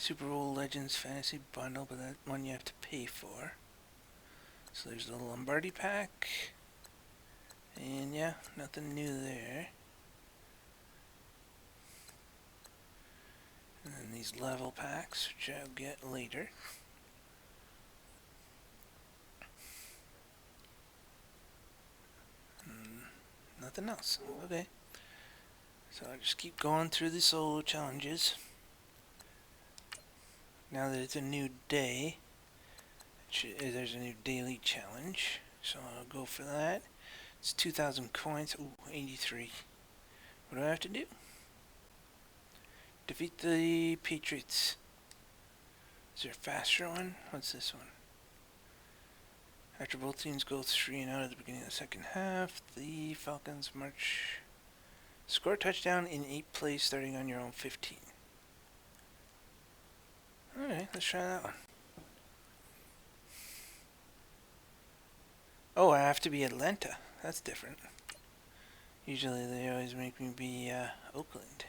Super Bowl Legends Fantasy Bundle, but that one you have to pay for. So there's the Lombardi pack. And yeah, nothing new there. And then these level packs, which I'll get later. Nothing else. Okay. So I'll just keep going through the solo challenges. Now that it's a new day, there's a new daily challenge. So I'll go for that. It's 2,000 coins. Ooh, 83. What do I have to do? Defeat the Patriots. Is there a faster one? What's this one? After both teams go 3 and out at the beginning of the second half, the Falcons march. Score a touchdown in 8 plays starting on your own 15. Alright, let's try that one. Oh, I have to be Atlanta. That's different. Usually they always make me be Oakland.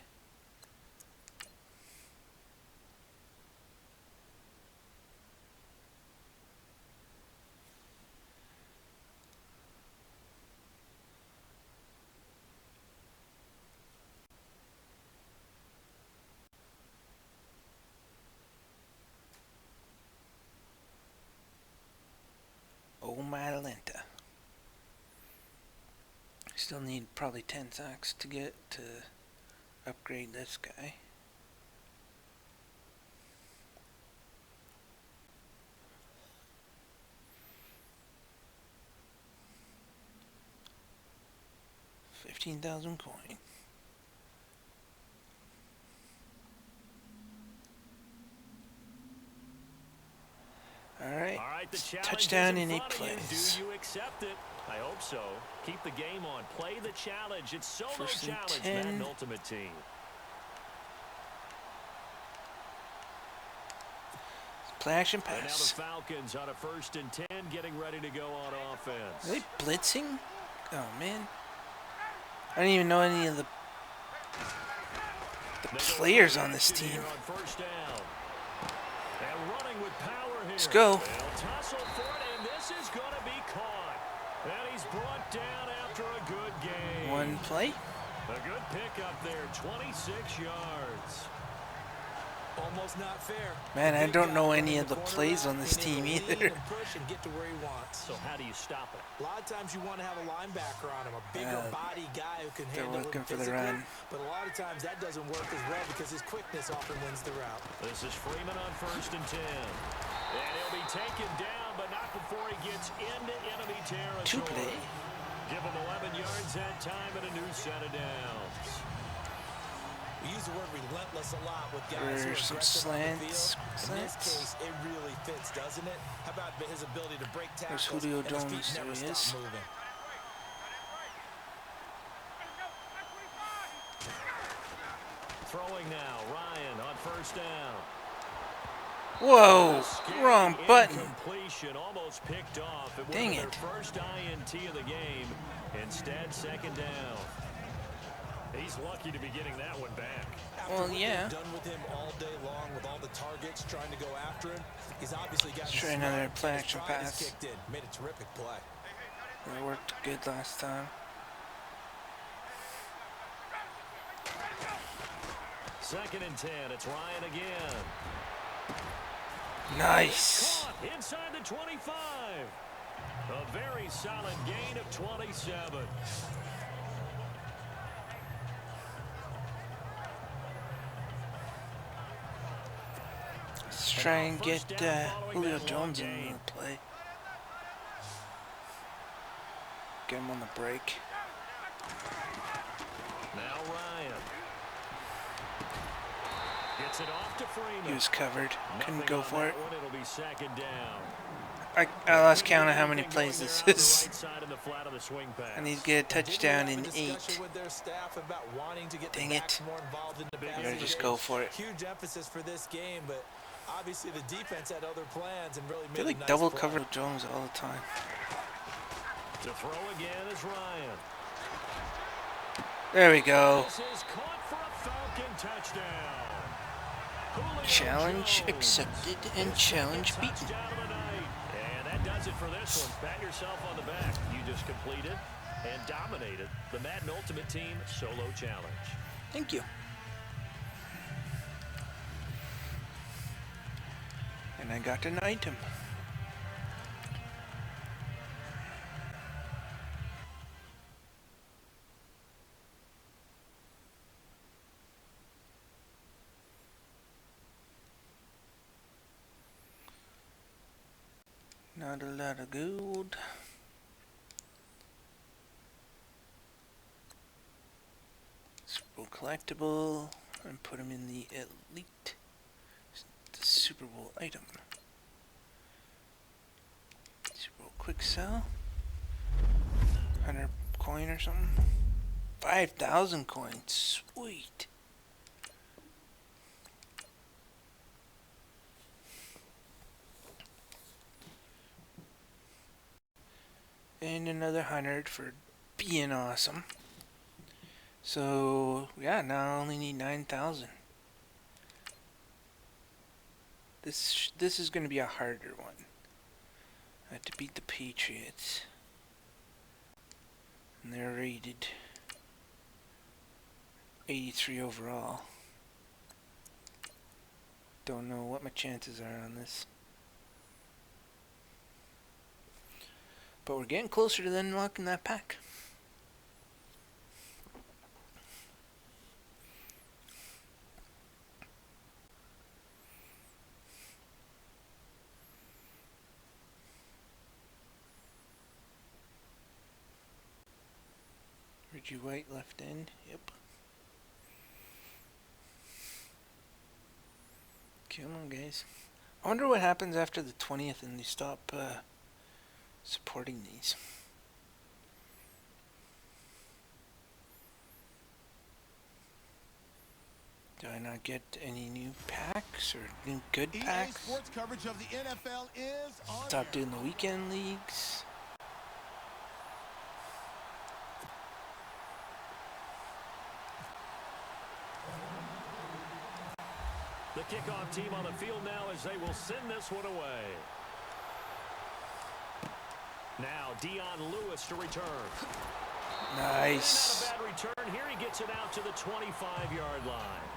Oh my Atlanta. Still need probably 10 sacks to get to upgrade this guy. $15,000 coin. All right, touchdown in 8 plays. Do you accept it? I hope so. Keep the game on. Play the challenge. It's solo challenge, 10. Madden Ultimate Team. Play action And now the pass. Falcons on a 1st and 10, getting ready to go on offense. Are they blitzing? Oh man, I don't even know any of the players on this team. Let's go. Tussle for it, and this is going to be caught. And he's brought down after a good game. One play. A good pickup there, 26 yards. Almost not fair. Man, I don't know any of the plays on this team either. Push and get to where he wants. So how do you stop it? A lot of times you want to have a linebacker on him, a bigger body guy who can handle it looking for the physically, run. but a lot of times that doesn't work as well because his quickness often wins the route. This is Freeman on 1st and 10. And he'll be taken down, but not before he gets into enemy territory. 2 play. Give him 11 yards that time and a new set of downs. We use the word relentless a lot with guys who are There's some aggressive on the slants. field. In this case, it really fits, doesn't it? How about his ability to break tackles? There's Julio and his feet Jones. There never he stop is. moving. Throwing now, Ryan on 1st down. Whoa, wrong button. Incompletion, almost picked off. It Dang was it. their first INT of the game. Instead, 2nd down. He's lucky to be getting that one back. Well, yeah. Done with him all day long with all the targets trying to go after him. He's obviously got Let's try another play action pass. kicked in. Made a terrific play. It worked good last time. 2nd and 10. It's Ryan again. Nice. Caught inside the 25. A very solid gain of 27. Let's try and get Julio Jones in the play. Get him on the break. Now Ryan. Gets it off to Freeman. He was covered. Couldn't go for it. It'll be 2nd down. I lost count of how many plays this is. Right side of the flat of the swing pass. I need to get a touchdown in 8. Dang it. I gotta just go for it. Huge emphasis for this game, but obviously the defense had other plans and really I made feel a like nice double play. cover Jones all the time. To throw again is Ryan. There we go. This is caught for a Falcon touchdown. Challenge accepted and challenge beaten. Touchdown of the night. And that does it for this one. Pat yourself on the back. You just completed and dominated the Madden Ultimate Team Solo Challenge. Thank you. And I got an item. Not a lot of gold. Super Bowl collectible. And put them in the elite. The Super Bowl item. Super Bowl quick sell. 100 coin or something. 5,000 coins. Sweet. And another 100 for being awesome. So yeah, now I only need 9,000. This is going to be a harder one. I have to beat the Patriots. And they're rated 83 overall. Don't know what my chances are on this. But we're getting closer to unlocking that pack. Reggie White left end. Yep. Come on, guys. I wonder what happens after the 20th and they stop supporting these. Do I not get any new packs or new good packs? Sports coverage of the NFL is on. Stop doing the weekend leagues. The kickoff team on the field now as they will send this one away. Now Dion Lewis to return. Nice. Not a bad return here. He gets it out to the 25-yard line.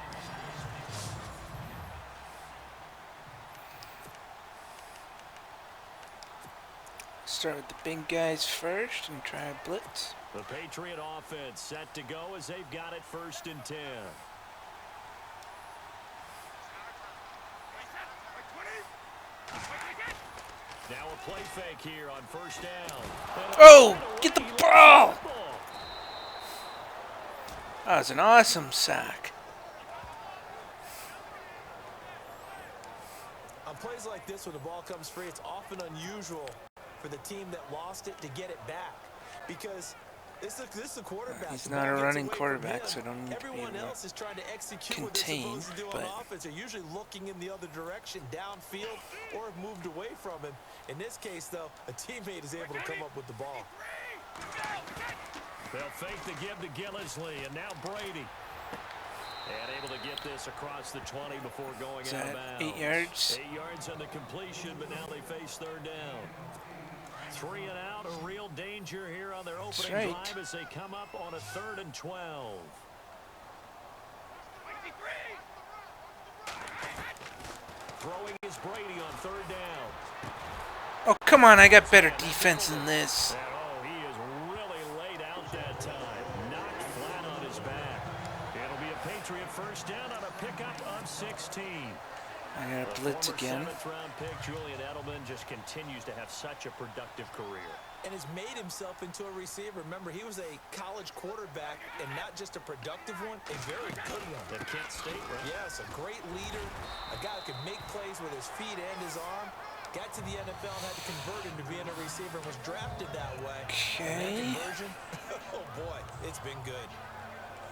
Start with the big guys first and try a blitz. The Patriot offense set to go as they've got it 1st and 10. Now a play fake here on 1st down. Oh, get the ball! That was an awesome sack. On plays like this, when the ball comes free, it's often unusual for the team that lost it to get it back, because this is a quarterback. He's not a running quarterback, so I don't need to be Everyone else is trying to execute contain, what they're supposed to do on offense. They're usually looking in the other direction, downfield, or have moved away from him. In this case, though, a teammate is able to come up with the ball. They'll fake the give to Gillisley, and now Brady. And able to get this across the 20 before going out of bounds. 8 yards? 8 yards on the completion, but now they face 3rd down. 3 and out, a real danger here on their opening drive as they come up on a 3rd and 12. Throwing is Brady on 3rd down. Oh, come on, I got better defense than this. Oh, he is really laid out that time. Knocked flat on his back. It'll be a Patriot 1st down on a pickup of 16. I got a blitz again. 7th-round pick Julian Edelman just continues to have such a productive career. And has made himself into a receiver. Remember, he was a college quarterback, and not just a productive one, a very good one. At Kent State, right? Yes, a great leader, a guy who could make plays with his feet and his arm. Got to the NFL and had to convert him to being a receiver and was drafted that way. Okay. That conversion, oh boy, it's been good.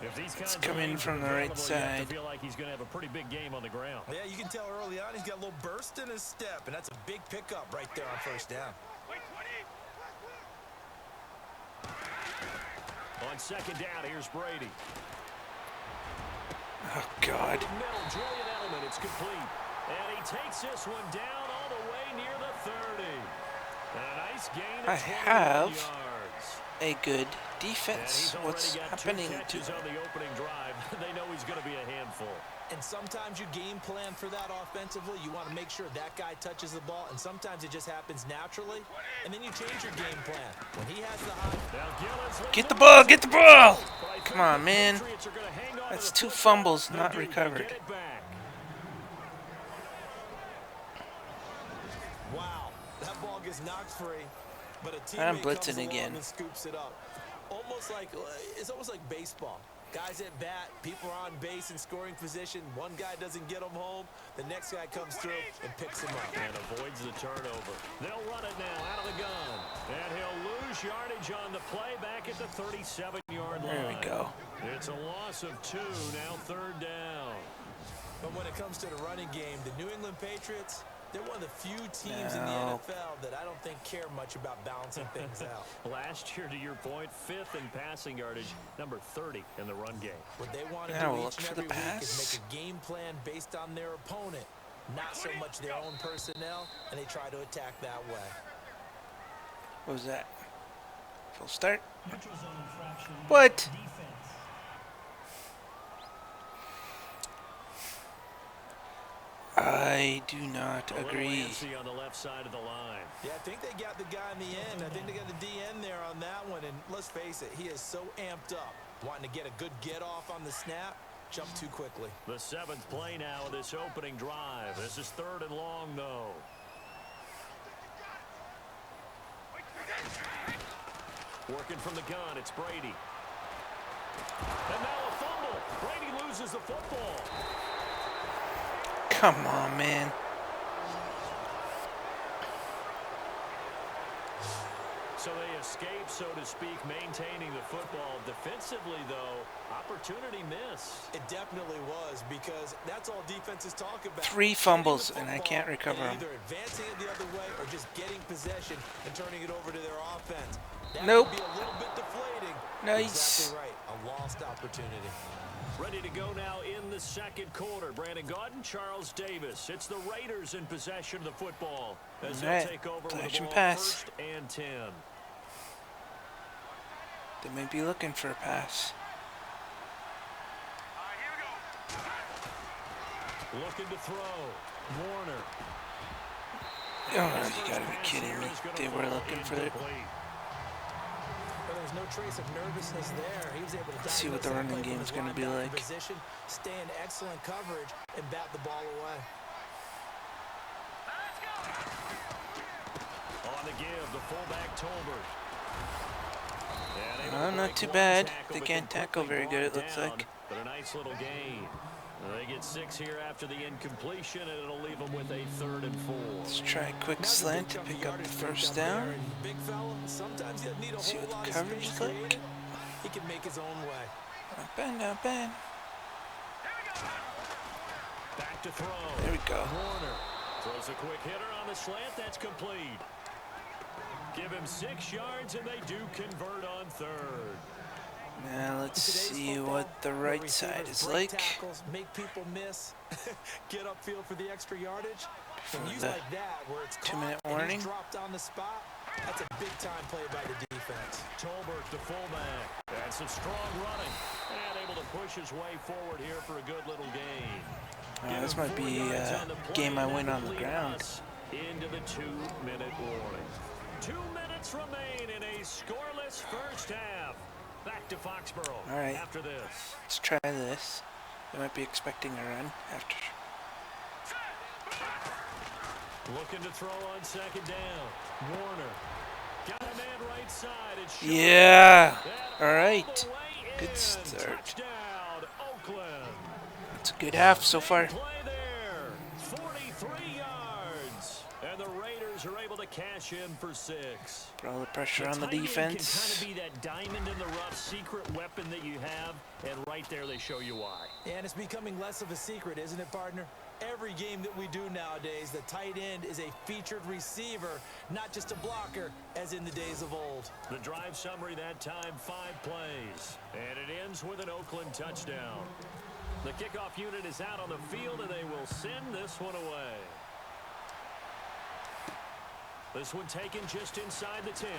If these It's coming from the right side. I feel like he's going to have a pretty big game on the ground. Yeah, you can tell early on he's got a little burst in his step, and that's a big pickup right there on 1st down. On 2nd down, here's Brady. Oh, God. Middle, Julian Edelman, it's complete. And he takes this one down all the way near the 30. And a nice gain I of 21 have yards. a good defense. What's happening to him? On the opening drive. They know he's going to be a handful. And sometimes you game plan for that offensively. You want to make sure that guy touches the ball, and sometimes it just happens naturally. And then you change your game plan. When he has the high... Get the ball! Get the ball! Come on, man. That's 2 fumbles not recovered. Wow, that ball gets knocked free, but a I'm teammate blitzing comes along again. and scoops it up. It's almost like baseball. Guys at bat, people are on base in scoring position. One guy doesn't get them home. The next guy comes through and picks him up. And avoids the turnover. They'll run it now out of the gun. And he'll lose yardage on the play back at the 37-yard line. There we go. It's a loss of 2, now 3rd down. But when it comes to the running game, the New England Patriots, they're one of the few teams in the NFL that I don't think care much about balancing things out. Last year, to your point, 5th in passing yardage, number 30 in the run game. What they want to Now do we'll each look and for every the week is pass. make a game plan based on their opponent, not so much their own personnel, and they try to attack that way. What was that? Full start? What? I do not agree. On the left side of the line. Yeah, I think they got the guy in the end. I think they got the DN there on that one. And let's face it, he is so amped up, wanting to get a good get off on the snap, jump too quickly. The 7th play now of this opening drive. This is 3rd and long, though. Working from the gun, it's Brady. And now a fumble. Brady loses the football. Come on, man. So they escape, so to speak, maintaining the football. Defensively, though, opportunity missed. It definitely was, because that's all defenses talk about. 3 fumbles, and I can't recover them. Either advancing it the other way or just getting possession and turning it over to their offense. That Nope. could be a little bit deflating. Nice. Exactly right. A lost opportunity. Ready to go now in the 2nd quarter. Brandon Gaudin, Charles Davis. It's the Raiders in possession of the football as they'll take over with the ball pass. 1st and 10. They may be looking for a pass. Looking to throw. Warner. Oh, you gotta be kidding me. They were looking for it. Well, there's no trace of nervousness there. He was able to See what the running game's going to be like. Position, stay in excellent coverage, and bat the ball away. On the give, the fullback Tolbert. Not too bad. They can't tackle very good, it looks like. But a nice little gain. They get 6 here after the incompletion, and it'll leave them with a 3rd and 4. Let's try a quick slant to pick up the 1st down. See what the coverage is like. He can make his own way. Not bad, not bad. Back to throw. There we go. Warner throws a quick hitter on the slant. That's complete. Give him 6 yards, and they do convert on 3rd. Now let's see what the right side is like. Tackles, make people miss, get upfield for the extra yardage. And use like that, where it's 2-minute caught warning. and he's dropped on the spot. That's a big time play by the defense. Tolbert, the fullback. And some strong running. And able to push his way forward here for a good little gain. This might be a game I win on the ground. Into the 2-minute warning. 2 minutes remain in a scoreless first half. Back to Foxborough. All right. After this. Let's try this. They might be expecting a run after. Looking to throw on 2nd down. Warner. Got a man right side. It's Yeah. All right. Good start. Touchdown, Oakland. It's a good half so far. Play there. 43 yards. And the Raiders are able to cash in for 6. Put all the pressure on the tight end defense. can kind of be that diamond in the rough secret weapon that you have, and right there they show you why. And it's becoming less of a secret, isn't it, partner? Every game that we do nowadays, the tight end is a featured receiver, not just a blocker, as in the days of old. The drive summary that time, 5 plays. And it ends with an Oakland touchdown. The kickoff unit is out on the field, and they will send this one away. This one taken just inside the 10.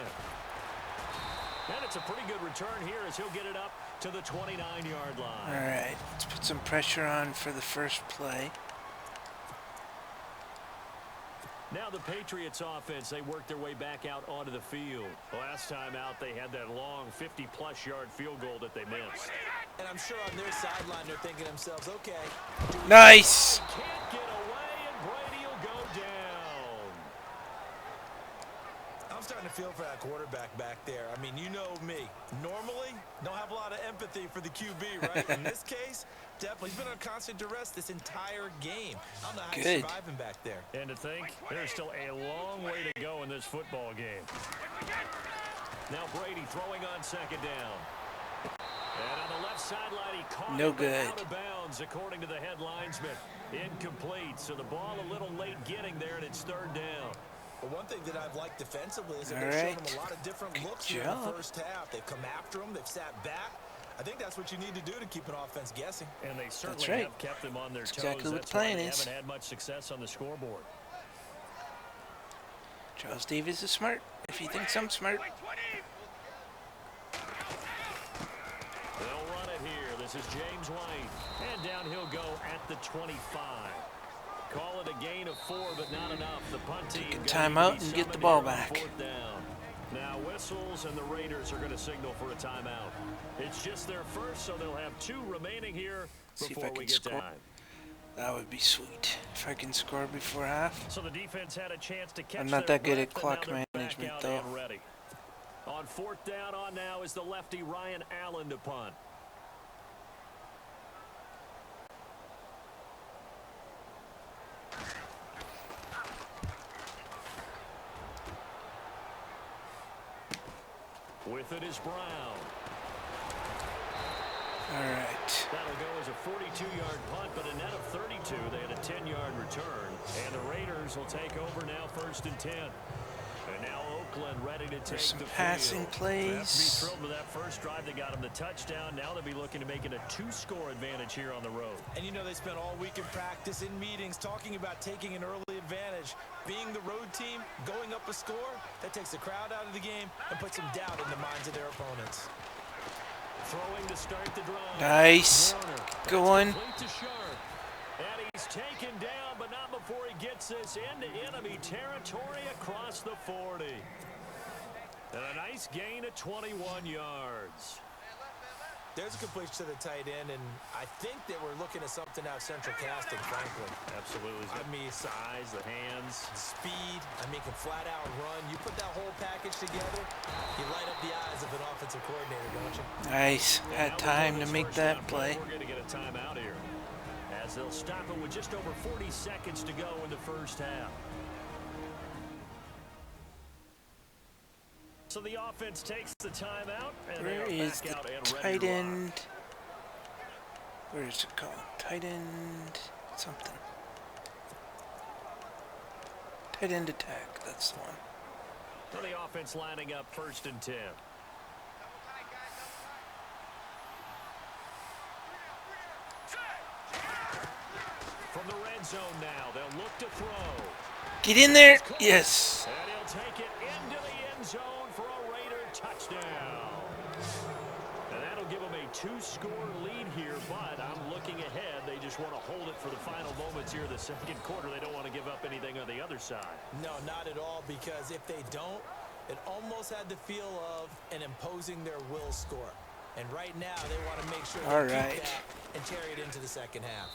And it's a pretty good return here as he'll get it up to the 29-yard line. All right, let's put some pressure on for the first play. Now the Patriots offense, they work their way back out onto the field. Last time out, they had that long 50-plus yard field goal that they missed. And I'm sure on their sideline, they're thinking to themselves, okay. Nice. Can't get away, and Brady will go down. I'm starting to feel for that quarterback back there. I mean, you know me. Normally, don't have a lot of empathy for the QB, right? In this case, definitely. He's been on constant duress this entire game. I don't know how he's surviving back there. And to think, there's still a long way to go in this football game. Now Brady throwing on second down. And on the left sideline, he caught it out of bounds, according to the head linesman. Incomplete, so the ball a little late getting there, and it's third down. But one thing that I've liked defensively is that they've shown him a lot of different looks here in the first half. They've come after him. They've sat back. I think that's what you need to do to keep an offense guessing. And they certainly have kept them on their toes. Exactly what the why plan they is. haven't had much success on the scoreboard. Charles Davis is smart, if he thinks I'm smart. They'll run it here. This is James White. And down he'll go at the 25. Call it a gain of 4, but not enough. The punt team take a timeout and get the ball back. Fourth down. Now whistles, and the Raiders are going to signal for a timeout. It's just their first, so they'll have 2 remaining here before we get time. That would be sweet if I can score before half. So the defense had a chance to catch. I'm not that good at clock management, though. On fourth down on now is the lefty Ryan Allen to punt. With it is Brown. All right. That'll go as a 42-yard punt, but a net of 32. They had a 10-yard return. And the Raiders will take over now, first and 10. And now Oakland ready to take some the passing field. plays. They have to be thrilled with that first drive. They got them the touchdown. Now they'll be looking to make it a 2-score advantage here on the road. And you know they spent all week in practice, in meetings, talking about taking an early advantage. Being the road team, going up a score, that takes the crowd out of the game and puts some doubt in the minds of their opponents. Throwing to start the drive. Nice. Going. And he's taken down, but not before he gets this into enemy territory across the 40. And a nice gain of 21 yards. There's a completion to the tight end, and I think that we're looking at something out of central casting, frankly. Absolutely. I mean, size, the hands, speed. I mean, can flat out run. You put that whole package together, you light up the eyes of an offensive coordinator, don't you? Nice. Had time to make that play. We're going to get a timeout here, as they'll stop it with just over 40 seconds to go in the first half. So the offense takes the timeout, and where is the tight end? Where is it called? Tight end something. Tight end attack, that's the one. So the offense lining up first and 10. From the red zone now, they'll look to throw. Get in there. Yes. And he'll take it into the end zone for a Raider touchdown. And that'll give them a 2-score lead here, but I'm looking ahead. They just want to hold it for the final moments here of the second quarter. They don't want to give up anything on the other side. No, not at all, because if they don't, it almost had the feel of an imposing their will score. And right now, they want to make sure they keep that and carry it into the second half.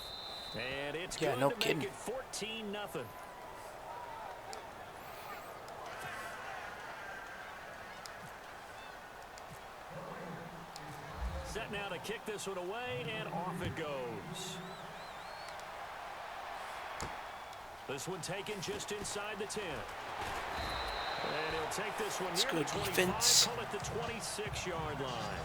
And it's good to make it 14-0. Set now to kick this one away, and off it goes. This one taken just inside the 10. And he'll take this one near the 25, call it the 26-yard line.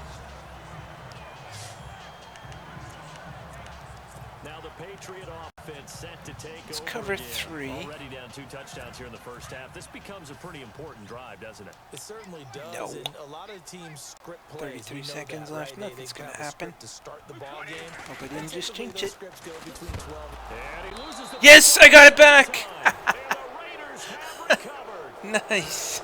Now the Patriot offense set to take Let's over cover again. 3. Already down 2 touchdowns here in the first half. This becomes a pretty important drive, doesn't it? It certainly does. No. And a lot of teams script plays. 33 seconds left. Nothing's going to happen. To start the ball game. Hope I didn't just jinx it. And he loses the Yes, I got it back. and the Raiders have recovered. Nice.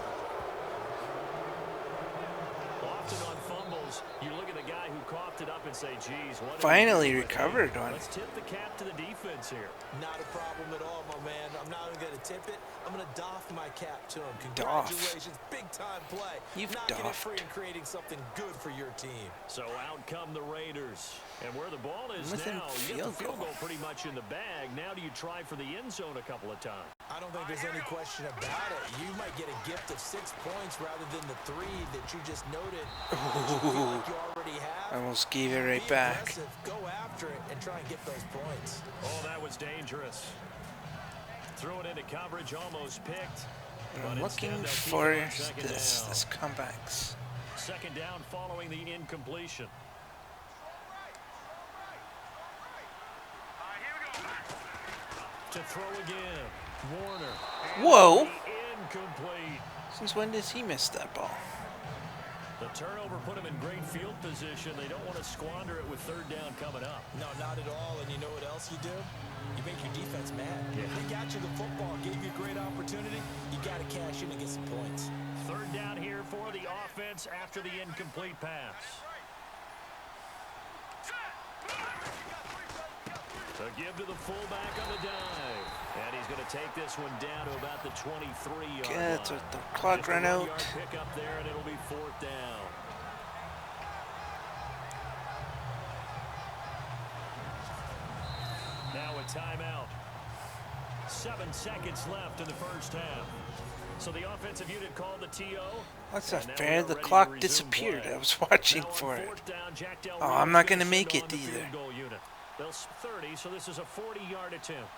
Often on fumbles, you look at the guy who coughed it up and say, geez, what Finally recovered one. Let's tip the cap to the defense here. Not a problem at all, my man. I'm not even going to tip it. I'm going to doff my cap to him. Doff. Congratulations. Big time play. You've Knocking it doffed. free and creating something good for your team. So out come the Raiders. And where the ball is Within now, you get the field field goal. goal pretty much in the bag. Now do you try for the end zone a couple of times? I don't think there's any question about it. You might get a gift of 6 points rather than the 3 that you just noted. That you feel like you already have. I almost gave it right Be back. aggressive. Go after it and try and get those points. Oh, that was dangerous. Threw it into coverage, almost picked. I'm But looking instead, they'll keep for it on second down. this comebacks. Second down following the incompletion. To throw again. Warner. Whoa. Incomplete. Since when does he miss that ball? The turnover put him in great field position. They don't want to squander it with third down coming up. No, not at all. And you know what else you do? You make your defense mad. Yeah. They got you the football, gave you a great opportunity. You got to cash in and get some points. Third down here for the offense after the incomplete pass. To give to the fullback on the dive. And he's going to take this one down to about the 23-yard line. Get the clock Just a run out. 1-yard pick up there, and it'll be fourth down. Now a timeout. 7 seconds left in the first half. So the offensive unit called the TO. That's not And now fair. we are The ready to clock resume disappeared. play. I was watching Now on for it. fourth down, Jack Del Oh, I'm Rio's not gonna gonna make send it on the either. field goal unit. They'll 30, so this is a 40-yard attempt.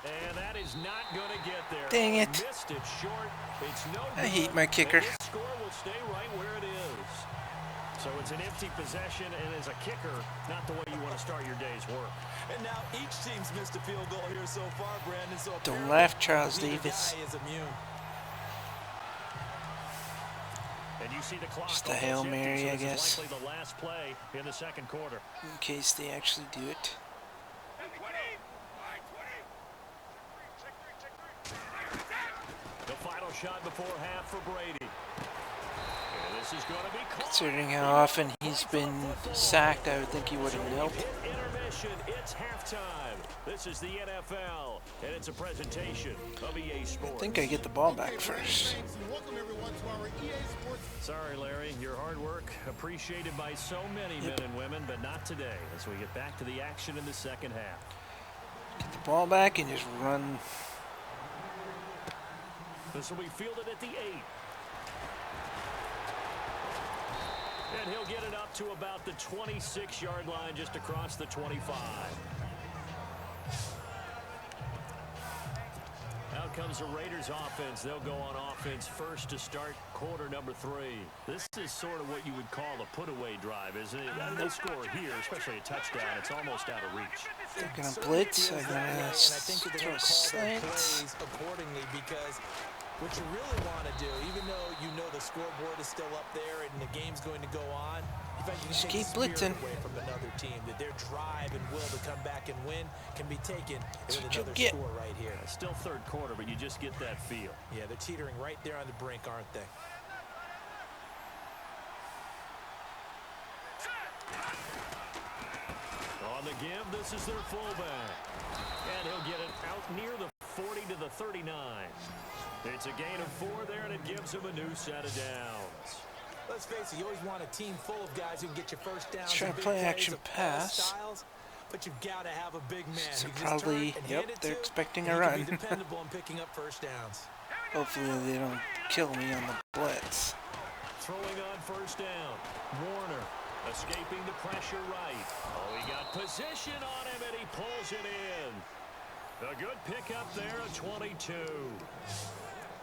And that is not going to get there. Dang it. Missed it short. It's no I good. hate my kicker. And this score will stay right where it is. So it's an empty possession, and as a kicker, not the way you want to start your day's work. And now each team's missed a field goal here so far, Brandon. So Don't laugh, Charles neither Davis. guy is immune. And you see the clock Just a almost Hail empty, Mary, so I this is guess. likely the last play in the second quarter. In case they actually do it. The final shot before half for Brady. And this is going to be caught. Considering how often he's been sacked, I would think he would have knelt. Intermission, it's halftime. This is the NFL, and it's a presentation of EA Sports. I think I get the ball back first. Welcome everyone to our EA Sports. Sorry, Larry, your hard work appreciated by so many men and women, but not today as we get back to the action in the second half. Get the ball back and just run. This will be fielded at the 8. And he'll get it up to about the 26-yard line, just across the 25. Out comes the Raiders offense. They'll go on offense first to start quarter number 3. This is sort of what you would call a put-away drive, isn't it? They score here, especially a touchdown. It's almost out of reach. They're going to blitz. I'm And going I to think that they're throw going to call their slant. plays accordingly, because what you really want to do, even though you know the scoreboard is still up there and the game's going to go on, in fact, you can Just take keep the spirit blitzing. away from another team, that their drive and will to come back and win can be taken with what you'll another get. score right here. It's still third quarter, but you just get that feel. Yeah, they're teetering right there on the brink, aren't they? On the give, this is their fullback. And he'll get it out near the 40 to the 39. It's a gain of 4 there, and it gives him a new set of downs. Let's face it, you always want a team full of guys who can get you first downs. Let's try and to big play plays action of all pass. styles, but you've got to have a big man. So who can just probably, turn and yep, hand it they're to, expecting and a he can run. be dependable in picking up first downs. Hopefully they don't kill me on the blitz. Throwing on first down. Warner escaping the pressure right. Oh, he got position on him, and he pulls it in. A good pickup there at 22.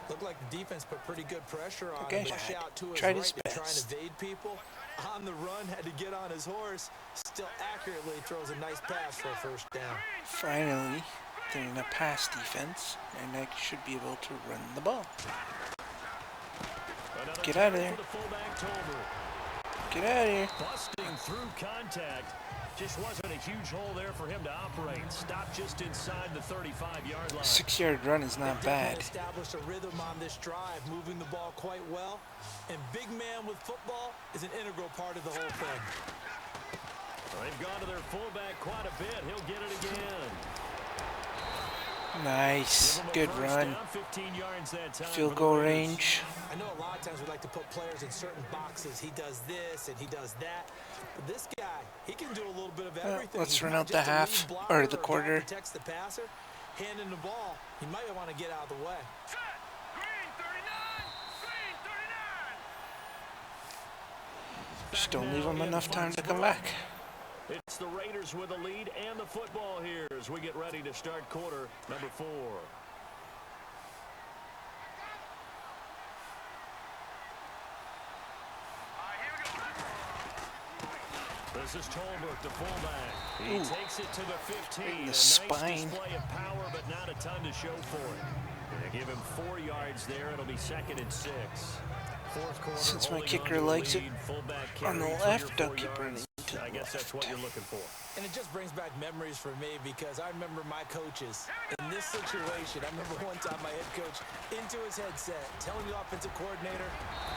Looked like the defense put pretty good pressure on Okay. him. Push out to his Tried right his to try and best. evade people. On the run, had to get on his horse. Still accurately throws a nice pass for a first down. Finally, they're in a pass defense, and I should be able to run the ball. Get out of there. Get out of here. Busting through contact. Just wasn't a huge hole there for him to operate. Stopped just inside the 35-yard line. 6-yard run is not bad. Established a rhythm on this drive, moving the ball quite well. And big man with football is an integral part of the whole thing. Well, they've gone to their fullback quite a bit. He'll get it again. Nice. Good run. Field goal range. I know a lot of times we like to put players in certain boxes. He does this and he does that. But this guy, he can do a little bit of everything. Let's run out the half or the quarter. Protects the passer, handing the ball. He might want to get out of the way. Just don't leave him enough time to come back. It's the Raiders with the lead and the football here as we get ready to start quarter number 4. This is Tolbert, the fullback. He takes it to the 15. In the nice spine. Display of power, but not a ton to show for it. They give him 4 yards there. It'll be 2nd and 6. Fourth quarter, Since my holding kicker on to a likes it lead, fullback on the carry for left, your I'll 4 keep running yards. to the I guess that's what left. you're looking for. And it just brings back memories for me because I remember my coaches in this situation. I remember one time my head coach into his headset telling the offensive coordinator,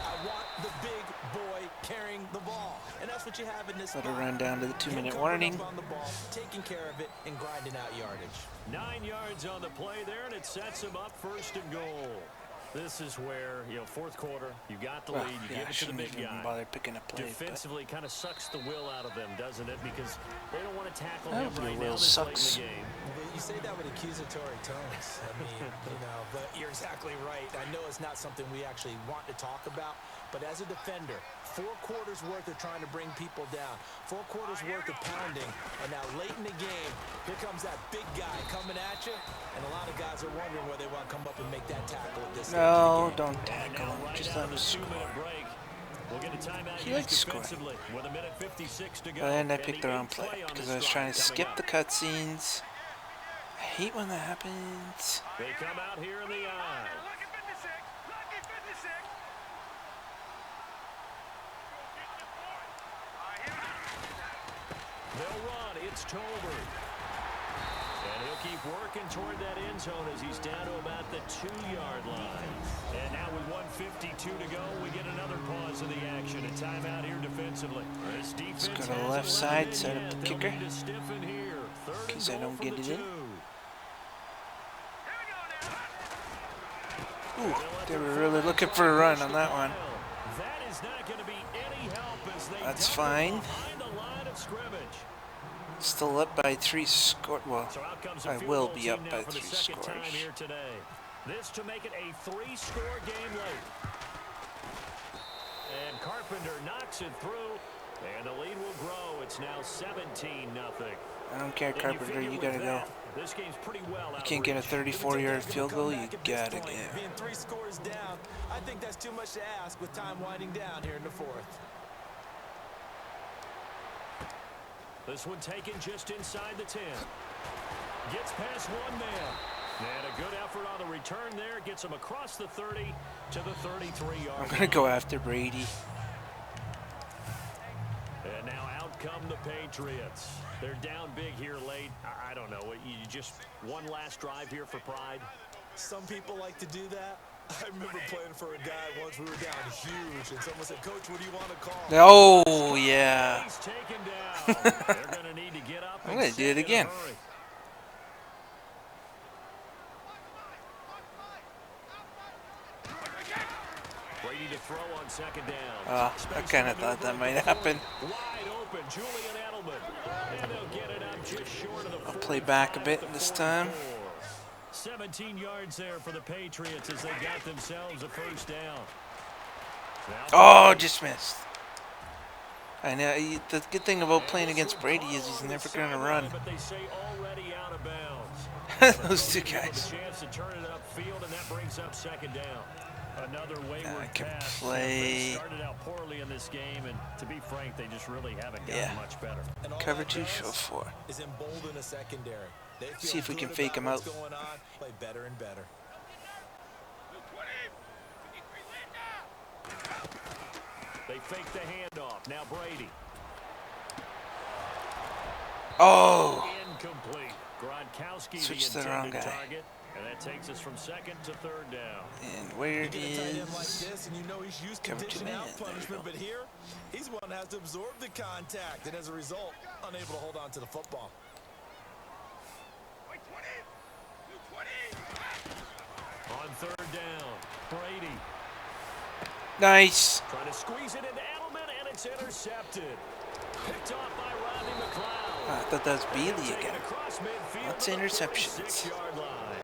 I want the big boy carrying the ball. And that's what you have in this Let spot. her run down to the 2-minute Him covering warning. up on the ball, taking care of it, and grinding out yardage. 9 yards on the play there, and it sets him up 1st and goal. This is where, fourth quarter, you got the lead, you give it to the big guy. Bother picking a play. Defensively kind of sucks the will out of them, doesn't it? Because they don't want to tackle Oh, him right the now will this sucks. late in the game. You say that with accusatory tones. I mean, but you're exactly right. I know it's not something we actually want to talk about, but as a defender, 4 quarters worth of trying to bring people down, 4 quarters worth of pounding, and now late in the game, here comes that big guy coming at you, and a lot of guys are wondering whether they want to come up and make that tackle at this stage of No, the game. don't tackle him. Just let him score. Break. We'll get a timeout He likes defensively with 1:56 to go. And I picked the wrong play because I was trying to skip the cutscenes. I hate when that happens. They come out here in the eye. They'll run. It's Tolbert. And he'll keep working toward that end zone as he's down to about the 2-yard line. And now with 1:52 to go, we get another pause of the action. A timeout here defensively. This defense Let's go to the left side, set up the They'll kicker. need to stiffen here. 3rd In case I and goal don't from get the it in. 2. Ooh, they were really looking for a run on that one. That is not going to be any help as they That's double fine. behind the line of scrimmage. Still up by 3 scores. Well, So out comes I the will field be goal up team by now for 3 the second time scores. here today. This to make it a 3-score game late. And Carpenter knocks it through, and the lead will grow. It's now 17-0. I don't care, Carpenter. You gotta go. This game's pretty well You out can't of get a reach. 34-yard field goal. You gotta Being get. 3 scores down, I think that's too much to ask with time winding down here in the 4th. This one taken just inside the 10. Gets past one man. And a good effort on the return there. Gets him across the 30 to the 33-yard line. I'm gonna go after Brady. And now out come the Patriots. They're down big here late. I don't know. You just one last drive here for pride? Some people like to do that. I remember playing for a guy once. We were down huge, and someone said, Coach, what do you want to call? Oh, yeah. He's taken down. They're going to need to get up. I'm gonna do it again. Brady to throw on 2nd down. I kind of thought that might happen. Wide open, Julian Edelman. And they'll get it up just short of the I'll play back a bit 45 this to time. 17 yards there for the Patriots as they got themselves a 1st down. Oh, just missed. I know. The good thing about playing against Brady is he's never gonna run. But they say already out of bounds. Those two guys. Chance to turn it upfield, and that brings up 2nd down. Another I wayward can pass. play. They started out poorly in this game, and to be frank, they just really haven't gotten much better. And all Cover that 2, show does 4. is embolden a secondary. They feel See if we can good fake about him what's out. going on, play better and better. They fake the handoff. Now Brady. Oh! Incomplete. Gronkowski, Switched the the wrong intended guy. target. And that takes us from second to third down. And where You get a tight end like is... this, and you know he's used to Cover 2 dishing man. out There we punishment, go. but here, he's one that has to absorb the contact, and as a result, unable to hold on to the football. On third down, Brady. Nice! Trying to squeeze it into Edelman, and it's intercepted. Picked off by Rodney McLeod. I thought that was Bailey Taken again. across midfield Lots to of the interceptions. 46-yard line.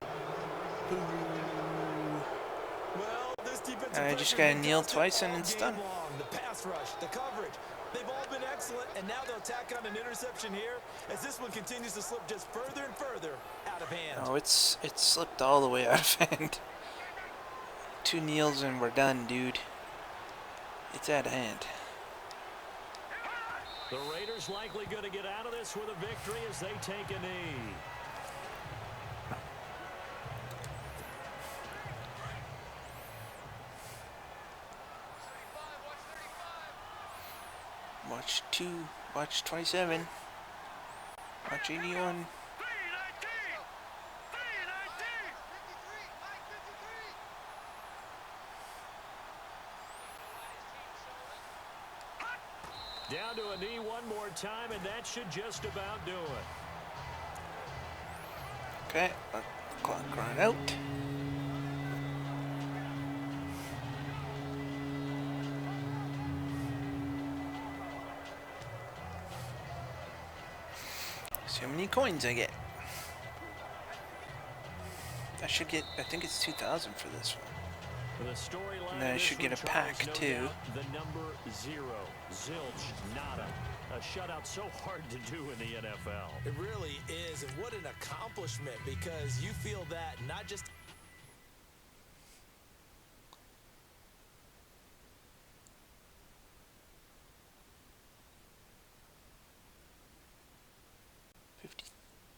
Well, this defensive I just pressure got has been nailed constant twice and all it's game done. long. The pass rush, the coverage, they've all been excellent, and now they'll tack on an interception here as this one continues to slip just further and further out of hand. Oh, it slipped all the way out of hand. 2 kneels and we're done, dude. It's out of hand. The Raiders likely going to get out of this with a victory as they take a knee. Watch 2, watch 27, watch 81. Down to a knee one more time, and that should just about do it. Okay, let the clock run out. See how many coins I get. I should get, I think it's 2,000 for this one. The storyline And then I of this should get one, a pack, Charles, no too. doubt, the number 0, zilch, nada. A shutout so hard to do in the NFL. It really is, and what an accomplishment, because you feel that not just...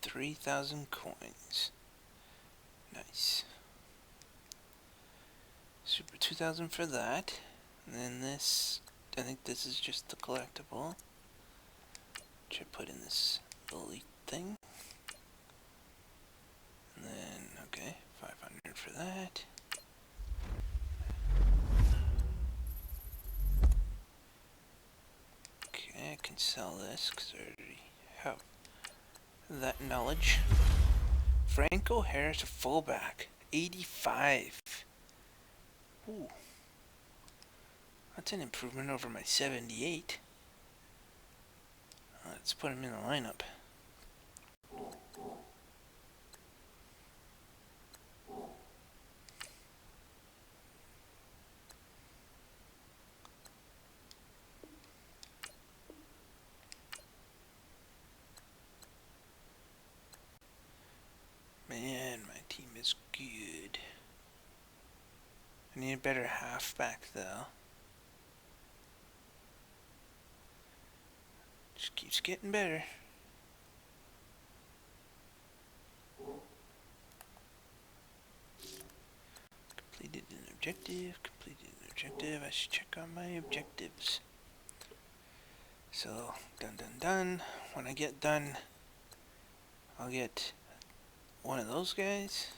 $53,000 coins. Nice. Super 2,000 for that. And then this, I think this is just the collectible. Which I put in this elite thing. And then, okay, 500 for that. Okay, I can sell this because I already have that knowledge. Franco Harris, a fullback, 85. Ooh, that's an improvement over my 78. Let's put him in the lineup. Man, my team is good. I need a better halfback, though. Just keeps getting better. Completed an objective, completed an objective. I should check on my objectives. So, done. When I get done, I'll get one of those guys.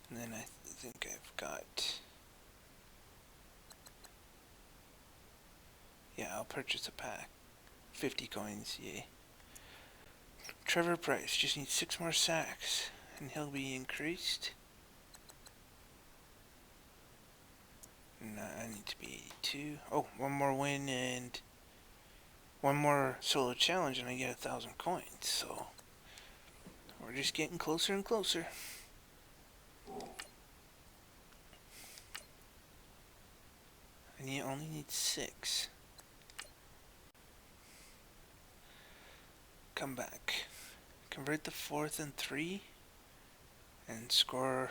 And then I think I've got... Yeah, I'll purchase a pack. 50 coins, yay. Trevor Price just needs 6 more sacks, and he'll be increased. No, I need to be 82. Oh, one more win and one more solo challenge, and I get 1,000 coins. So we're just getting closer and closer. I only need 6. Come back. Convert the 4th and 3. and score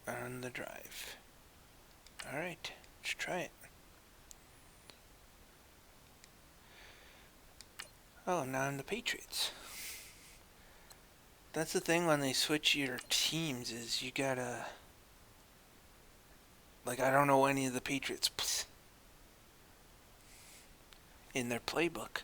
on the drive. Alright, let's try it. Oh, now I'm the Patriots. That's the thing when they switch your teams is you gotta... Like, I don't know any of the Patriots in their playbook.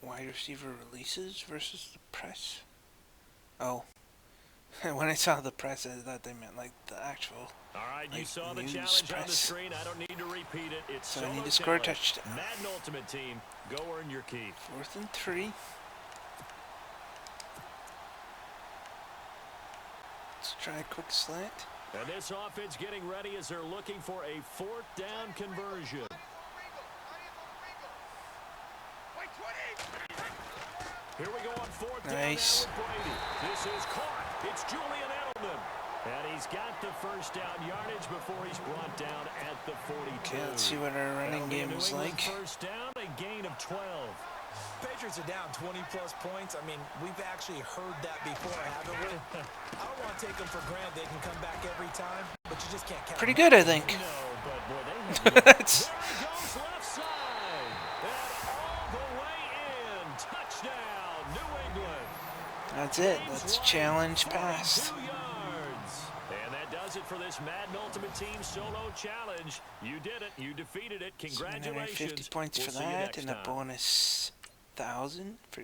Wide receiver releases versus the press. Oh. When I saw the press, I thought they meant like the actual. All right, like, you saw the news challenge press. on the screen. I don't need to repeat it. It's So solo I need to score a challenge. touchdown. Madden Ultimate Team, go earn your key. 4th and 3. Let's try a quick slant. And this offense getting ready as they're looking for a 4th down conversion. Here we go on 4th down now with Brady. This is caught. It's Julian Edelman. And he's got the first down yardage before he's brought down at the 42. Okay, let's see what our running game is like. First down, a gain of 12. Patriots are down 20-plus points. I mean, we've actually heard that before, haven't we? I don't want to take them for granted they can come back every time, but you just can't count. Pretty good, I think. No, but boy, they have That's... There he goes left side. And all the way in. Touchdown, New England. That's it. That's challenge passed. 2 yards. And that does it for this Madden Ultimate Team solo challenge. You did it. You defeated it. Congratulations. 50 points We'll for see you that, next and a time. bonus 1,000 for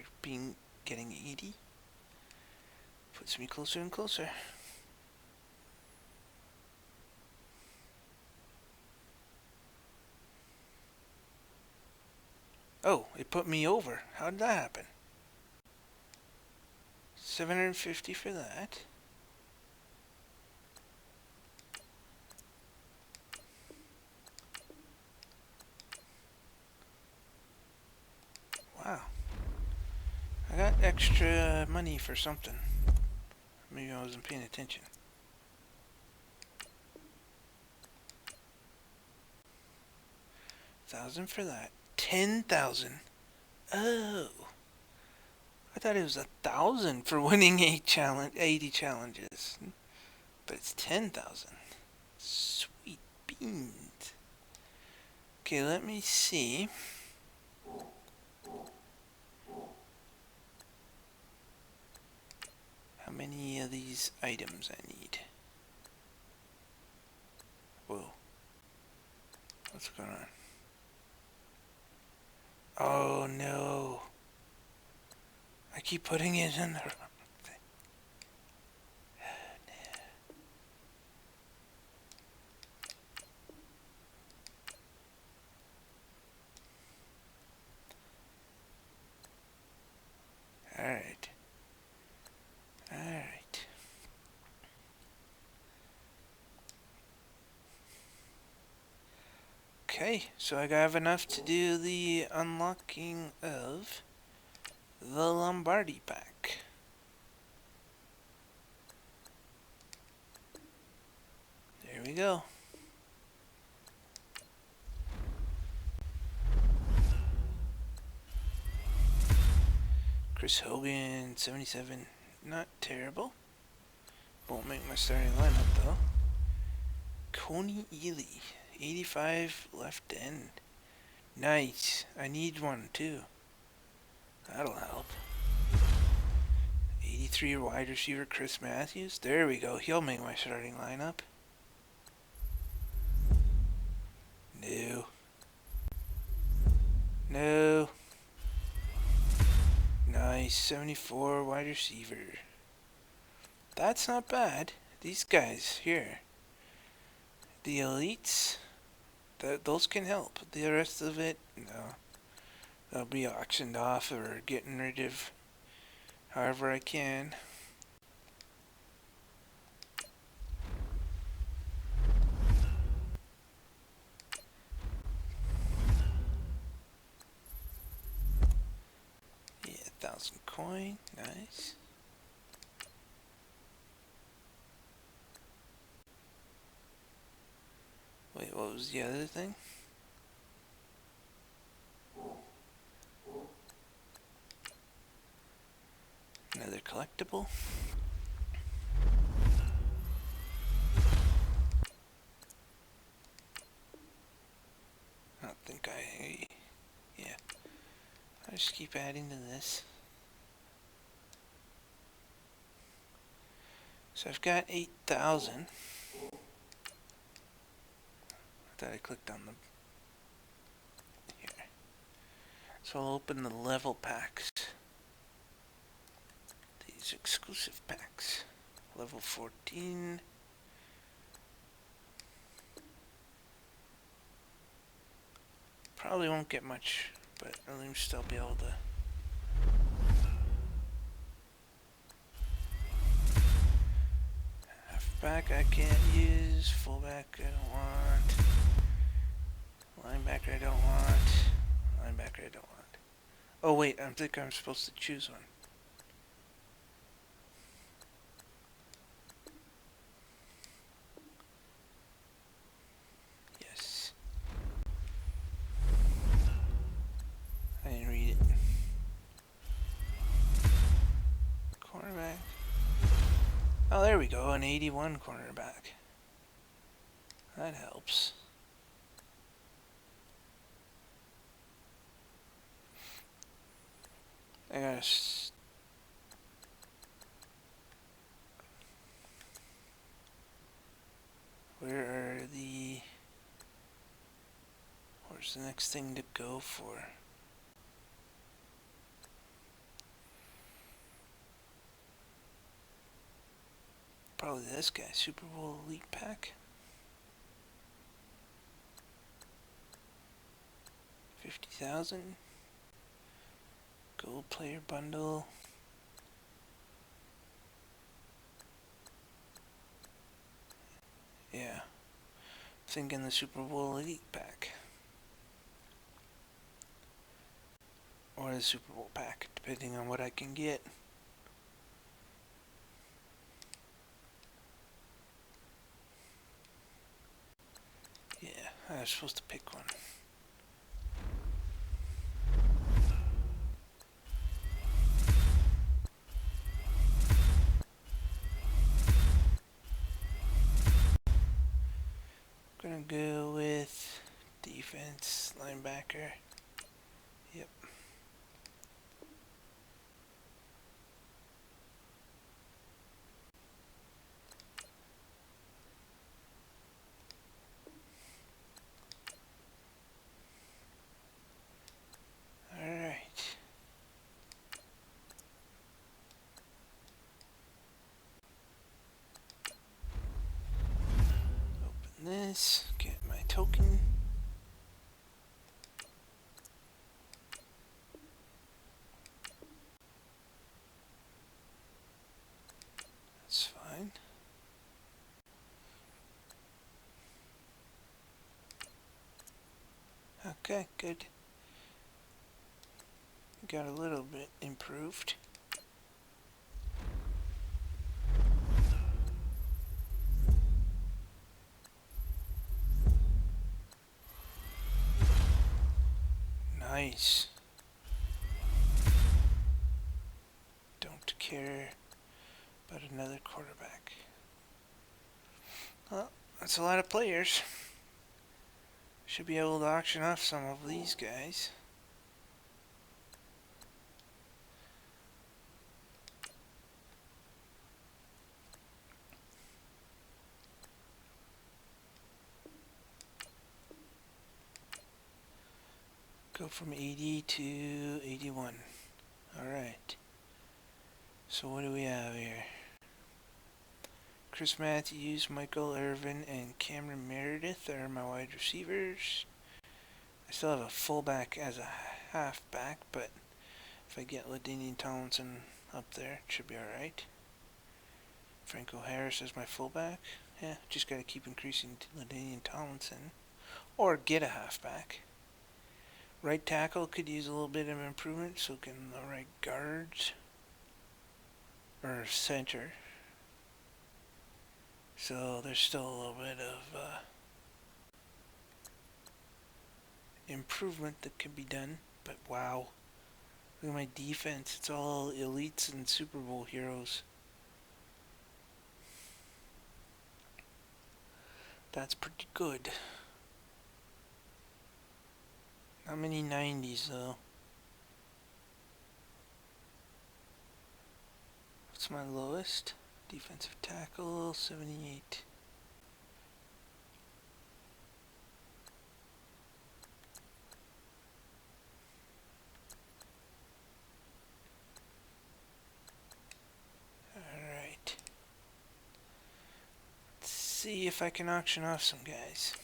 getting 80. Puts me closer and closer. Oh, it put me over. How did that happen? 750 for that. Wow. I got extra money for something. Maybe I wasn't paying attention. $1,000 for that. 10,000. Oh. I thought it was 1,000 for winning 80 challenges. But it's 10,000. Sweet beans. Okay, let me see. How many of these items I need? Whoa. What's going on? Oh no. I keep putting it in the wrong thing. Oh no. Alright. Alright. Okay, so I have enough to do the unlocking of the Lombardi pack. There we go. Chris Hogan, 77. Not terrible. Won't make my starting lineup though. Coney Ely, 85 left end. Nice. I need one too. That'll help. 83 wide receiver Chris Matthews. There we go. He'll make my starting lineup. No. No. Nice. 74 wide receiver. That's not bad. These guys here. The elites. Those can help. The rest of it, no. They'll be auctioned off or getting rid of however I can. Yeah, 1,000 coin, nice. Wait, what was the other thing? Another collectible. I don't think yeah. I just keep adding to this. So I've got 8,000. I thought I clicked on the here. So I'll open the level packs. These exclusive packs. Level 14. Probably won't get much, but at least still be able to. Halfback I can't use. Fullback I don't want. Linebacker I don't want. Linebacker I don't want. Oh wait, I think I'm supposed to choose one. Yes. I didn't read it. Cornerback. Oh, there we go, an 81 cornerback. That helps. I gotta where's the next thing to go for? Probably this guy, Super Bowl Elite Pack. 50,000. Gold Player Bundle. Yeah. Thinking the Super Bowl Elite Pack. Or the Super Bowl Pack, depending on what I can get. Yeah, I was supposed to pick one. Gonna go with defense, linebacker. Yep. Alright. Open this, get my token. That's fine. Okay, good. Got a little bit improved. Nice. Don't care about another quarterback. Well, that's a lot of players. Should be able to auction off some of these guys. Go from 80 to 81. Alright. So what do we have here? Chris Matthews, Michael Irvin, and Cameron Meredith are my wide receivers. I still have a fullback as a halfback, but if I get LaDainian Tomlinson, up there. Should be alright. Franco Harris as my fullback. Yeah, just gotta keep increasing LaDainian Tomlinson. Or get a halfback. Right tackle could use a little bit of improvement, so can the right guards. Or center. So there's still a little bit of improvement that can be done. But wow. Look at my defense. It's all elites and Super Bowl heroes. That's pretty good. Not many 90s though. What's my lowest? Defensive tackle, 78. Alright. Let's see if I can auction off some guys.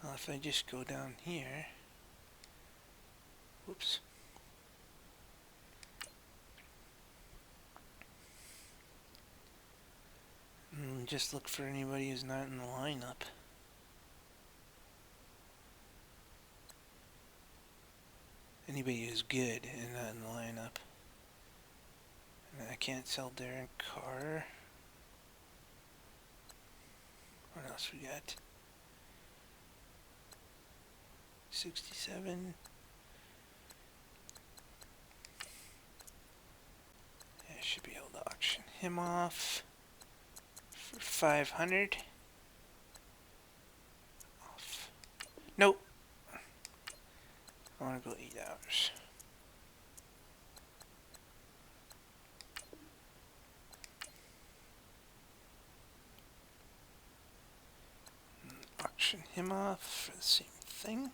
Well, if I just go down here. Whoops. And just look for anybody who's not in the lineup. Anybody who's good and not in the lineup. And I can't sell Darren Carr. What else we got? 67. I should be able to auction him off for 500. Off. Nope. I want to go 8 hours. Auction him off for the same thing.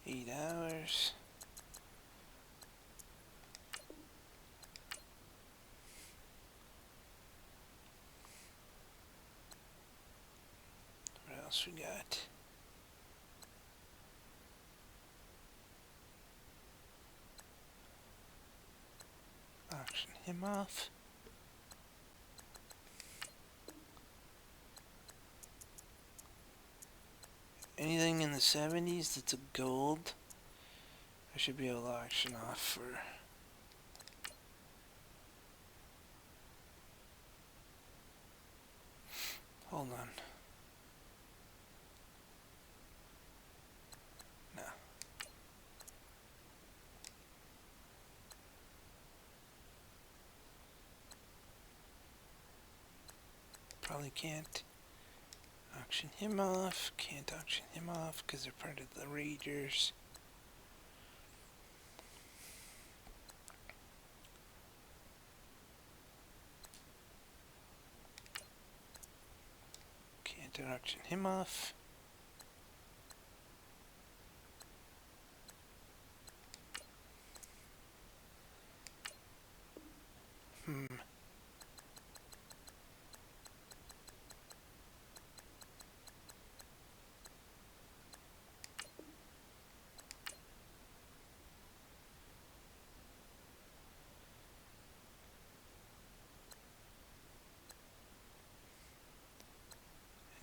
8 hours. What else we got? Auction him off. Anything in the 70s that's a gold, I should be able to auction off for. Hold on. No. Probably can't auction him off. Can't auction him off because they're part of the Raiders. Can't auction him off.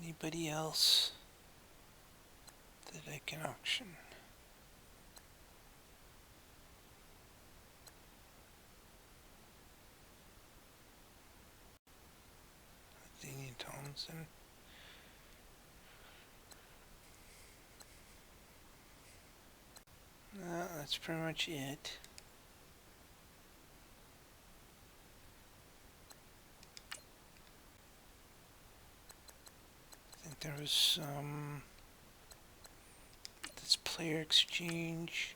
Anybody else that I can auction? Daniel Thompson. No, that's pretty much it. I think there was some. This player exchange.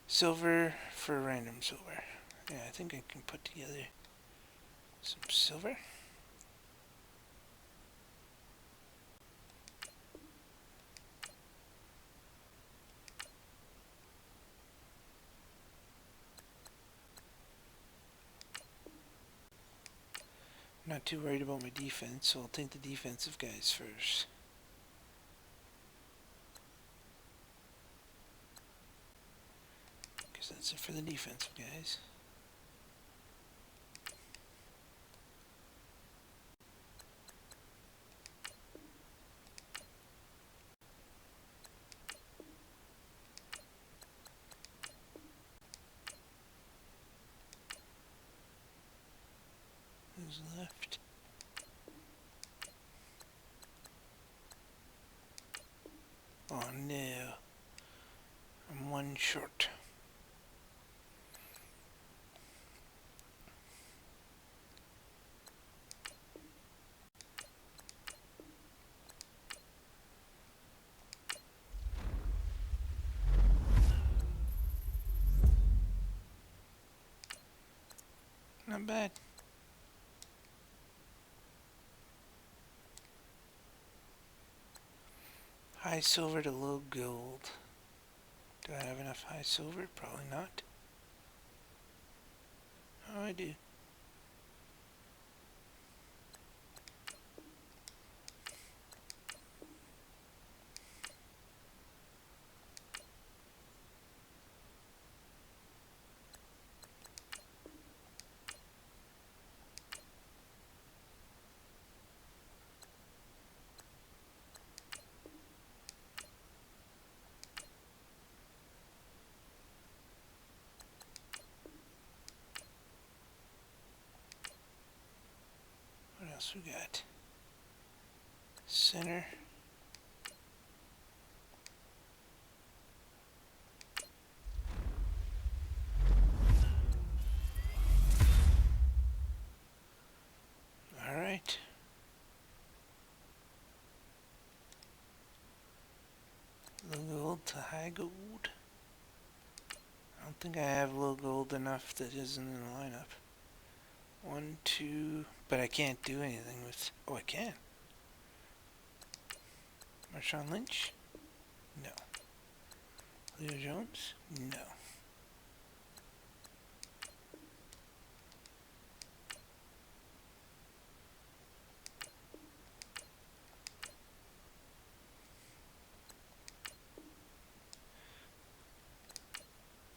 Silver for random silver. Yeah, I think I can put together some silver. I'm Not too worried about my defense, so I'll take the defensive guys first. Guess that's it for the defensive guys. Who's left? Oh no. I'm one short. Not bad. High silver to low gold. Do I have enough high silver? Probably not. Oh, I do. What else we got? Center. Alright. Low gold to high gold. I don't think I have low gold enough that isn't in the lineup. 1, 2, but I can't do anything with. Oh, I can. Marshawn Lynch? No. Leo Jones? No.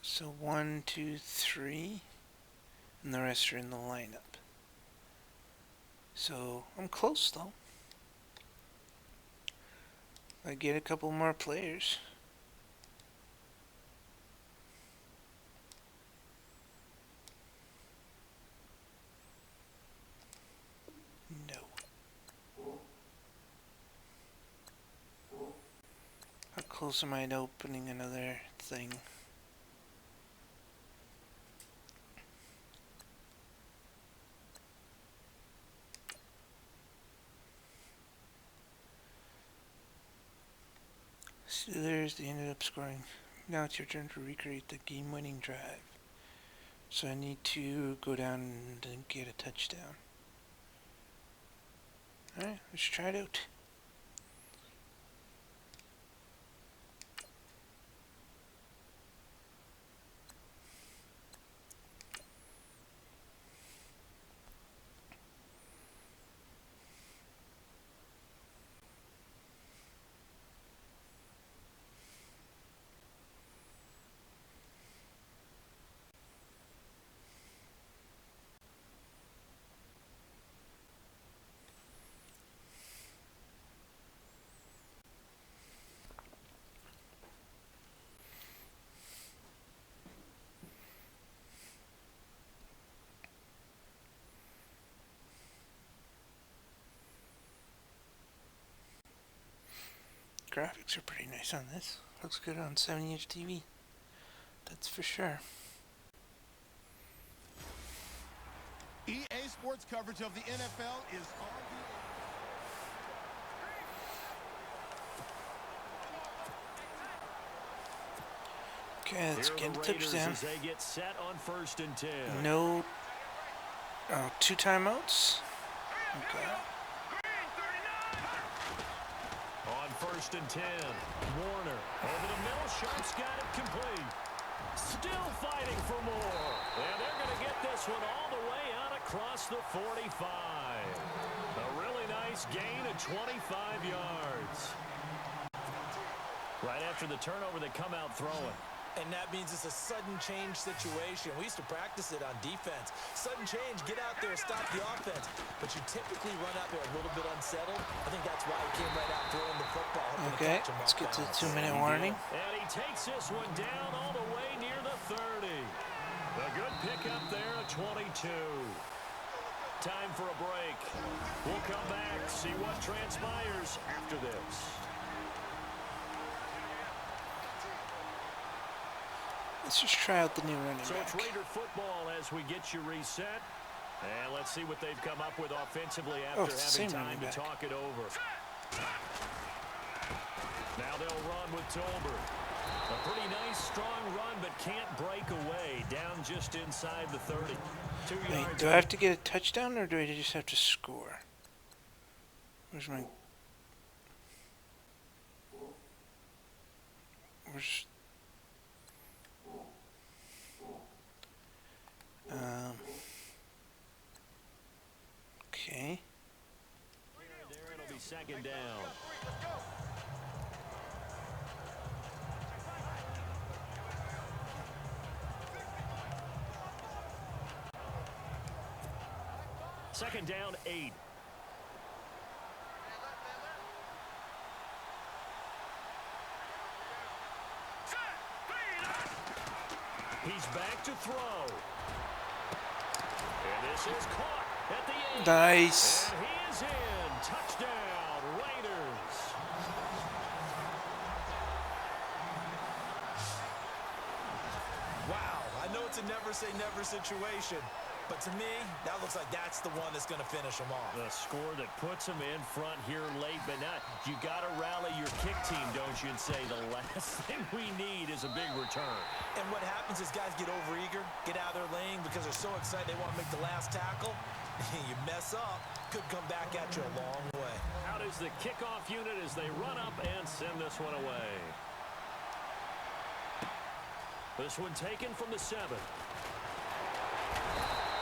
So 1, 2, 3, and the rest are in the lineup. So I'm close though. I get a couple more players. No. How close am I to opening another thing? Steelers, they ended up scoring. Now it's your turn to recreate the game-winning drive. So I need to go down and get a touchdown. Alright, let's try it out. Graphics are pretty nice on this. Looks good on 70-inch TV. That's for sure. EA Sports coverage of the NFL is on the... Okay, let's get a touchdown. As they get set on 1st and 10. No. 2 timeouts. Okay. On 1st and 10, Warner over the middle, Sharp's got it complete. Still fighting for more. And they're going to get this one all the way out across the 45. A really nice gain of 25 yards. Right after the turnover, they come out throwing. And that means it's a sudden change situation. We used to practice it on defense. Sudden change, get out there, stop the offense. But you typically run out there a little bit unsettled. I think that's why he came right out throwing the football. Okay, let's get to the 2-minute warning. And he takes this one down all the way near the 30. A good pickup there at 22. Time for a break. We'll come back, see what transpires after this. Let's just try out the new running So it's back. Raider football as we get you reset. And let's see what they've come up with offensively after having time to talk it over. Now they'll run with Tolbert. A pretty nice, strong run, but can't break away. Down just inside the 30. 2 yards. Wait, do I have to get a touchdown or do I just have to score? Where's my... Where's... Okay. There it'll be second down. Second down, 8. He's back to throw. And this is caught at the end. Nice. And he is in. Touchdown, Raiders. Wow, I know it's a never say never situation. But to me, that looks like that's the one that's going to finish them off. The score that puts them in front here late, but not. You got to rally your kick team, don't you, and say the last thing we need is a big return. And what happens is guys get overeager, get out of their lane because they're so excited they want to make the last tackle. You mess up, could come back at you a long way. Out is the kickoff unit as they run up and send this one away. This one taken from the 7.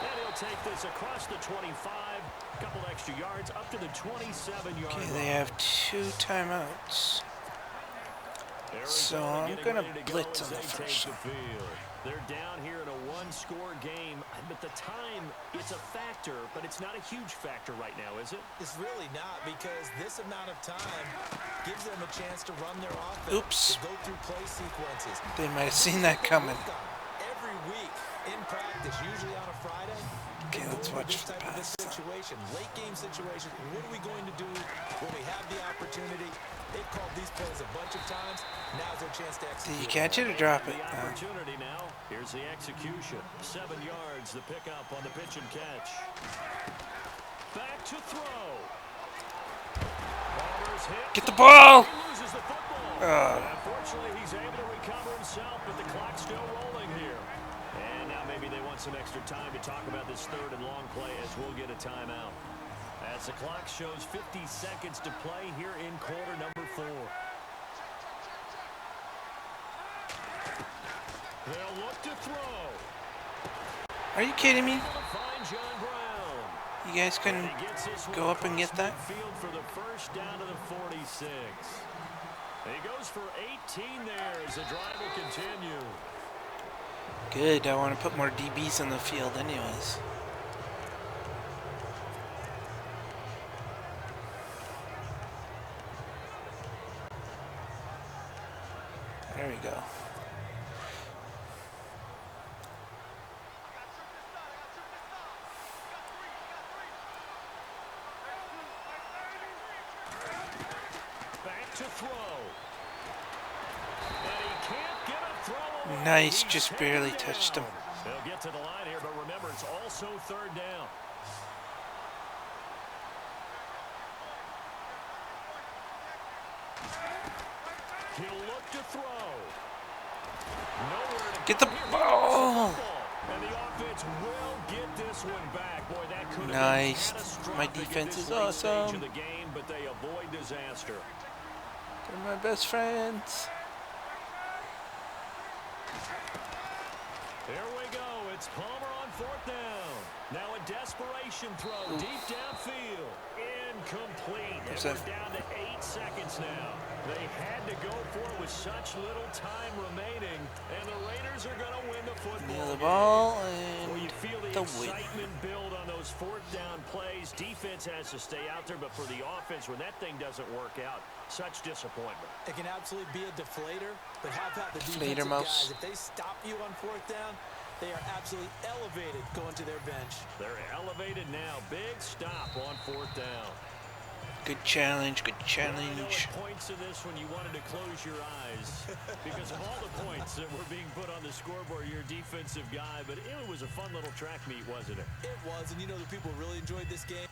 And he'll take this across the 25, a couple extra yards, up to the 27-yard line. Okay, they have 2 timeouts. So I'm going to blitz on the first one. They're down here in a 1-score game, but the time, it's a factor, but it's not a huge factor right now, is it? It's really not, because this amount of time gives them a chance to run their offense. Oops. To go through play sequences. They might have seen that coming. Every week in practice, usually on a Friday. Okay, let's watch the pass. Situation, late game situation. What are we going to do when we have the opportunity? They've called these plays a bunch of times. Now's their chance to execute. Did you catch it or drop it? The opportunity now. Here's the execution. 7 yards, the pickup on the pitch and catch. Back to throw. Get the ball! He loses the football. Unfortunately, he's able to recover himself, but the clock's still rolling here. And now maybe they want some extra time to talk about this 3rd and long play as we'll get a timeout. As the clock shows 50 seconds to play here in quarter number 4. They'll look to throw. Are you kidding me? Find John Brown. You guys couldn't go up and get that? Field for the first down to the 46. He goes for 18 there as the drive will continue. Good, I want to put more DBs on the field anyways. There we go. Back to throw. And he can't get a throw away. Nice, just barely touched him. They'll get to the line here, but remember, it's also 3rd down. He'll look to throw. Nowhere to Get the ball! And the offense will get this one back. Boy, that could have Nice. been catastrophic My at defense this is late stage awesome. of the game, but they avoid disaster. They're my best friends. Here we go. It's Palmer on 4th down. Now a desperation throw deep downfield. Incomplete. And we're down to 8 seconds now. They had to go for it with such little time remaining, and the Raiders are going to win the football Near the game. ball and Well, you feel the the excitement build on those 4th down plays. Defense has to stay out there, but for the offense, when that thing doesn't work out, such disappointment. It can absolutely be a deflator, but how about the Deflator defensive mouse. guys? If they stop you on 4th down, they are absolutely elevated going to their bench. They're elevated now. Big stop on 4th down. Good challenge, good Well, I know challenge. at points in this when you wanted to close your eyes because of all the points that were being put on the scoreboard. You're a defensive guy, but it was a fun little track meet, wasn't it? It was, and you know the people really enjoyed this game.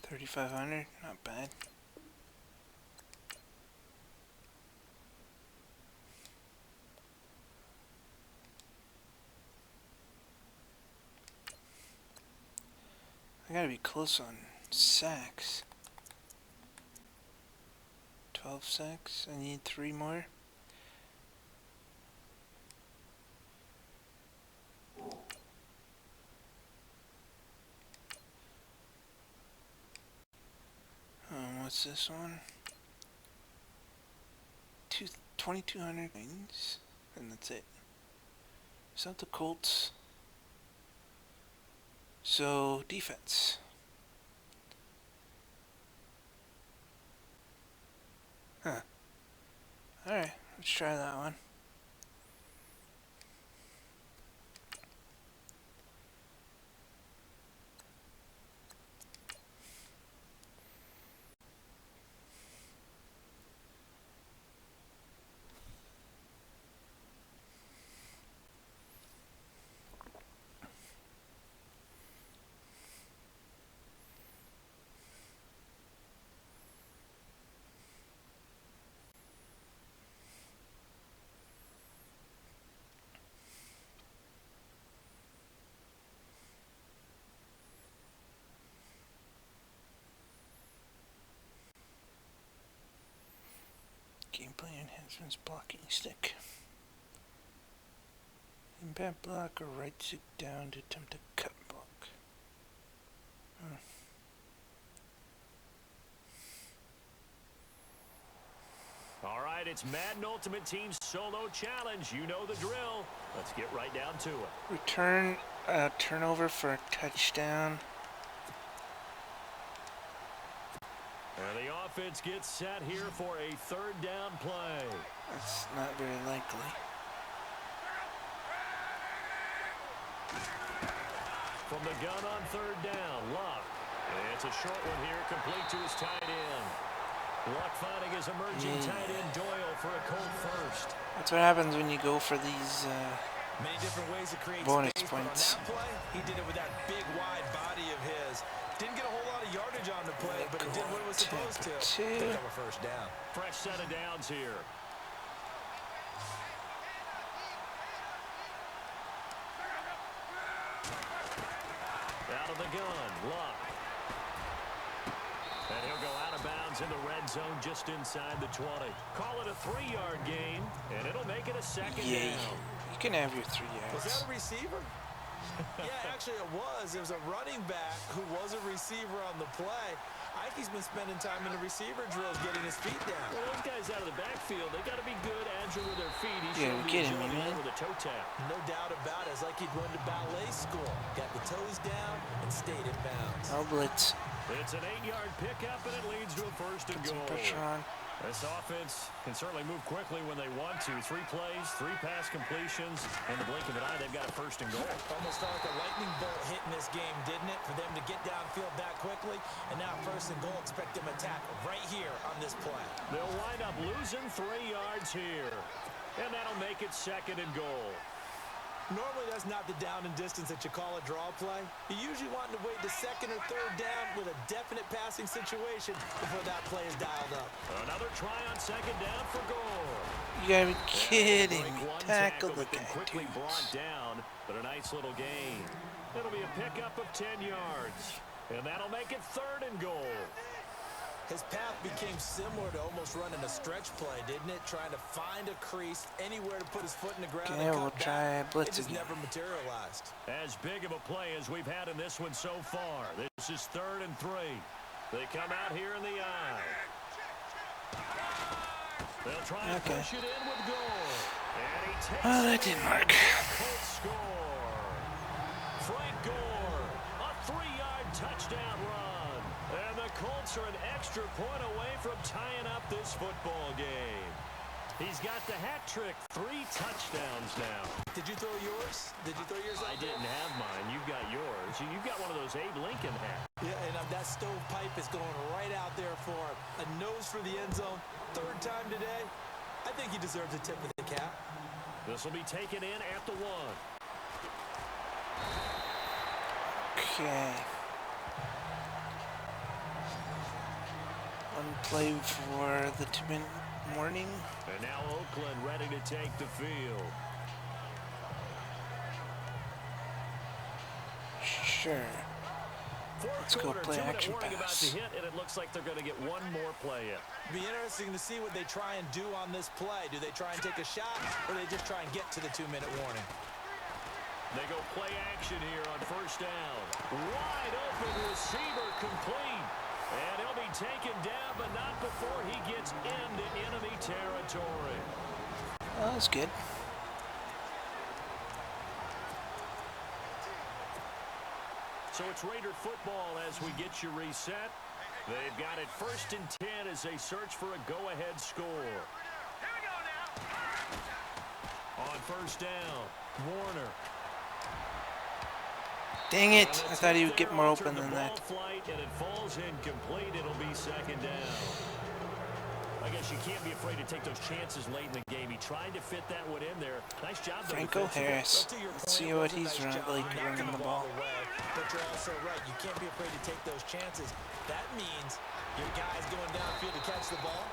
$3,500, not bad. I gotta be close on sacks. 12 sacks. I need 3 more. What's this one? 2,200 coins, and that's it. Is that the Colts? So, defense. Huh. Alright, let's try that one. Gameplay enhancements, blocking stick. Impact block or right stick down to attempt a cut block. All right, it's Madden Ultimate Team Solo Challenge. You know the drill. Let's get right down to it. Return turnover for a touchdown. And the offense gets set here for a 3rd down play. That's not very likely. From the gun on 3rd down, Luck. And it's a short one here, complete to his tight end. Luck finding his emerging tight end Doyle for a cold first. That's what happens when you go for these Many different ways to create bonus space, points. but on that play, he did it with that big, wide body of his. Didn't get a whole lot of yardage on the play, but it did what it was supposed to. Pick up a 1st down. Fresh set of downs here. Out of the gun, Luck. And he'll go out of bounds in the red zone just inside the 20. Call it a 3-yard gain, and it'll make it a 2nd Yay. down. You can have your 3 yards. Was that a receiver? Yeah, actually it was. It was a running back who was a receiver on the play. Ike's been spending time in the receiver drills getting his feet down. Well, those guys out of the backfield, they got to be good, agile with their feet. He Yeah, showed the kidding me, agility man. with a toe tap. No doubt about it. It's like he'd run to ballet school. Got the toes down and stayed in bounds. I'll blitz. It's an 8-yard pickup, and it leads to a 1st and Some goal. pressure on. This offense can certainly move quickly when they want to. 3 plays, 3 pass completions, and the blink of an eye, they've got a 1st and goal. Almost felt like a lightning bolt hit in this game, didn't it? For them to get downfield that quickly, and now 1st and goal, expect them to tackle right here on this play. They'll wind up losing 3 yards here, and that'll make it 2nd and goal. Normally, that's not the down and distance that you call a draw play. You usually want to wait the second or third down with a definite passing situation before that play is dialed up. Another try on second down for goal. You gotta be kidding me. Tackle the guy, quickly dude. brought down, but a nice little gain. It'll be a pickup of 10 yards, and that'll make it 3rd and goal. His path became similar to almost running a stretch play, didn't it? Trying to find a crease anywhere to put his foot in the ground. Okay, we'll try a blitz again. It just again. never materialized. As big of a play as we've had in this one so far. This is 3rd and 3. They come out here in the eye. They'll try and push it in with goal. And he takes that didn't work. Colts score. Frank Gore, a 3-yard touchdown run. And the Colts are an extra point away from tying up this football game. He's got the hat trick, 3 touchdowns now. Did you throw yours? Did you throw yours? I didn't have mine. You've got yours. You've got one of those Abe Lincoln hats. Yeah, and that stovepipe is going right out there for him. A nose for the end zone. 3rd time today. I think he deserves a tip of the cap. This will be taken in at the 1. Okay. One play for the 2-minute warning. And now Oakland ready to take the field. Sure. Let's go play action about to pass. hit, and it looks like they're going to get one more play in. Be interesting to see what they try and do on this play. Do they try and take a shot, or they just try and get to the 2-minute warning? They go play action here on 1st down. Wide open receiver complete. And he'll be taken down, but not before he gets into enemy territory. That was good. So it's Raider football as we get you reset. They've got it 1st and 10 as they search for a go-ahead score. On 1st down, Warner. Dang it! I thought he would get more open than that. Flight, and it falls incomplete. It'll be 2nd down. I guess you can't be afraid to take those chances late in the game. He tried to fit that one in there. Nice job. Franco Harris. Let's see what he's like running the ball. But you're also right. You can't be afraid to take those chances. That means your guys going downfield to catch the ball.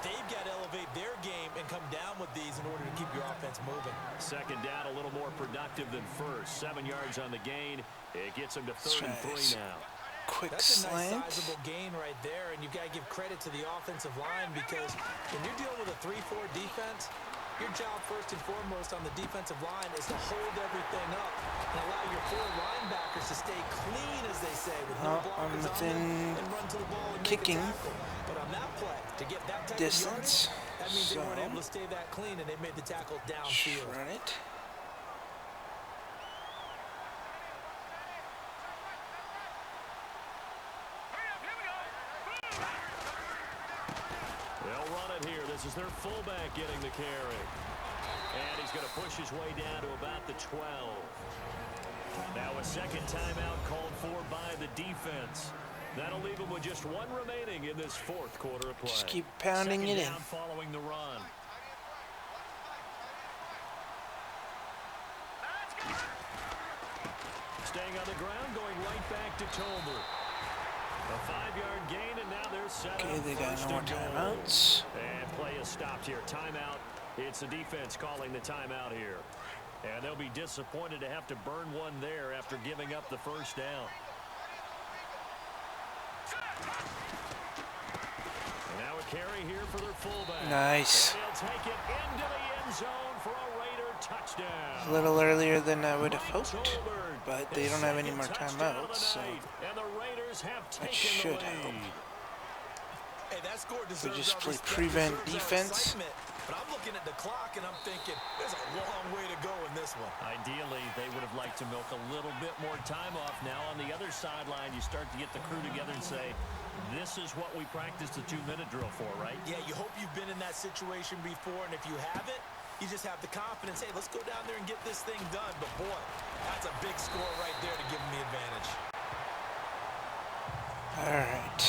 They've got to elevate their game and come down with these in order to keep your offense moving. 2nd down, a little more productive than 1st. 7 yards on the gain. It gets them to 3rd and 3 now. Quick That's a slant. nice sizable gain right there, and you've got to give credit to the offensive line because when you're dealing with a 3-4 defense, your job first and foremost on the defensive line is to hold everything up and allow your 4 linebackers to stay clean, as they say, with no blockers on them and run to the ball and kicking make a tackle. But on that play, to get that type distance, of yardage, that means they weren't able to stay that clean, and they made the tackle downfield. Run it. They'll run it here. This is their fullback getting the carry. And he's going to push his way down to about the 12. Now a 2nd timeout called for by the defense. That'll leave him with just 1 remaining in this 4th quarter of play. Just keep pounding it in. Following the run. Staying on the ground, going right back to Tolbert. A 5-yard gain, and now they're set Okay, up they got first no more and goal. timeouts. And play is stopped here. Timeout. It's the defense calling the timeout here. And they'll be disappointed to have to burn one there after giving up the 1st down. And now a carry here for their fullback. Nice. And he'll take it into the end zone for a Raider touchdown. A little earlier than I would have hoped, but they don't have any more timeouts, so that should help. Hey, that score We deserves just our play respect, prevent deserves our defense. excitement. But I'm looking at the clock and I'm thinking there's a long way to go in this one. Ideally, they would have liked to milk a little bit more time off. Now on the other sideline, you start to get the crew together and say, this is what we practiced the 2-minute drill for, right? Yeah, you hope you've been in that situation before, and if you haven't, you just have the confidence, hey, let's go down there and get this thing done. But boy, that's a big score right there to give them the advantage. All right.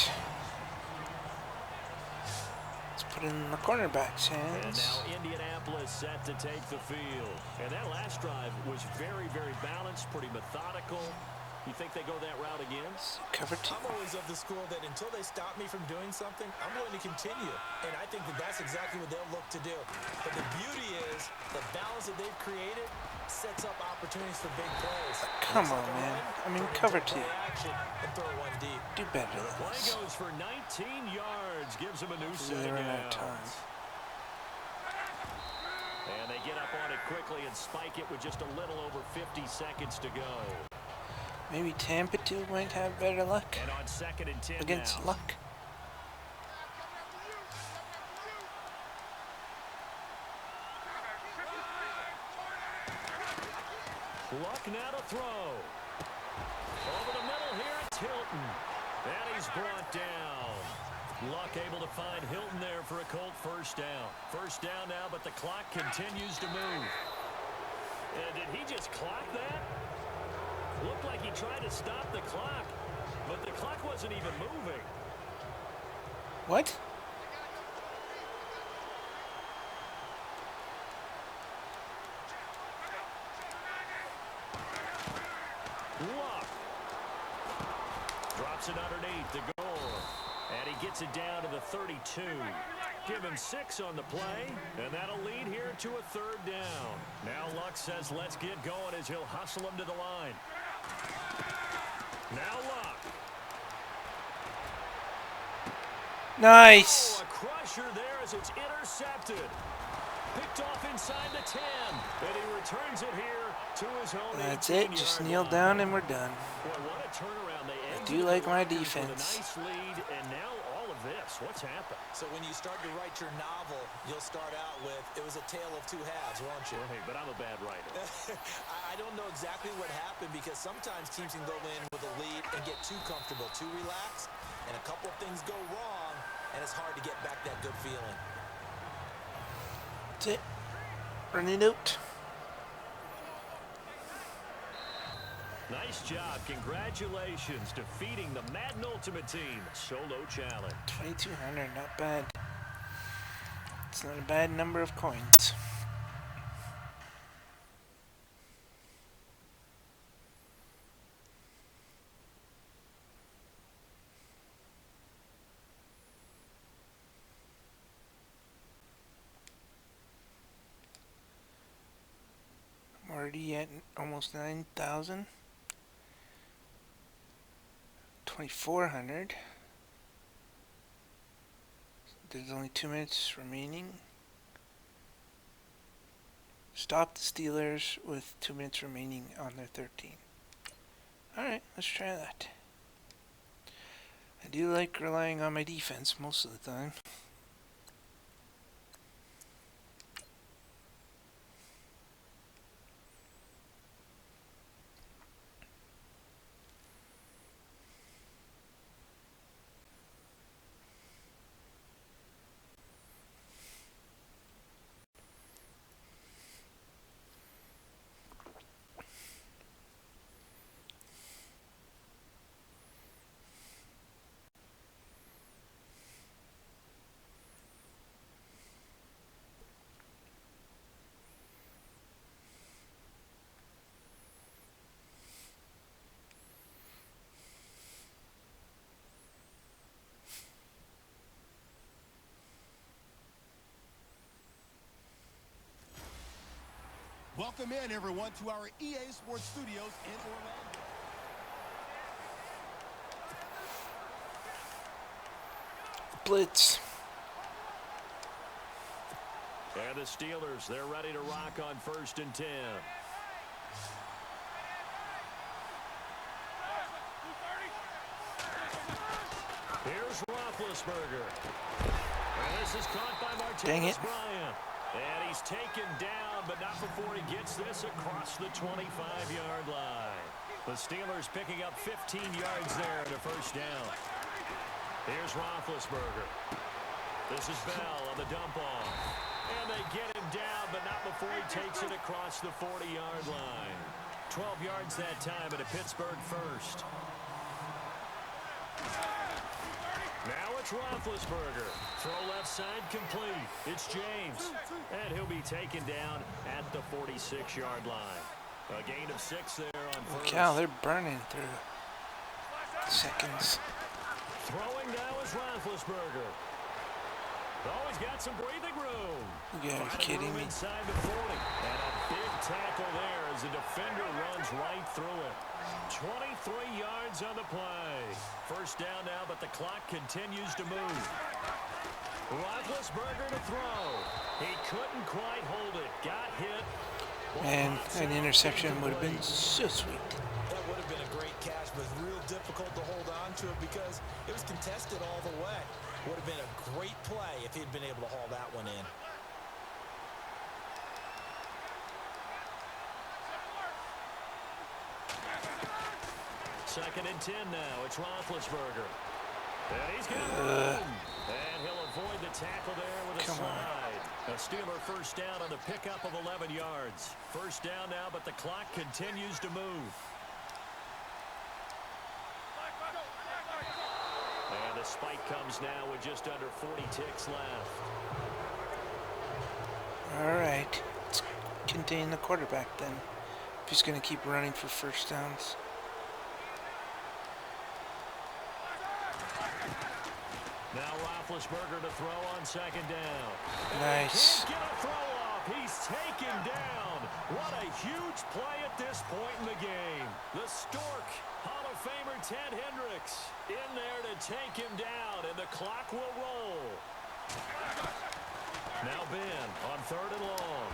Let's put it in the cornerback's hands. And now Indianapolis set to take the field. And that last drive was very, very balanced, pretty methodical. You think they go that route again? Cover two. I'm always of the school that until they stop me from doing something, I'm going to continue. And I think that that's exactly what they'll look to do. But the beauty is the balance that they've created sets up opportunities for big plays. Come on, man. I mean, cover two. And throw one deep. Do better than Play this. goes for 19 yards, gives them a new set They're of out of time. downs. And they get up on it quickly and spike it with just a little over 50 seconds to go. Maybe Tampa 2 might have better luck And on 2nd and 10 against now. luck. Luck now to throw. Over the middle here, it's Hilton. And he's brought down. Luck able to find Hilton there for a Colt first down. First down now, but the clock continues to move. And did he just clock that? Looked like he tried to stop the clock, but the clock wasn't even moving. What? Luck drops it underneath the goal, and he gets it down to the 32. Give him 6 on the play, and that'll lead here to a 3rd down. Now Luck says let's get going as he'll hustle him to the line. Now Luck. Nice. Oh, a crusher there as it's intercepted. Picked off inside the 10, and he returns it here to his own. That's it. Just kneel down and we're done. Boy, what a turnaround. They I do like my Rockers with a defense. nice lead, and now all of this. What's happened? So when you start to write your novel, you'll start out with, it was a tale of two halves, won't you? Hey, but I'm a bad writer. I don't know exactly what happened because sometimes teams can go in with a lead and get too comfortable, too relaxed, and a couple of things go wrong, and it's hard to get back that good feeling. That's it. Running out. Nice job. Congratulations defeating the Madden Ultimate Team solo challenge. 2,200, not bad. It's not a bad number of coins. I'm already at almost 9,000. 2,400. There's only 2 minutes remaining. Stop the Steelers with 2 minutes remaining on their 13. Alright, let's try that. I do like relying on my defense most of the time. Welcome in, everyone, to our EA Sports Studios in Orlando. Blitz. And the Steelers, they're ready to rock on 1st and 10. Here's Roethlisberger. And this is caught by Martinez Bryant. And he's taken down, but not before he gets this across the 25-yard line. The Steelers picking up 15 yards there at a 1st down. Here's Roethlisberger. This is Bell on the dump-off. And they get him down, but not before he takes it across the 40-yard line. 12 yards that time at a Pittsburgh 1st. Now It's Roethlisberger. Throw left side complete. It's James. And he'll be taken down at the 46-yard line. A gain of 6 there on first. Cow, they're burning through seconds. Throwing now is Roethlisberger. Oh, he's got some breathing room. You guys are kidding me? Inside the 40. And a big tackle there as the defender runs right through it. 23 yards on the play. First down now, but the clock continues to move. Roethlisberger to throw. He couldn't quite hold it. Got hit. Man, an interception would have been so sweet. That would have been a great catch, but it's real difficult to hold on to it because it was contested all the way. Would have been a great play if he'd been able to haul that one in. Second and 10 now. It's Roethlisberger. And he's got room. And he'll avoid the tackle there with a slide. A Steeler first down on the pickup of 11 yards. First down now, but the clock continues to move. And the spike comes now with just under 40 ticks left. All right. Let's contain the quarterback then. If he's going to keep running for first downs. Now Roethlisberger to throw on second down. Nice. Can't get a throw off. He's taken down. What a huge play at this point in the game. The Stork, Hall of Famer Ted Hendricks, in there to take him down, and the clock will roll. Now Ben on third and long.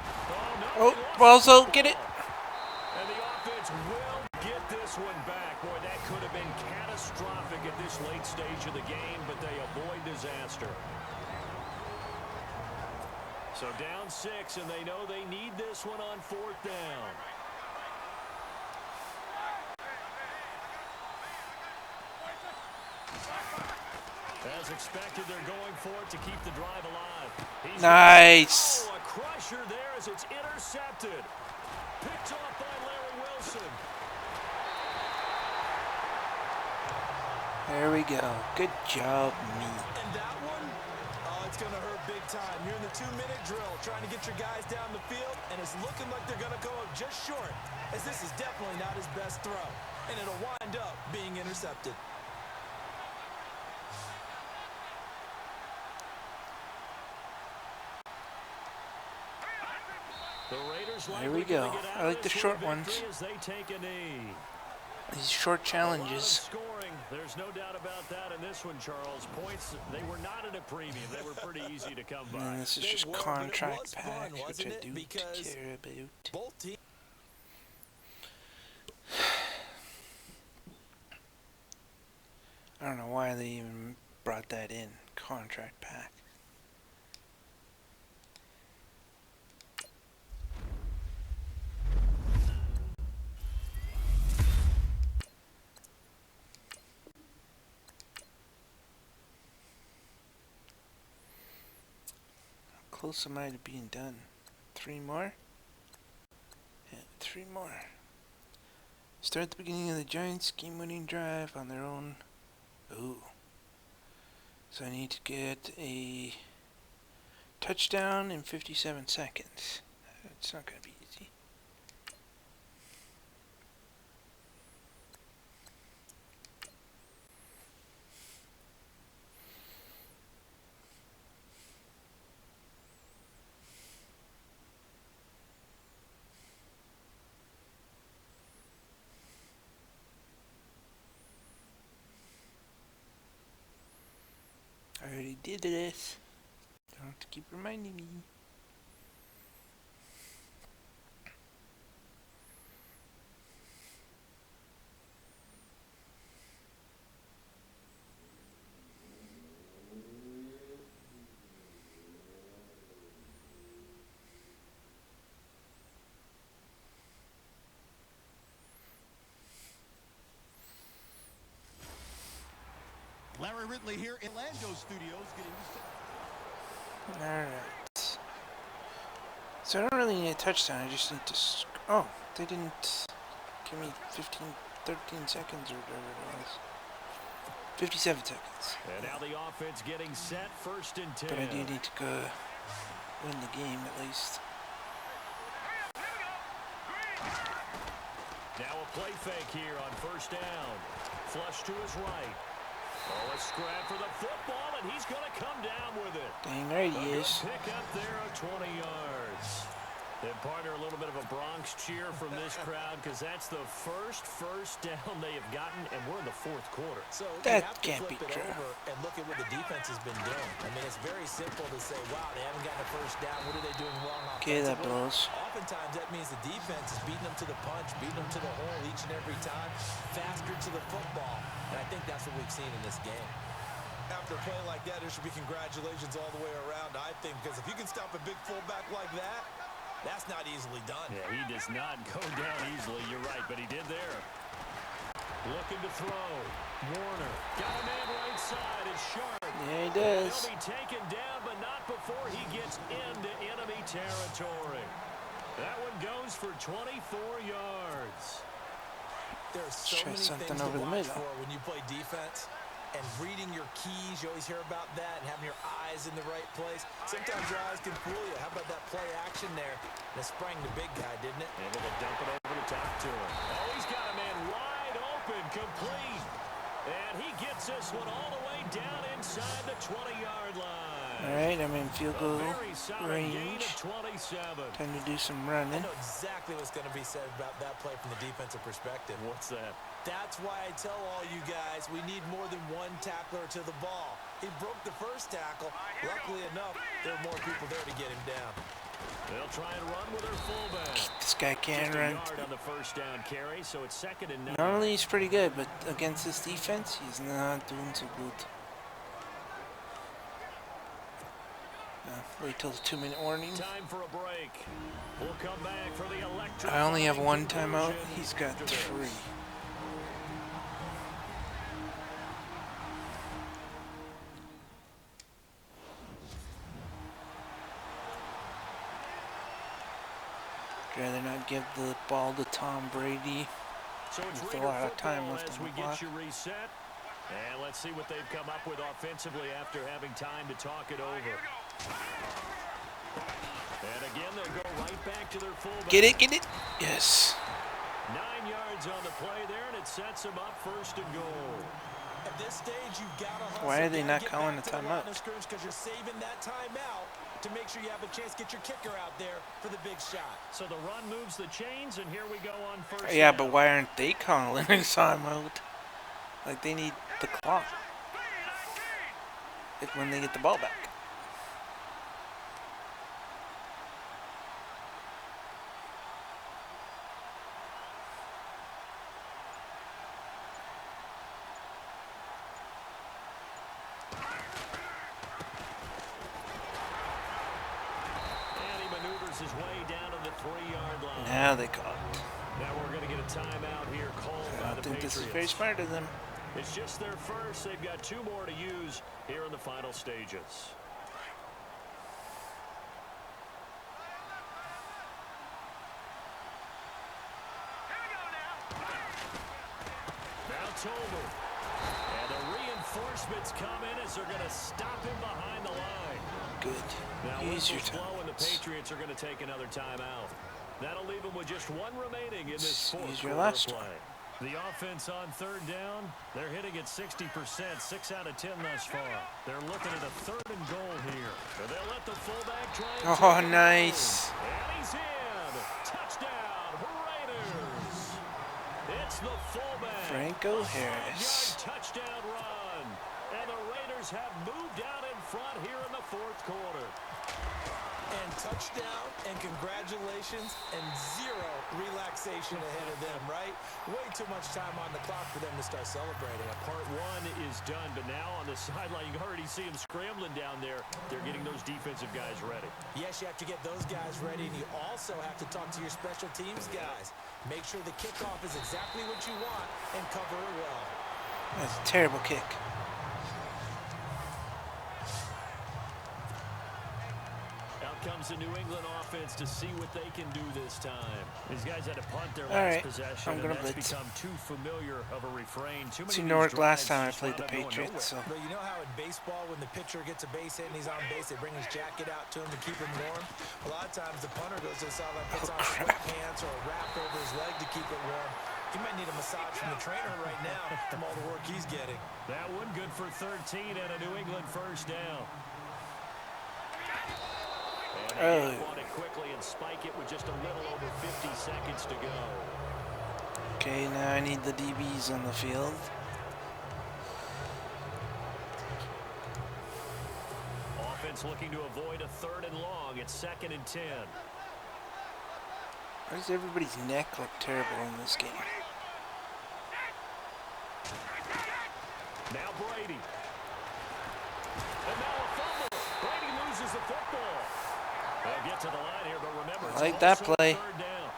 Oh, Balzo, get it. And the offense will get this one back. Boy, that could have been catastrophic at this late stage of the game, but they avoid disaster. So down 6, and they know they need this one on fourth down. As expected, they're going for it to keep the drive alive. Nice. Oh, a crusher there as it's intercepted. Picked off by Larry Wilson. There we go. Good job, me. And that one, oh, it's going to hurt big time. You're in the 2-minute drill trying to get your guys down the field, and it's looking like they're going to go up just short, as this is definitely not his best throw, and it'll wind up being intercepted. There we go. I like the short ones. These short challenges. There's no doubt about that in this one, Charles. Points, they were not at a premium. They were pretty easy to come by. And this is just contract pack, which I do care about. Both teams. I don't know why they even brought that in. Contract pack. Close am I to being done? 3 more? Yeah, 3 more. Start at the beginning of the Giants' game-winning drive on their own. Ooh. So I need to get a touchdown in 57 seconds. It's not going to be easy. I already did this. Don't have to keep reminding me. Larry Ridley here in Orlando Studios getting the... Alright. So I don't really need a touchdown, I just need to... Oh, they didn't give me 13 seconds or whatever it was. 57 seconds. And now the offense getting set, 1st and 10. But I do need to go win the game at least. Now a play fake here on 1st down. Flush to his right. Oh, a scrap for the football, and he's going to come down with it. Dang right he is. Pick up there of 20 yards. And partner, a little bit of a Bronx cheer from this crowd because that's the first down they have gotten, and we're in the 4th quarter. So that you have to can't flip be it true. over and look at what the defense has been doing. I mean, it's very simple to say, wow, they haven't gotten a 1st down. What are they doing wrong Okay, that offensively? blows. Oftentimes, that means the defense is beating them to the punch, beating them to the hole each and every time, faster to the football. And I think that's what we've seen in this game. After a play like that, there should be congratulations all the way around, I think, because if you can stop a big fullback like that, that's not easily done. Yeah, he does not go down easily. You're right, but he did there. Looking to throw. Warner got a man right side. It's Sharp. Yeah, he does. He'll be taken down, but not before he gets into enemy territory. That one goes for 24 yards. There's so Try many something things to over the watch middle. for when you play defense. And reading your keys, you always hear about that, and having your eyes in the right place. Sometimes your eyes can fool you. How about that play action there? And it sprang the big guy, didn't it? Able to dump it over the top to him. Oh, he's got a man wide open, complete. And he gets this one all the way down inside the 20-yard line. All right, I'm in field goal Very solid gain range. of 27. Time to do some I running. know exactly what's going to be said about that play from the defensive perspective. What's that? That's why I tell all you guys we need more than one tackler to the ball. He broke the 1st tackle. Luckily enough, there were more people there to get him down. They'll try and run with their fullback. This guy can't Just a run. yard on the 1st down carry, so it's 2nd and 9. Normally he's pretty good, but against this defense, he's not doing so good. Wait till the 2-minute warning. Time for a break. We'll come back for the electric. I only have one timeout. He's got 3. Rather not give the ball to Tom Brady So it's with a Raider lot of time football left as on we the get clock. you reset. And let's see what they've come up with offensively after having time to talk it over. And again, they'll go right back to their fullback. Get it, get it. Yes. 9 yards on the play there, and it sets them up 1st and goal. At this stage, you've got to hustle. Why are they You not gotta get calling back a to the line timeout? of scrimmage because you're saving that timeout to make sure you have a chance to get your kicker out there for the big shot. So the run moves the chains, and here we go on 1st Yeah, down. but why aren't they calling a timeout? Like they need the clock. It's when they get the ball back. And he maneuvers his way down to the 3-yard line. Now they call it. Now we're going to get a timeout here called I by don't the think Patriots. this is very smart of them. It's just their first. They've got 2 more to use here in the final stages. Now Tolbert. And the reinforcements come in as they're going to stop him behind the line. Good. Now Use your whistles blow, and the timeouts. Patriots are going to take another timeout. That'll leave them with just 1 remaining in this 4th Use your quarter last play. The offense on 3rd down, they're hitting at 60%, 6 out of 10 thus far. They're looking at a 3rd and goal here. So they'll let the fullback try and Oh, take it nice. home. And he's in. Touchdown, Raiders. It's the fullback. Franco 5-yard Harris. touchdown run. And the Raiders have moved out in front here in the 4th quarter. And touchdown and congratulations and 0 relaxation ahead of them, right? Way too much time on the clock for them to start celebrating. Part 1 is done, but now on the sideline, you can already see them scrambling down there. They're getting those defensive guys ready. Yes, you have to get those guys ready, and you also have to talk to your special teams guys. Make sure the kickoff is exactly what you want and cover it well. That's a terrible kick. Out comes the New England offense to see what they can do this time. These guys had to punt their last possession, and that's become too familiar of a refrain. Too many Newark last time I played the Patriots. So. But you know how in baseball, when the pitcher gets a base hit and he's on base, they bring his jacket out to him to keep him warm? A lot of times the punter goes to the sideline, puts on sweatpants or a wrap over his leg to keep it warm. He might need a massage from the trainer right now from all the work he's getting. That one good for 13 and a New England first down. And they on it quickly and spike it with just a little over 50 seconds to go. Okay, now I need the DBs on the field. Offense looking to avoid a 3rd and long. It's 2nd and 10. Why does everybody's neck look terrible in this game? Now Brady. And now a fumble. Brady loses the football. They'll get to the line here, but remember, I like that play. 3rd down.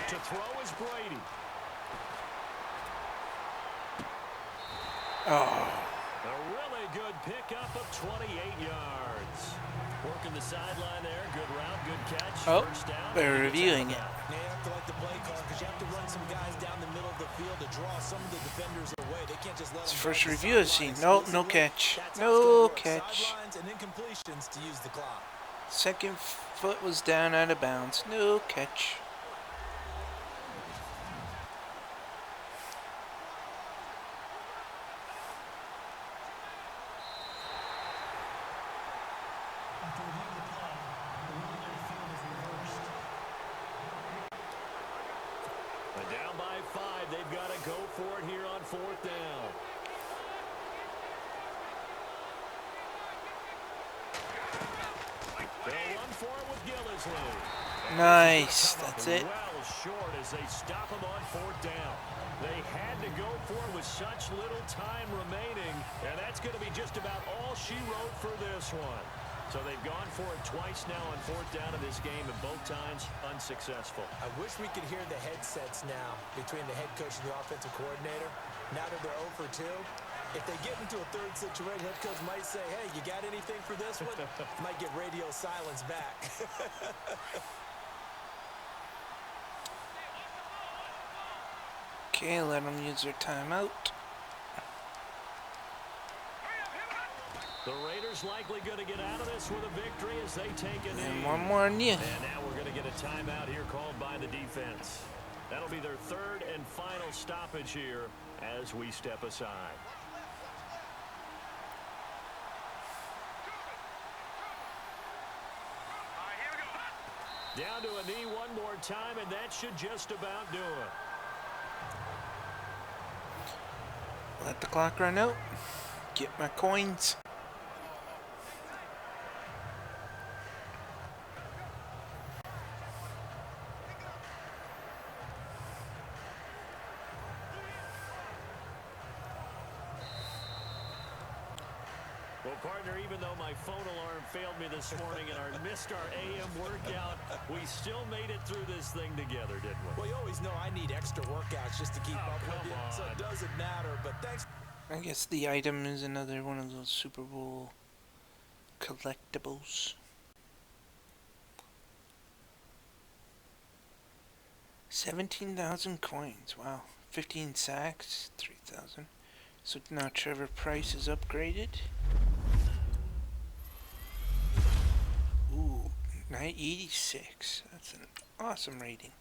To throw is Brady. Oh. A really good pickup of 28 yards. Working the sideline there. Good route, good catch. First down. They're reviewing it. Now you have to like the play call because you have to run some guys down the middle of the field to draw some of the defenders away. They can't just let them. First review I've seen. No catch. No catch. Sidelines and incompletions to use the clock. Second foot was down out of bounds. No catch. Down by 5. They've got to go for it here on 4th down. They'll run for it with Gillisley. Nice. That's it. Well short as they stop him on 4th down. They had to go for it with such little time remaining, and that's going to be just about all she wrote for this one. So they've gone for it twice now on 4th down in this game, and both times unsuccessful. I wish we could hear the headsets now between the head coach and the offensive coordinator. Now that they're 0 for 2, if they get into a 3rd situation, head coach might say, hey, you got anything for this one? Might get radio silence back. Okay, let them use their timeout. The Raiders likely going to get out of this with a victory as they take a knee. And one more on you. And now we're going to get a timeout here called by the defense. That'll be their 3rd and final stoppage here as we step aside. Down to a knee one more time, and that should just about do it. Let the clock run out. Get my coins. Well, partner, even though my phone alarm failed me this morning and I missed our AM workout, we still made it through this thing together, didn't we? Well, you always know I need extra workouts just to keep up with you, so it doesn't matter, but thanks. I guess the item is another one of those Super Bowl collectibles. 17,000 coins. Wow. 15 sacks. 3,000. So now Trevor Price is upgraded. Ooh, 986. That's an awesome rating.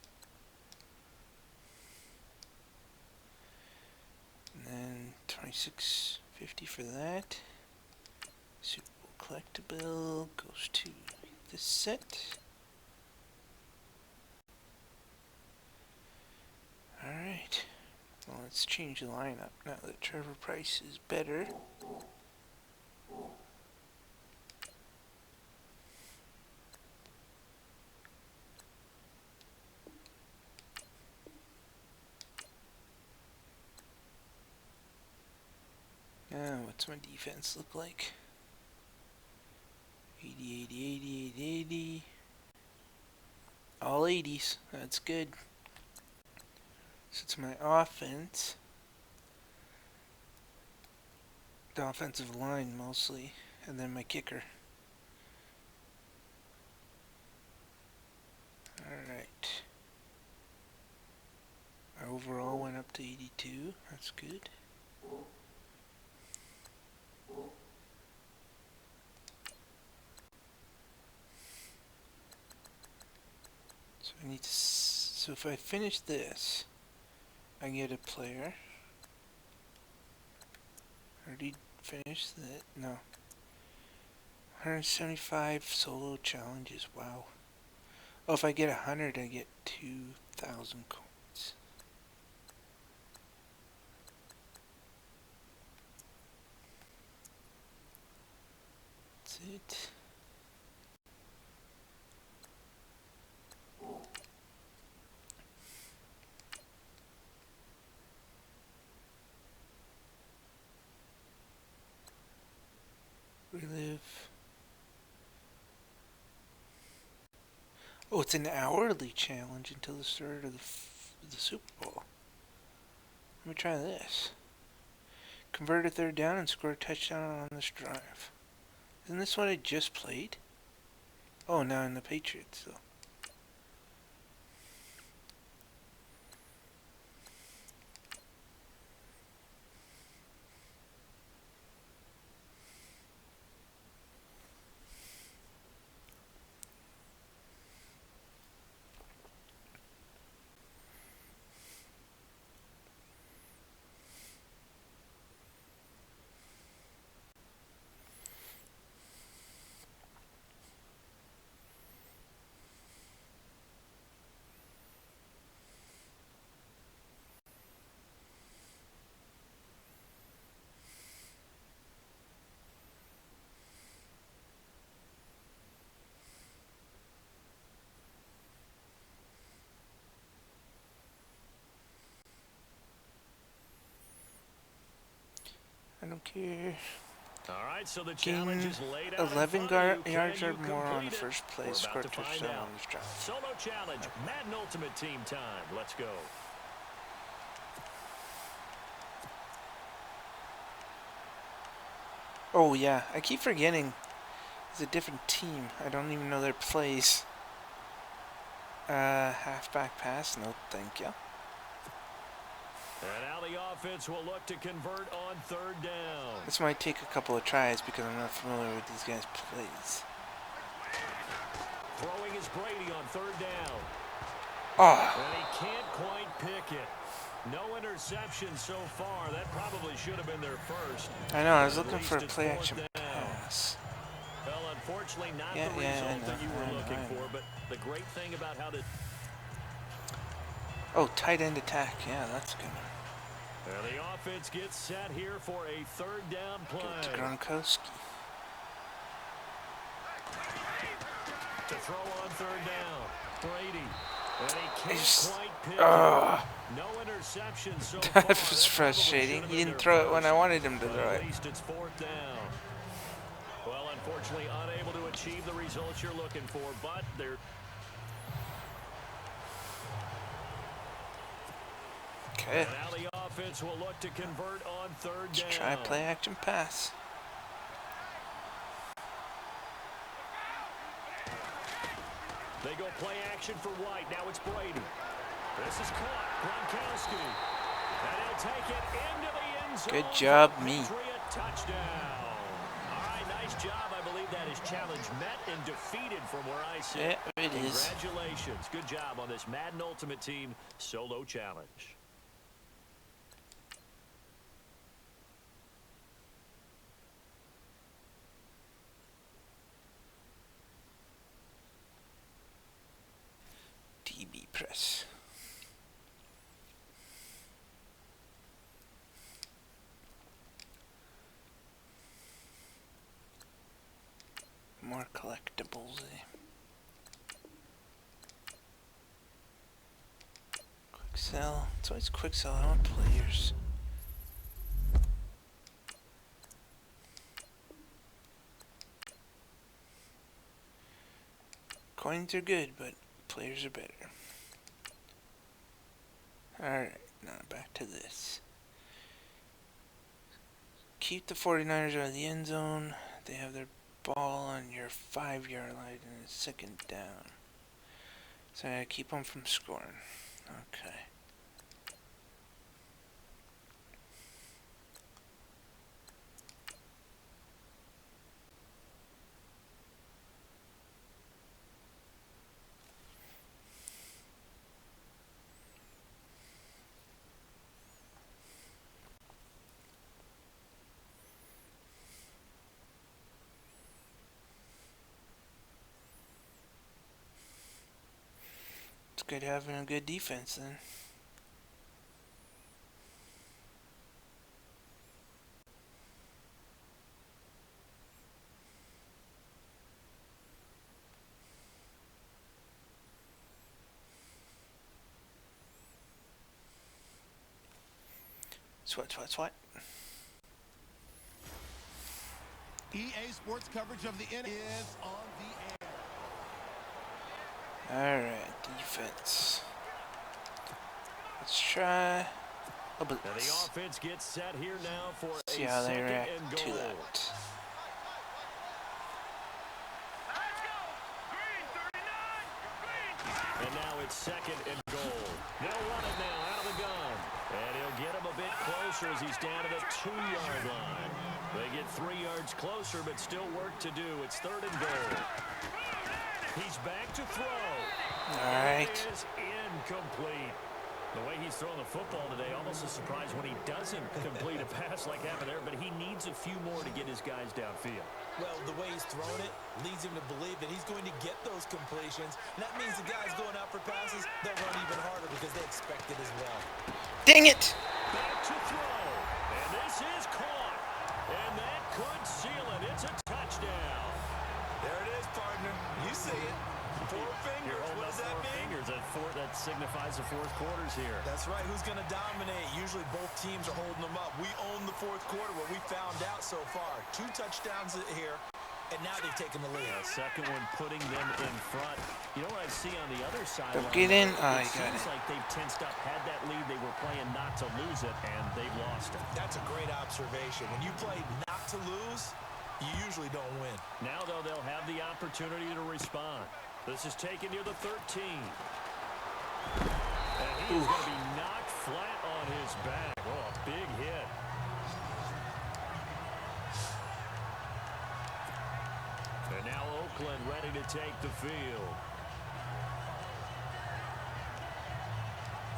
And then 26.50 for that. Super Bowl collectible goes to this set. Alright. Well, let's change the lineup now that Trevor Price is better. Now, what's my defense look like? 80, 80, 80, 80, 80. All 80s. That's good. So it's my offense. the offensive line mostly, and then my kicker. Alright. Our overall went up to 82. That's good. So I need to. So if I finish this, I get a player. Already finished that? No. 175 solo challenges. Wow. Oh, if I get 100, I get 2,000 coins. That's it. Relive. Oh, it's an hourly challenge until the start of the Super Bowl. Let me try this. Convert a third down and score a touchdown on this drive. Isn't this what I just played? Oh, now in the Patriots, though. I don't care. All right, so the Gain challenge is laid out 11 in front of you. yards Can or you more on the complete it? first play. We're Score a about to find touchdown out. on this drive. Solo challenge, Madden Ultimate Team time. Let's go. Oh, yeah. I keep forgetting. It's a different team. I don't even know their plays. Halfback pass. No, thank you. And now the offense will look to convert on third down. This might take a couple of tries because I'm not familiar with these guys' plays. Throwing is Brady on third down. Oh, And he can't quite pick it. No interception so far. That probably should have been their first. I know. I was At looking for a least it's play fourth action down. pass. Well, unfortunately, not Yeah, the yeah, result I know, that you were I know, looking I know. for. But the great thing about how this... Oh, tight end attack. Yeah, that's good. And the offense gets set here for a third down Give it to play. Gronkowski. To throw on third down. Brady. And he can't just- quite pick Ugh. it. No interception so That far. was That probably frustrating. should have He been didn't their throw it when I first. wanted him to But throw at it. least it's fourth down. Well, unfortunately, unable to achieve the results you're looking for, but they're... Okay. And now the offense will look to convert on third Let's down. try play action pass. They go play action for White. Now it's Brady. This is caught. Gronkowski. And he'll take it into the end zone. Good job, me. Patriot touchdown. All right, nice job. I believe that is challenge met and defeated from where I sit. Yeah, it is. Congratulations. Good job on this Madden Ultimate Team solo challenge. DB press. More collectibles, eh? Quick sell. It's always quick sell. I don't want players. Coins are good, but players are better. Alright, now back to this. keep the 49ers out of the end zone. They have their ball on your 5-yard line and it's second down. So I keep them from scoring. Okay. It's good having a good defense then. Swat. EA Sports coverage of the NFL is on the air. Alright, defense. Let's try a blitz. Now the offense gets set here now for See a how they second react and to goal. that. And now it's second and goal. They'll run it now out of the gun. And he'll get him a bit closer as he's down to the 2-yard line. They get 3 yards closer, but still work to do. It's third and goal. He's back to throw. All right. It is incomplete. The way he's throwing the football today, almost a surprise when he doesn't complete a pass like happened there, but he needs a few more to get his guys downfield. Well, the way he's thrown it leads him to believe that he's going to get those completions. And that means the guys going out for passes, they'll run even harder because they expect it as well. Dang it! Back to throw. And this is caught. And that could seal it. It's a touchdown. There it is, partner. You see it. 4 fingers. What does that mean? That signifies the fourth quarters here. That's right. Who's going to dominate? Usually both teams are holding them up. We own the fourth quarter, what we found out so far. 2 touchdowns here, and now they've taken the lead. Second one putting them in front. You know what I see on the other side? Don't get in. It I got seems it. like they've tensed up, had that lead. They were playing not to lose it, and they've lost it. That's a great observation. When you play not to lose, you usually don't win. Now, though, they'll have the opportunity to respond. This is taken near the 13. And he's going to be knocked flat on his back. Oh, a big hit. And now Oakland ready to take the field.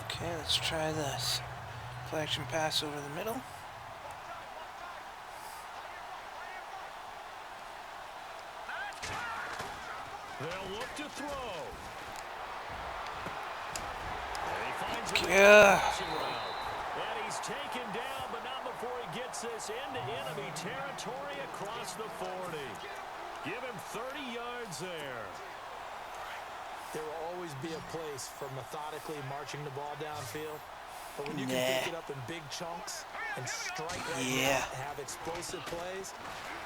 Okay, let's try this. Play action pass over the middle. They'll look to throw. And he finds a passing route. And he's taken down, but not before he gets this into enemy territory across the 40. Give him 30 yards there. There will always be a place for methodically marching the ball downfield. But when you can pick it up in big chunks and strike and have explosive plays,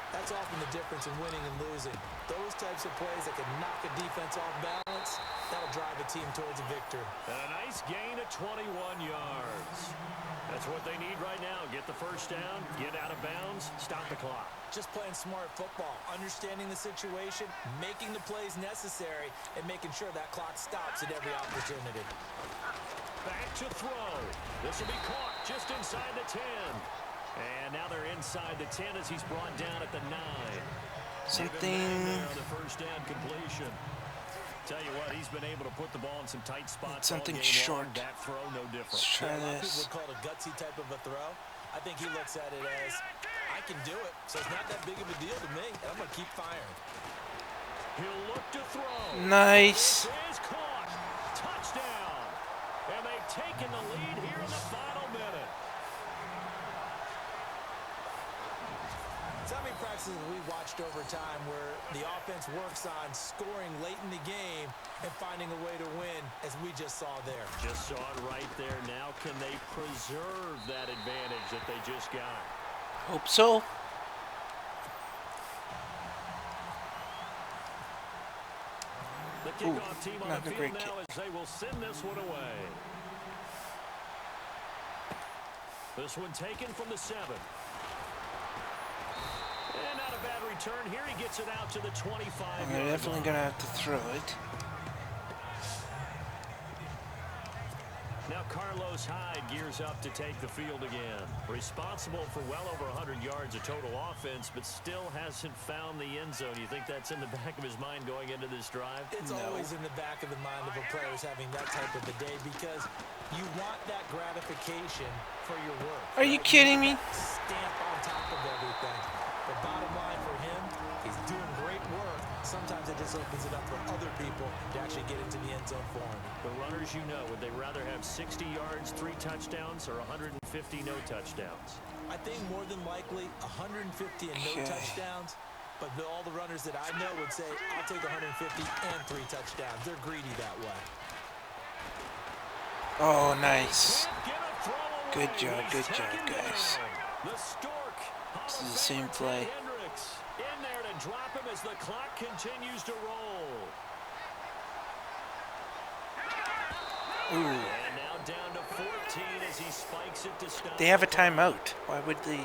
that's often the difference in winning and losing. Those types of plays that can knock a defense off balance, that'll drive a team towards a victory. And a nice gain of 21 yards. That's what they need right now. Get the first down, get out of bounds, stop the clock. Just playing smart football, understanding the situation, making the plays necessary, and making sure that clock stops at every opportunity. Back to throw. This will be caught just inside the 10. And now they're inside the 10 as he's brought down at the 9. Something. On the first down completion. Tell you what, he's been able to put the ball in some tight spots. Something all game short. long. That throw, no different. Let's try A lot of people this. would call it a gutsy type of a throw. I think he looks at it as, I can do it, so it's not that big of a deal to me, and I'm going to keep firing. He'll look to throw. Nice. This is caught. Touchdown. And they've taken the lead here in the final minute. So how many practices have we watched over time where the offense works on scoring late in the game and finding a way to win, as we just saw there? Just saw it right there. Now can they preserve that advantage that they just got? Hope so. The kickoff team on not the a field great now kick. as they will send this one away. This one taken from the 7. return. Here he gets it out to the 25. They're definitely going to have to throw it. Now Carlos Hyde gears up to take the field again. Responsible for well over 100 yards of total offense, but still hasn't found the end zone. You think that's in the back of his mind going into this drive? It's always in the back of the mind of a player having that type of a day because you want that gratification for your work. Are you kidding me? Stamp on top of everything. The bottom line for him, he's doing great work. Sometimes it just opens it up for other people to actually get into the end zone for him. The runners, you know, would they rather have 60 yards, 3 touchdowns, or 150 no touchdowns? I think more than likely 150 and no touchdowns. But all the runners that I know would say, I'll take 150 and 3 touchdowns. They're greedy that way. Oh, nice. Good job, guys. This is the same play. In there to drop him as the clock continues to roll. Ooh. And now down to 14 as he spikes it to stop. They have a timeout. Why would they?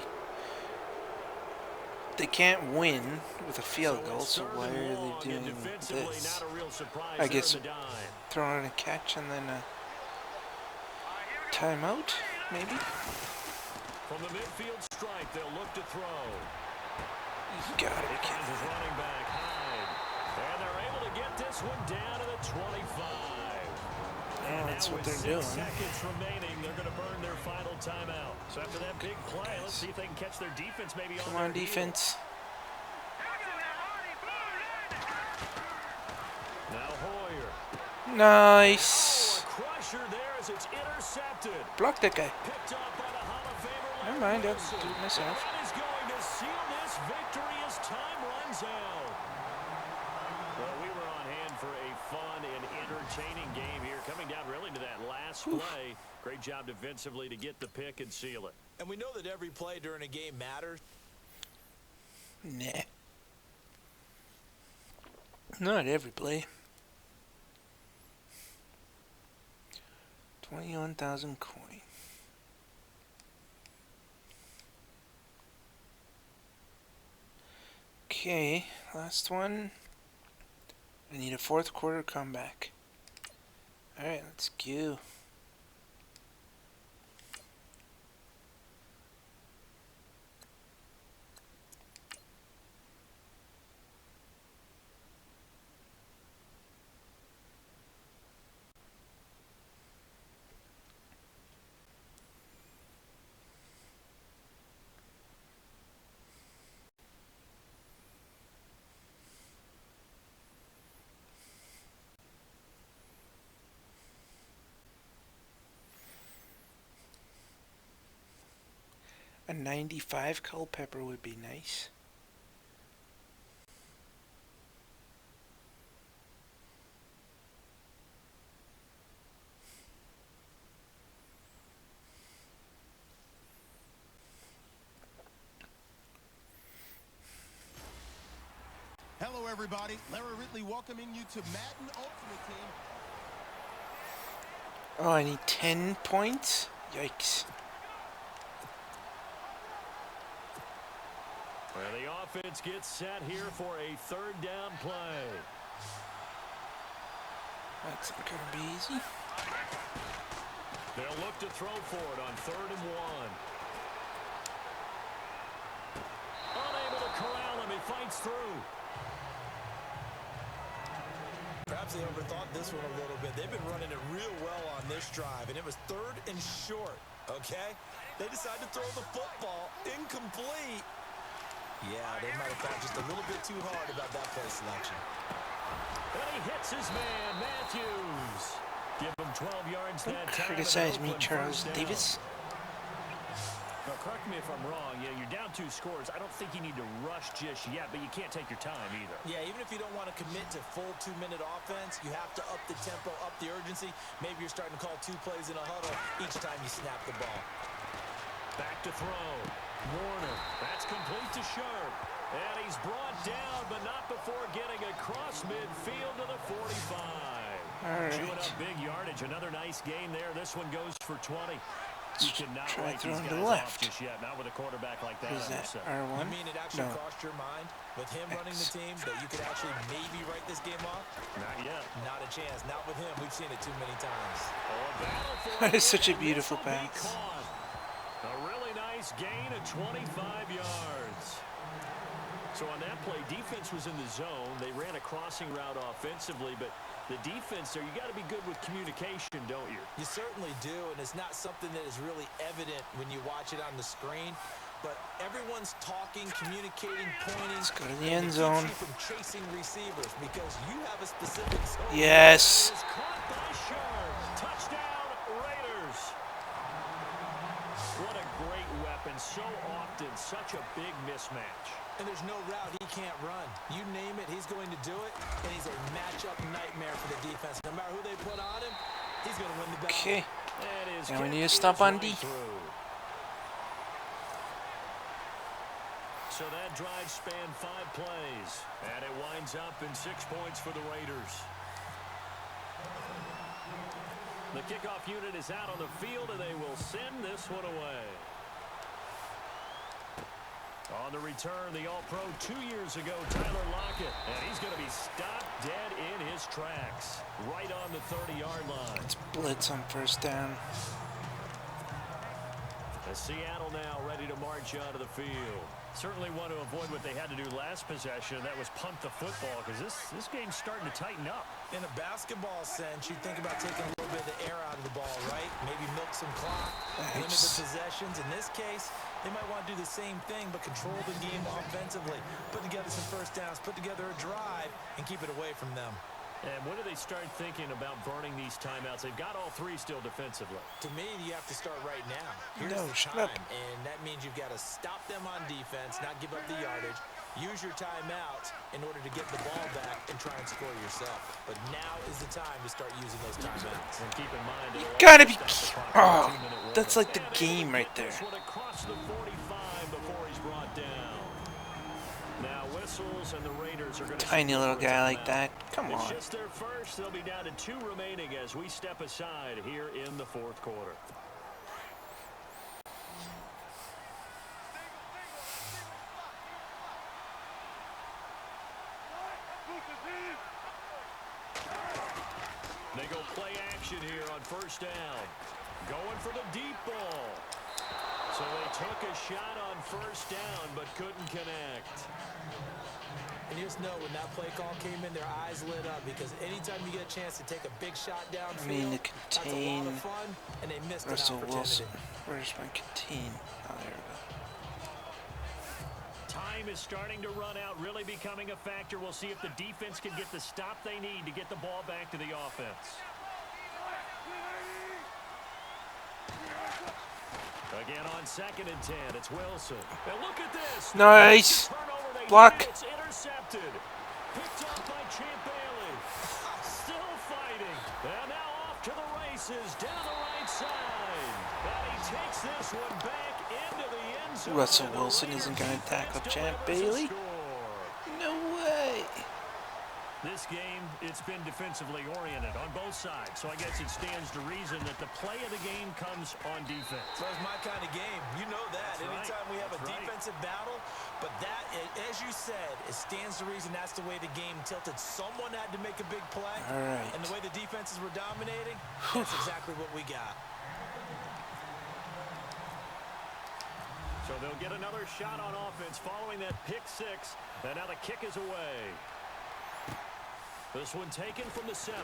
They can't win with a field goal, so why are they doing this? I guess throwing a catch and then a timeout, maybe? From the midfield stripe, they'll look to throw. You gotta be kidding me. Running back Hyde. And they're able to get this one down to the 25. Oh, that's what they're doing. 6 seconds remaining. They're going to burn their final timeout. So after that big play, let's see if they can catch their defense maybe on Come on, defense. Now Hoyer. Nice. Oh, a crusher there as it's intercepted. Block that guy. Picked up by the Hall of Famer. Never mind, I'll do it myself. That is going to seal this victory as time runs out. Well, we were on hand for a fun and entertaining game here. Coming down really to that last play. Great job defensively to get the pick and seal it. And we know that every play during a game matters. Nah. Not every play. 21,000 coin. Okay, last one. I need a fourth quarter comeback. Alright, let's go. A 95 Culpepper would be nice. Hello, everybody. Larry Ridley welcoming you to Madden Ultimate Team. Oh, I need 10 points? Yikes. Well, the offense gets set here for a third down play. That's not going to be easy. They'll look to throw for it on 3rd and 1. Unable to corral him. He fights through. Perhaps they overthought this one a little bit. They've been running it real well on this drive, and it was 3rd and short, okay? They decided to throw the football incomplete. Yeah, they might have thought just a little bit too hard about that play selection. And he hits his man, Matthews. Give him 12 yards that time. Criticize me, Charles Davis. Now, correct me if I'm wrong. Yeah, you're down 2 scores. I don't think you need to rush just yet, but you can't take your time either. Yeah, even if you don't want to commit to full 2-minute offense, you have to up the tempo, up the urgency. Maybe you're starting to call 2 plays in a huddle each time you snap the ball. Back to throw. Warner. That's complete to Sharp. And he's brought down, but not before getting across midfield to the 45. All right. Chewing up big yardage. Another nice game there. This one goes for 20. You cannot Try write throwing these to the guys left. off just yet, not with a quarterback like that. Is on your that side. R1? You mean it actually No. crossed your mind with him running the X. team that you could actually maybe write this game off? Not yet. Not a chance. Not with him. We've seen it too many times. Oh, a battle for That it, is such a and beautiful this will be pass. caught. A really nice gain of 25 yards. So on that play, defense was in the zone. They ran a crossing route offensively, but the defense there, you got to be good with communication, don't you? You certainly do, and it's not something that is really evident when you watch it on the screen. But everyone's talking, communicating, pointing. Let's go to the and end it keeps zone. you from chasing receivers because you have a specific zone. Yes. It is caught by Sharp. Touchdown, Raiders. What a great weapon. So often, such a big mismatch. And there's no route he can't run. You name it, he's going to do it. And he's a matchup nightmare for the defense. No matter who they put on him, he's going to win the battle. Okay. And his Now we kick need to is stop on right D. through. So that drive spanned 5 plays. And it winds up in 6 points for the Raiders. The kickoff unit is out on the field, and they will send this one away. On the return, the All-Pro 2 years ago, Tyler Lockett. And he's going to be stopped dead in his tracks. Right on the 30-yard line. Let's blitz on first down. As Seattle now ready to march out of the field. Certainly want to avoid what they had to do last possession. That was punt the football, because this game's starting to tighten up. In a basketball sense, you think about taking a little bit of the air out of the ball, right? Maybe milk some clock, limit the possessions. In this case, they might want to do the same thing, but control the game offensively. Put together some first downs, put together a drive, and keep it away from them. And when do they start thinking about burning these timeouts? They've got all 3 still defensively. To me, you have to start right now. Here's No, the shut time, up. and that means you've got to stop them on defense, not give up the yardage. Use your timeouts in order to get the ball back and try and score yourself. But now is the time to start using those timeouts. And keep in mind, You it'll gotta also be. stop the clock at a Oh, 2-minute warning. that's like the And they game will right get this there. one across the 45 before he's brought down. Now whistles, and the Raiders are going to Tiny little guy like that. Come It's on. just their first. They'll be down to 2 remaining as we step aside here in the 4th quarter. They go play action here on first down. Going for the deep ball. So they took a shot on first down but couldn't connect. And you just know when that play call came in, their eyes lit up because anytime you get a chance to take a big shot downfield, I mean, to that's a lot contain of fun, and they missed Russell an opportunity. Wilson. Where's my contain? Oh, there we go. Time is starting to run out, really becoming a factor. We'll see if the defense can get the stop they need to get the ball back to the offense. Again on 2nd and 10, it's Wilson. And look at this. Nice. Turnover, they Block. need it. It's intercepted. Picked up by Champ Bailey. Still fighting. And now off to the races down the right side. And he takes this one back into the end zone. Russell And the Wilson isn't Raiders going to tackle defense Champ delivers a Bailey. score. No way. This game, it's been defensively oriented on both sides, so I guess it stands to reason that the play of the game comes on defense. So it's my kind of game. You know that. That's right. Anytime we have a That's right. defensive battle, but that, as you said, it stands to reason that's the way the game tilted. Someone had to make a big play, All right. and the way the defenses were dominating, that's exactly what we got. So they'll get another shot on offense following that pick 6, and now the kick is away. This one taken from the 7.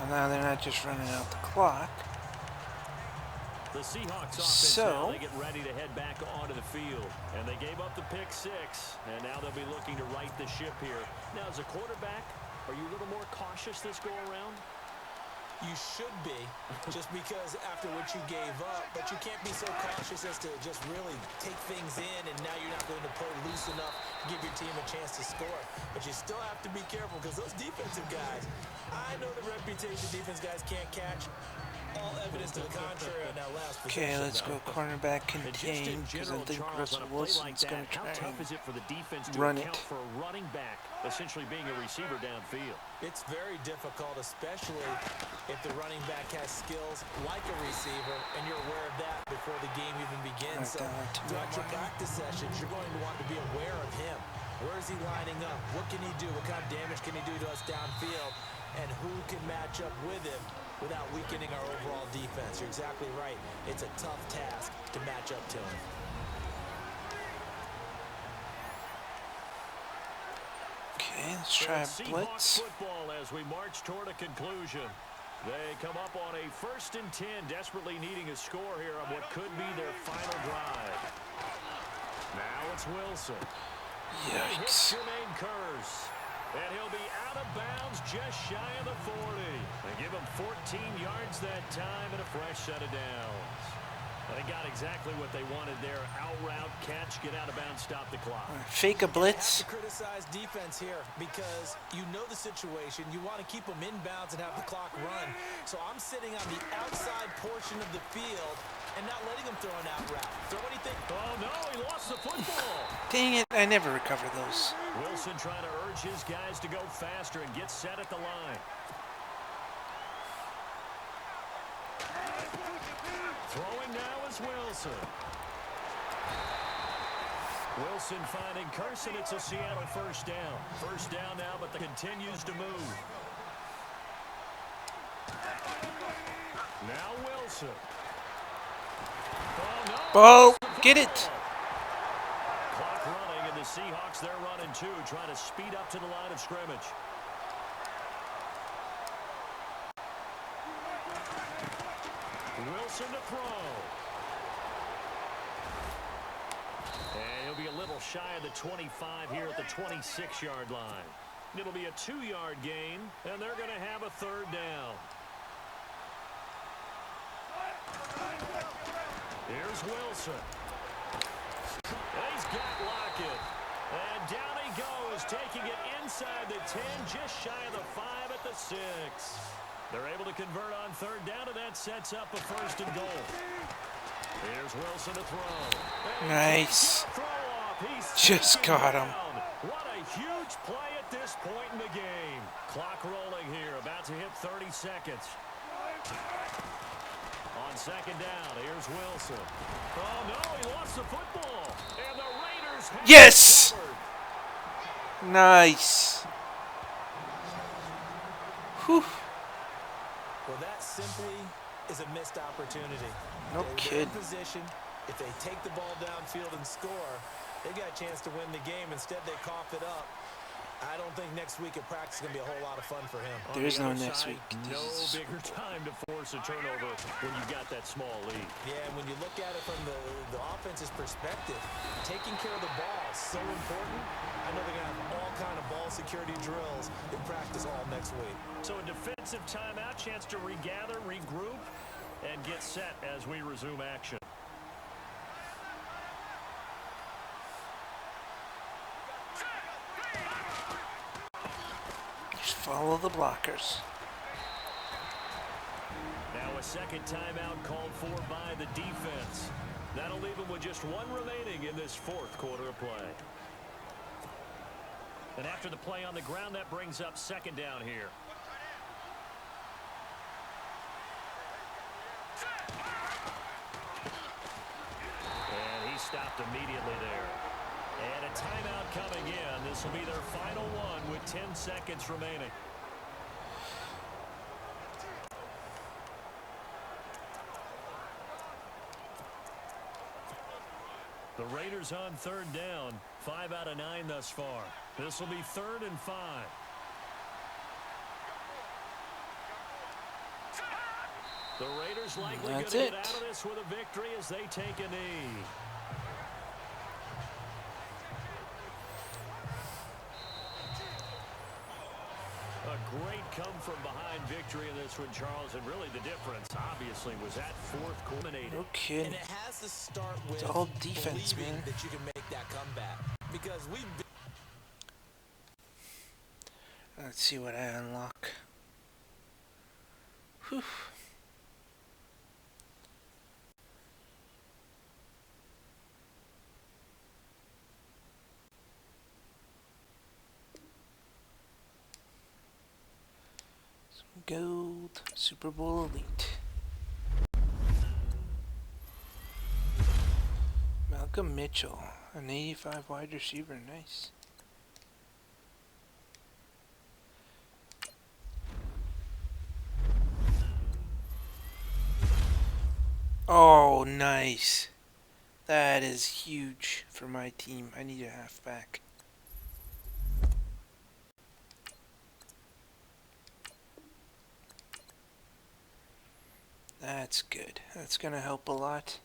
And now they're not just running out the clock. The Seahawks offense So- now, they get ready to head back onto the field. And they gave up the pick 6, and now they'll be looking to right the ship here. Now, as a quarterback, are you a little more cautious this go-around? You should be, just because after what you gave up, but you can't be so cautious as to just really take things in, and now you're not going to play loose enough to give your team a chance to score. But you still have to be careful because those defensive guys, I know the reputation defense guys can't catch, All evidence to the contrary on that last Okay, possession, let's go though. cornerback And just contain, in because I general, think Charles, Russell on a play like Wilson's going that, to how try tough and is it for the defense to run account it. for a running back essentially being a receiver downfield? It's very difficult, especially if the running back has skills like a receiver, and you're aware of that before the game even begins. So throughout your practice sessions, you're going to want to be aware of him. Where is he lining up? What can he do? What kind of damage can he do to us downfield? And who can match up with him without weakening our overall defense? You're exactly right. It's a tough task to match up to him. Okay, let's try a blitz. Football as we march toward a conclusion. They come up on a 1st and 10, desperately needing a score here on what could be their final drive. Now it's Wilson. Yikes. Jermaine Curse. And he'll be out of bounds just shy of the 40. They give him 14 yards that time and a fresh set of downs. They got exactly what they wanted there. Out route, catch, get out of bounds, stop the clock. Fake a blitz. You have to criticize defense here because you know the situation. You want to keep them inbounds and have the clock run. So I'm sitting on the outside portion of the field and not letting him throw an out route. Throw anything. Oh, no, he lost the football. Dang it, I never recover those. Wilson trying to urge his guys to go faster and get set at the line. Throwing now is Wilson. Wilson finding Carson. It's a Seattle first down. First down now, but it continues to move. Now Wilson. Oh, no. Oh, get it. Clock running, and the Seahawks, they're running too, trying to speed up to the line of scrimmage. Wilson to throw. And he'll be a little shy of the 25 here at the 26-yard line. It'll be a 2-yard gain, and they're going to have a 3rd down. Here's Wilson. He's got Lockett. And down he goes, taking it inside the 10, just shy of the 5 at the 6. They're able to convert on 3rd down, and that sets up a 1st and goal. Here's Wilson to throw. Nice. Just got him. What a huge play at this point in the game. Clock rolling here, about to hit 30 seconds. On 2nd down, here's Wilson. Oh, no, he lost the football. And the Raiders have Yes! recovered. Nice. Whew. Well, that simply is a missed opportunity. No They're kid. in position. If they take the ball downfield and score, they got a chance to win the game. Instead, they cough it up. I don't think next week at practice is going to be a whole lot of fun for him. There is no next week. No bigger time to force a turnover when you've got that small lead. Yeah, and when you look at it from the offense's perspective, taking care of the ball is so important. I know they're going to have all kind of ball security drills in practice all next week. So a defensive timeout, chance to regather, regroup, and get set as we resume action. Just follow the blockers. Now a 2nd timeout called for by the defense. That'll leave them with just 1 remaining in this 4th quarter of play. And after the play on the ground, that brings up 2nd down here. And he stopped immediately there. And a timeout coming in. This will be their final one with 10 seconds remaining. The Raiders on 3rd down. 5 out of 9 thus far. This will be 3rd and 5. The Raiders likely going to get out of this with a victory as they take a knee. A great come-from-behind victory in this one, Charles, and really the difference, obviously, was that 4th culminated. No kidding. And it has to start with It's all defense, believing man. that you can make that comeback. Because we've been... Let's see what I unlock. Whew. Gold Super Bowl Elite. Malcolm Mitchell, an 85 wide receiver, nice. Oh, nice. That is huge for my team. I need a halfback. That's good. That's going to help a lot.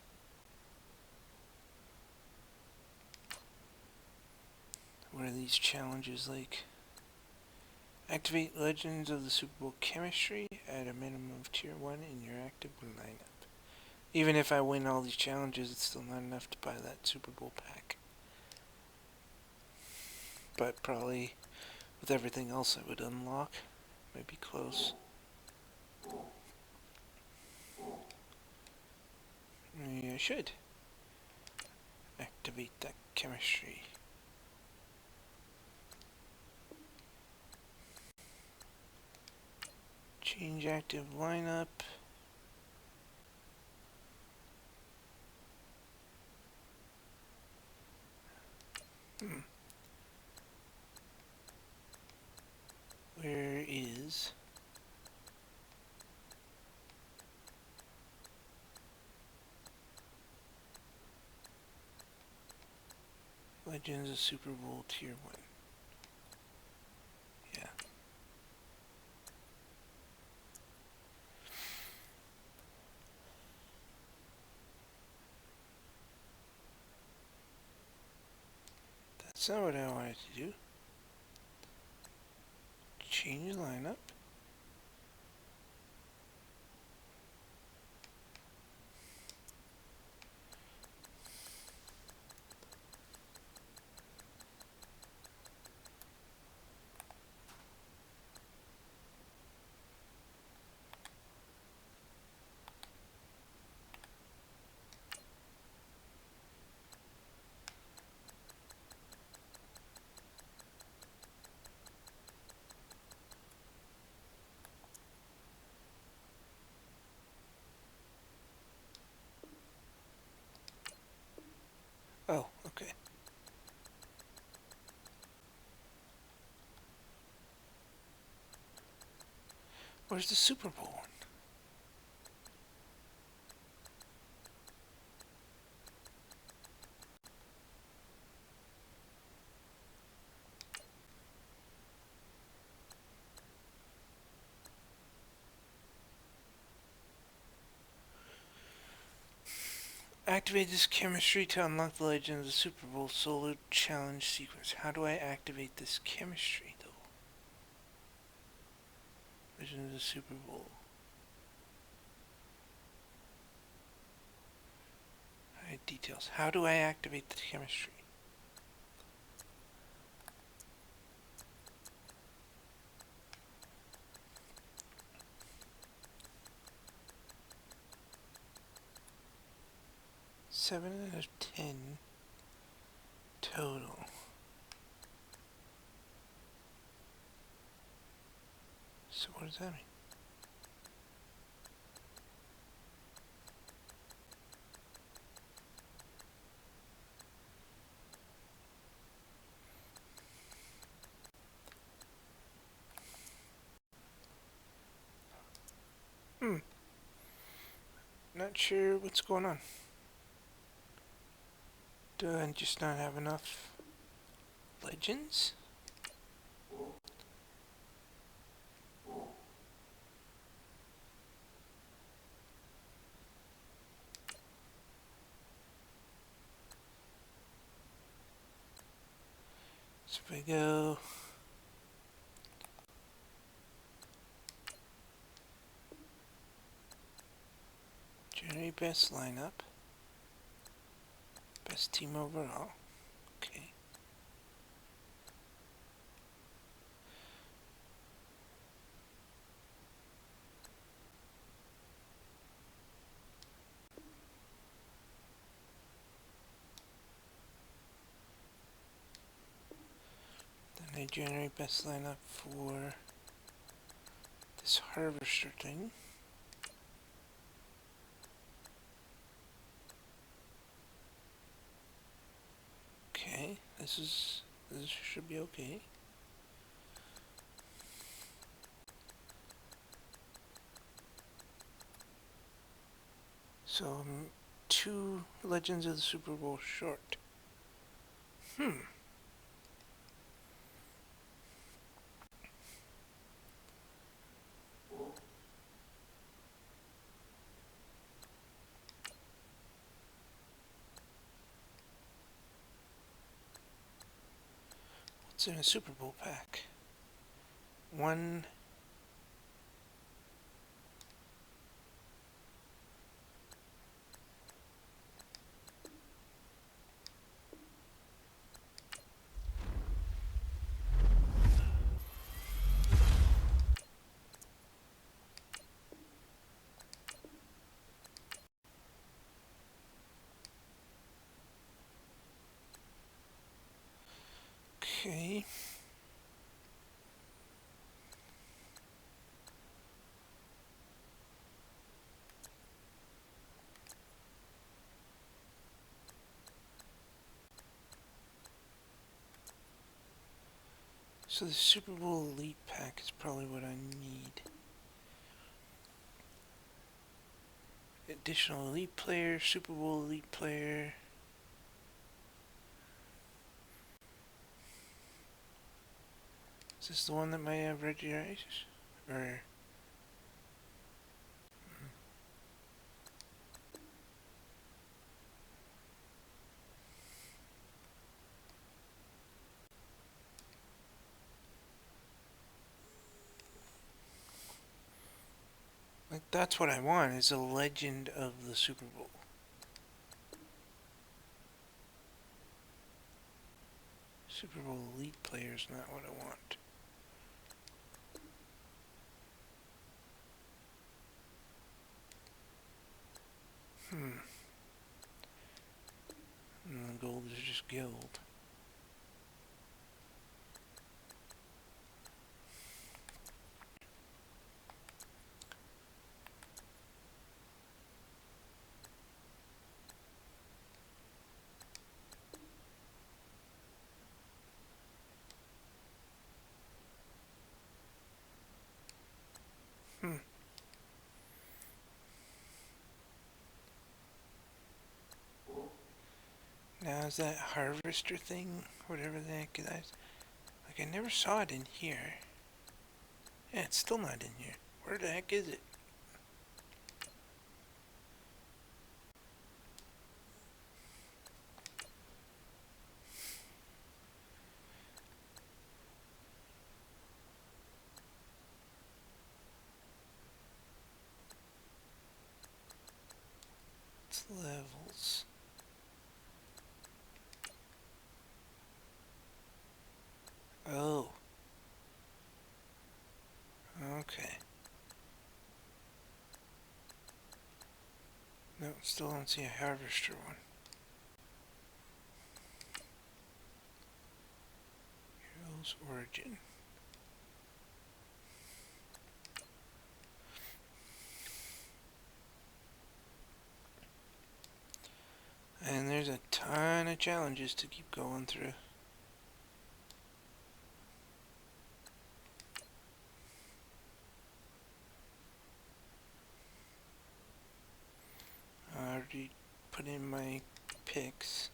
What are these challenges like? Activate Legends of the Super Bowl chemistry at a minimum of tier 1 in your active lineup. Even if I win all these challenges, it's still not enough to buy that Super Bowl pack. But probably with everything else I would unlock, might be close. Maybe I should activate that chemistry. Change active lineup. Where is Legends of Super Bowl Tier 1? Yeah. That's not what I wanted to do. Change lineup. Oh, okay. Where's the Super Bowl one? Activate this chemistry to unlock the Legend of the Super Bowl solo challenge sequence. How do I activate this chemistry, though? Legend of the Super Bowl. Alright, details. How do I activate the chemistry? Seven out of 10 total. So what does that mean? Not sure what's going on. Do I just not have enough legends? So if I go generate best lineup, best team overall, okay. Then I generate best lineup for this harvester thing. Okay, this should be okay. So I'm 2 Legends of the Super Bowl short. What's in a Super Bowl pack? 1. Okay. So the Super Bowl Elite pack is probably what I need. Additional Elite player, Super Bowl Elite player. Is this the one that might have Reggie Rice? Or... like, that's what I want, is a legend of the Super Bowl. Super Bowl Elite player is not what I want. And the gold is just guild. Now is that harvester thing, whatever the heck that is? Like, I never saw it in here. Yeah, it's still not in here. Where the heck is it? It's levels. Oh. Okay. No, still don't see a harvester one. Heroes Origin. And there's a ton of challenges to keep going through. I already put in my picks.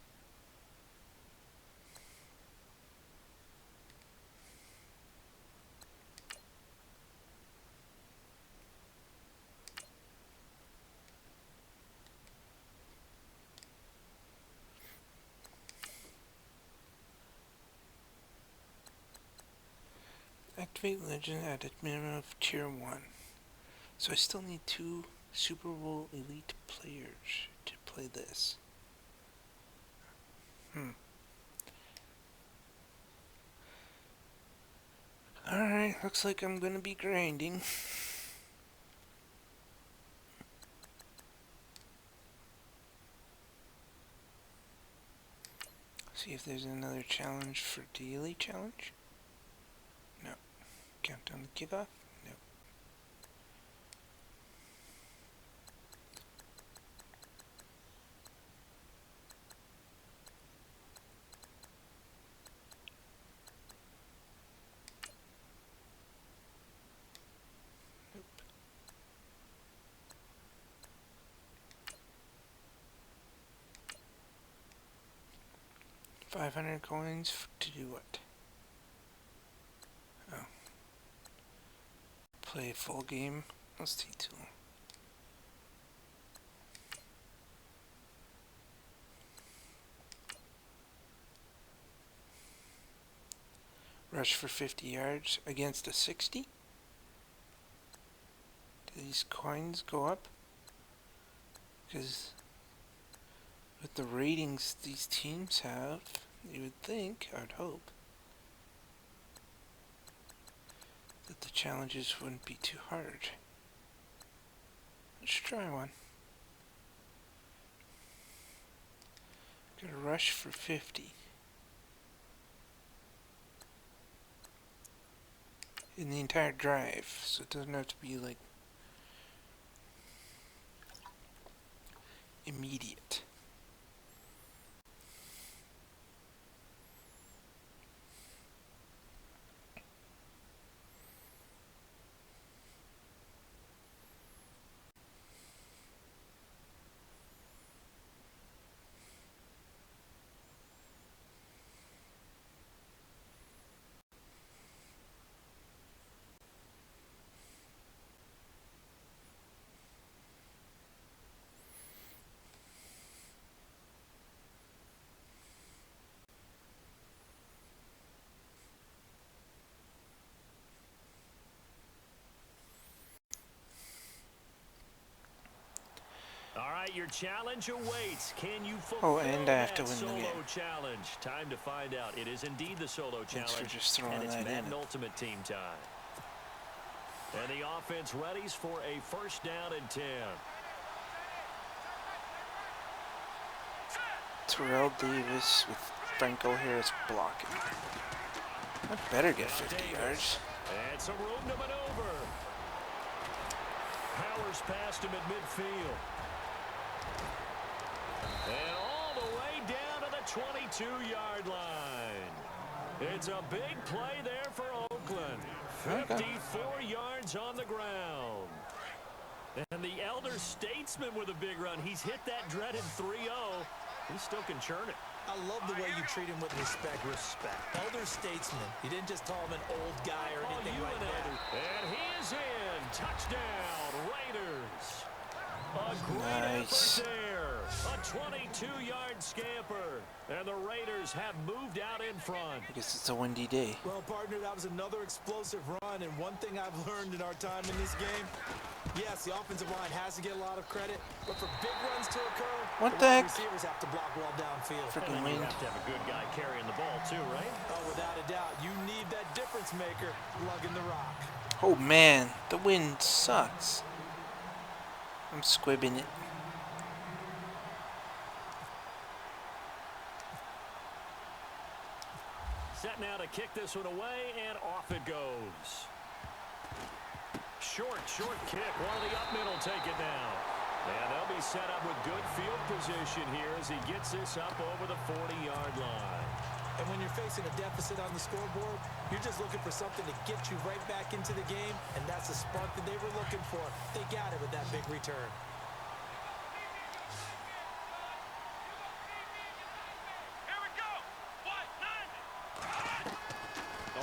Activate Legend at a minimum of Tier 1. So I still need 2 Super Bowl Elite players to play this. Alright, looks like I'm gonna be grinding. See if there's another challenge for daily challenge. No. Countdown to kickoff? No. 500 coins to do what? Oh. Play a full game. Let's take too long. Rush for 50 yards against a 60? Do these coins go up? Because with the ratings these teams have, you would think, I would hope, that the challenges wouldn't be too hard. Let's try one. Got a rush for 50. In the entire drive, so it doesn't have to be like immediate. All right, your challenge awaits. Can you fulfill and I have to that win the solo game. challenge? Time to find out. It is indeed the solo Thanks challenge, for just throwing and it's that Madden in. Ultimate Team time. And the offense readies for a first down and 10. Terrell Davis with Franco Harris blocking. I better get 50 yards. And some room to maneuver. Powers past him at midfield. And all the way down to the 22-yard line. It's a big play there for Oakland. 54 yards on the ground. And the elder statesman with a big run. He's hit that dreaded 3-0. He still can churn it. I love the way you treat him with respect. Elder statesman. You didn't just call him an old guy or anything like that. And he is in. Touchdown, Raiders. A great Nice. effort there. A 22-yard scamper. And the Raiders have moved out in front. I guess it's a windy day. Well, partner, that was another explosive run. And one thing I've learned in our time in this game, yes, the offensive line has to get a lot of credit, but for big runs to occur, What the heck? receivers have to block well downfield. Freaking And you wind. have to have a good guy carrying the ball too, right? Oh, without a doubt, you need that difference maker lugging the rock. Oh man, the wind sucks. I'm squibbing it. Set now to kick this one away, and off it goes. Short kick. One of the up middle take it down. And they'll be set up with good field position here as he gets this up over the 40-yard line. And when you're facing a deficit on the scoreboard, you're just looking for something to get you right back into the game, and that's the spark that they were looking for. They got it with that big return.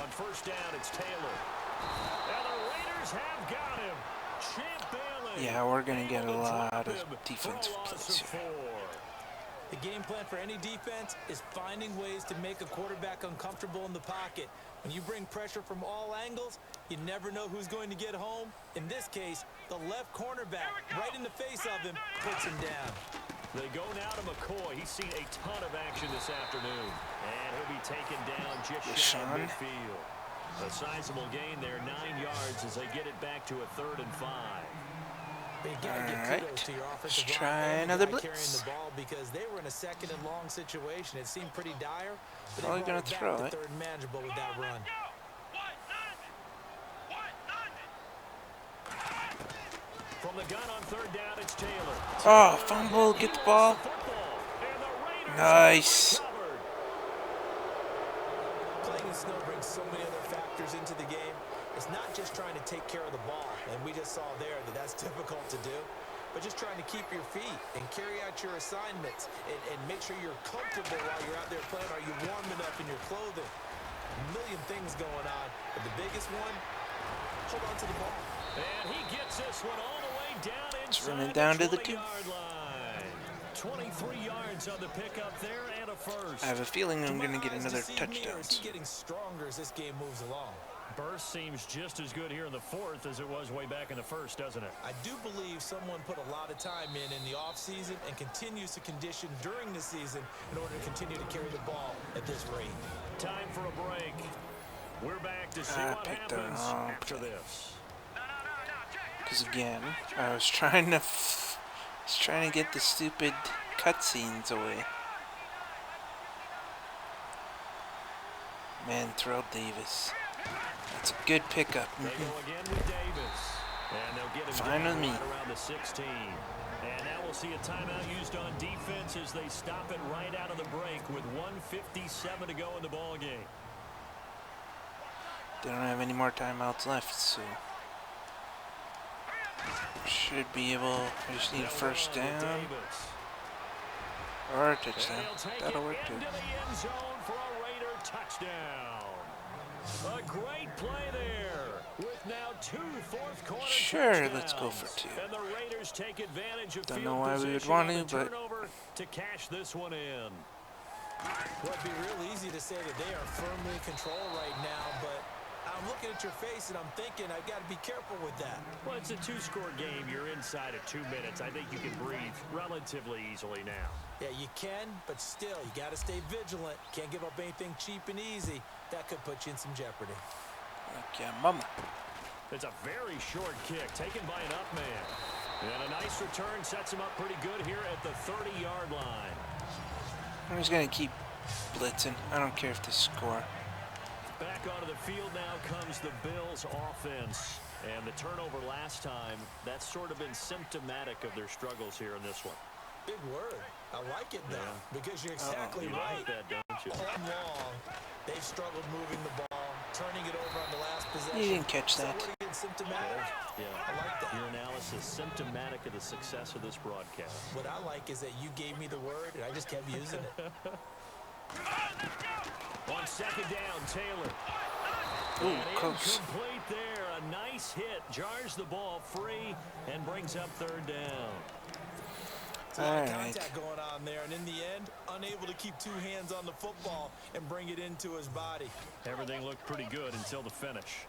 On first down, it's Taylor. And the Raiders have got him. Champ Bailey. Yeah, we're gonna get a able to lot drop of him defensive for a loss plays of here. 4. The game plan for any defense is finding ways to make a quarterback uncomfortable in the pocket. When you bring pressure from all angles, you never know who's going to get home. In this case, the left cornerback, right in the face of him, puts him down. They go now to McCoy. He's seen a ton of action this afternoon. And he'll be taken down just shy of midfield. A sizable gain there, 9 yards as they get it back to a 3rd and 5. You gotta give kudos to your offensive let's line try and the another guy blitz. carrying the ball because they were in a 2nd and long situation. It seemed pretty dire, but Probably they gonna brought it throw back it. to 3rd and manageable with that run. From the gun on 3rd down, it's Taylor. Oh, fumble, get the ball. Nice. Playing in snow brings so many other factors into the game. It's not just trying to take care of the ball, and we just saw there that that's difficult to do. but just trying to keep your feet and carry out your assignments and make sure you're comfortable while you're out there playing. Are you warm enough in your clothing? A million things going on, but the biggest one, hold on to the ball. And he gets this one all the way down It's inside running down the to the 20-yard line. 23 yards on the pickup there and a first. I have a feeling I'm going to get eyes another deceive me, or touchdown. is he getting stronger as this game moves along? Burst seems just as good here in the fourth as it was way back in the first, doesn't it? I do believe someone put a lot of time in the offseason and continues to condition during the season in order to continue to carry the ball at this rate. Time for a break. We're back to see what happens after this. Because again, I was trying to get the stupid cutscenes away. Man, throw Davis. That's a good pickup. They go again with Davis. And they'll get him Fine with me. right around the 16. And now we'll see a timeout used on defense as they stop it right out of the break with 1:57 to go in the ball game. They don't have any more timeouts left, so should be able. I just need a first down or a touchdown. That'll work too. Into the end zone for a Raider touchdown. A great play there with now 2 fourth-quarter Sure, touchdowns. let's go for 2. And the Raiders take advantage of Don't field know why we would position want on the to, but turnover to cash this one in. Well, it'd be real easy to say that they are firmly in control right now, but I'm looking at your face and I'm thinking I've got to be careful with that. Well, it's a 2-score game. You're inside of 2 minutes. I think you can breathe relatively easily now. Yeah, you can, but still, you got to stay vigilant. Can't give up anything cheap and easy. That could put you in some jeopardy. Okay, mama. It's a very short kick taken by an up man. And a nice return sets him up pretty good here at the 30-yard line. I'm just gonna keep blitzing. I don't care if they score. Back onto the field now comes the Bills offense. And the turnover last time, that's sort of been symptomatic of their struggles here in this one. Big word. I like it now because you're exactly You right. like that, don't you? All along, they've struggled moving the ball, turning it over on the last possession. You didn't catch that. So what are you symptomatic? Yeah. I like that. Your analysis symptomatic of the success of this broadcast. What I like is that you gave me the word and I just kept using it. On second down, Taylor. Ooh, And close. incomplete there. A nice hit. Jars the ball free and brings up third down. It's a lot of Alright. contact going on there, and in the end, unable to keep 2 hands on the football and bring it into his body. Everything looked pretty good until the finish.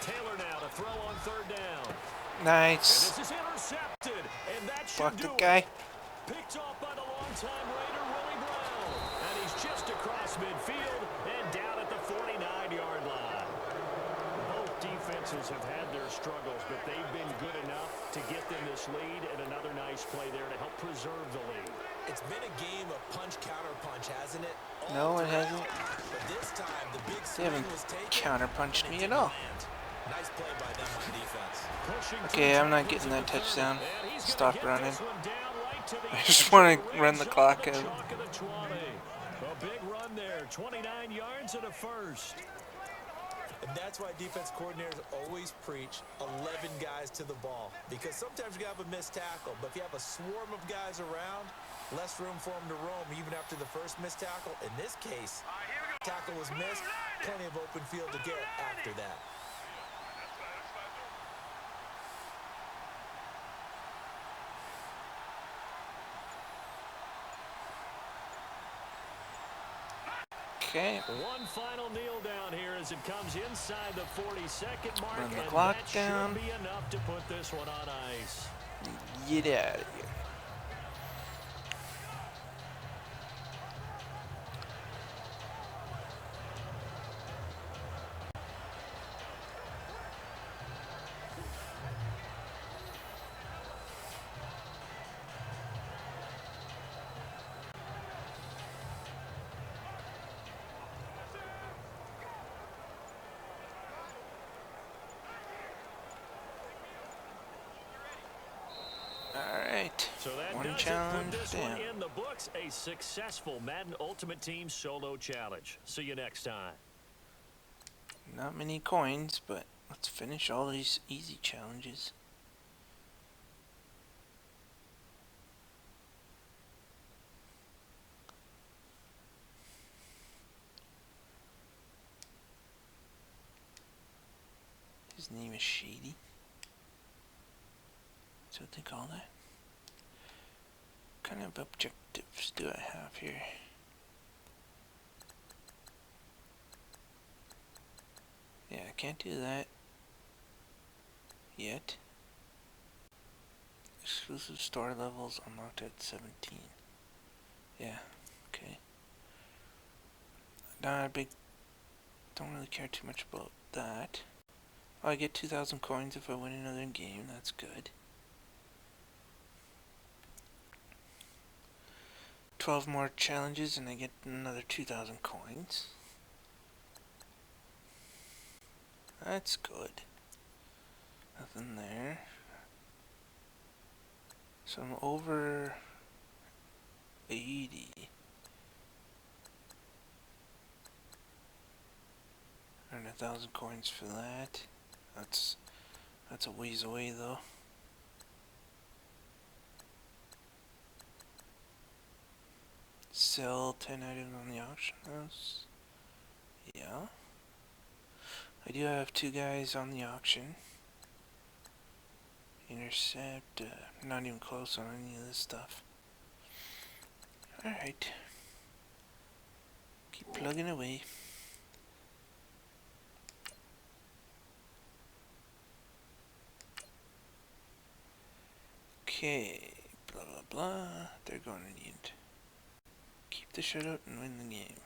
Taylor now to throw on third down. And Nice. this is intercepted. And that should Block do the it. guy. Picked off by the longtime Raider, Willie Brown. And he's just across midfield and down at the 49-yard line. Both defenses have had their struggles, but they've been good enough to get them this lead, and another nice play there to help preserve the lead. It's been a game of punch-counter-punch, hasn't it? No, it hasn't. But this time, the big They swing haven't was taken. counterpunched and me it at didn't all. land. Nice play by them on defense. Pushing Okay, I'm not getting that touchdown. Stop running. I just want to run the clock out. A big run there, 29 yards and a first. And that's why defense coordinators always preach 11 guys to the ball. Because sometimes you have a missed tackle, but if you have a swarm of guys around, less room for them to roam even after the first missed tackle. In this case, tackle was missed, plenty of open field to get after that. Okay. One final kneel down here as it comes inside the 42nd mark. Run the and clock that down. should be enough to put this one on ice. Get out of here. Alright. So that One does it. challenge Put this down. one in the books. A successful Madden Ultimate Team solo challenge. See you next time. Not many coins, but Let's finish all these easy challenges. His name is Shady. That's what they call that. What kind of objectives do I have here? Yeah, I can't do that yet. Exclusive store levels unlocked at 17. Yeah, okay. Not a big, don't really care too much about that. Oh, I get 2,000 coins if I win another game, that's good. 12 more challenges and I get another 2,000 coins. That's good. Nothing there. So I'm over 80. Earn 1,000 coins for that. That's a ways away though. Sell 10 items on the auction house. Yeah. I do have 2 guys on the auction. Intercept, not even close on any of this stuff. Alright. Keep plugging away. Okay, blah blah blah. They're going to need keep the shutout and win the game.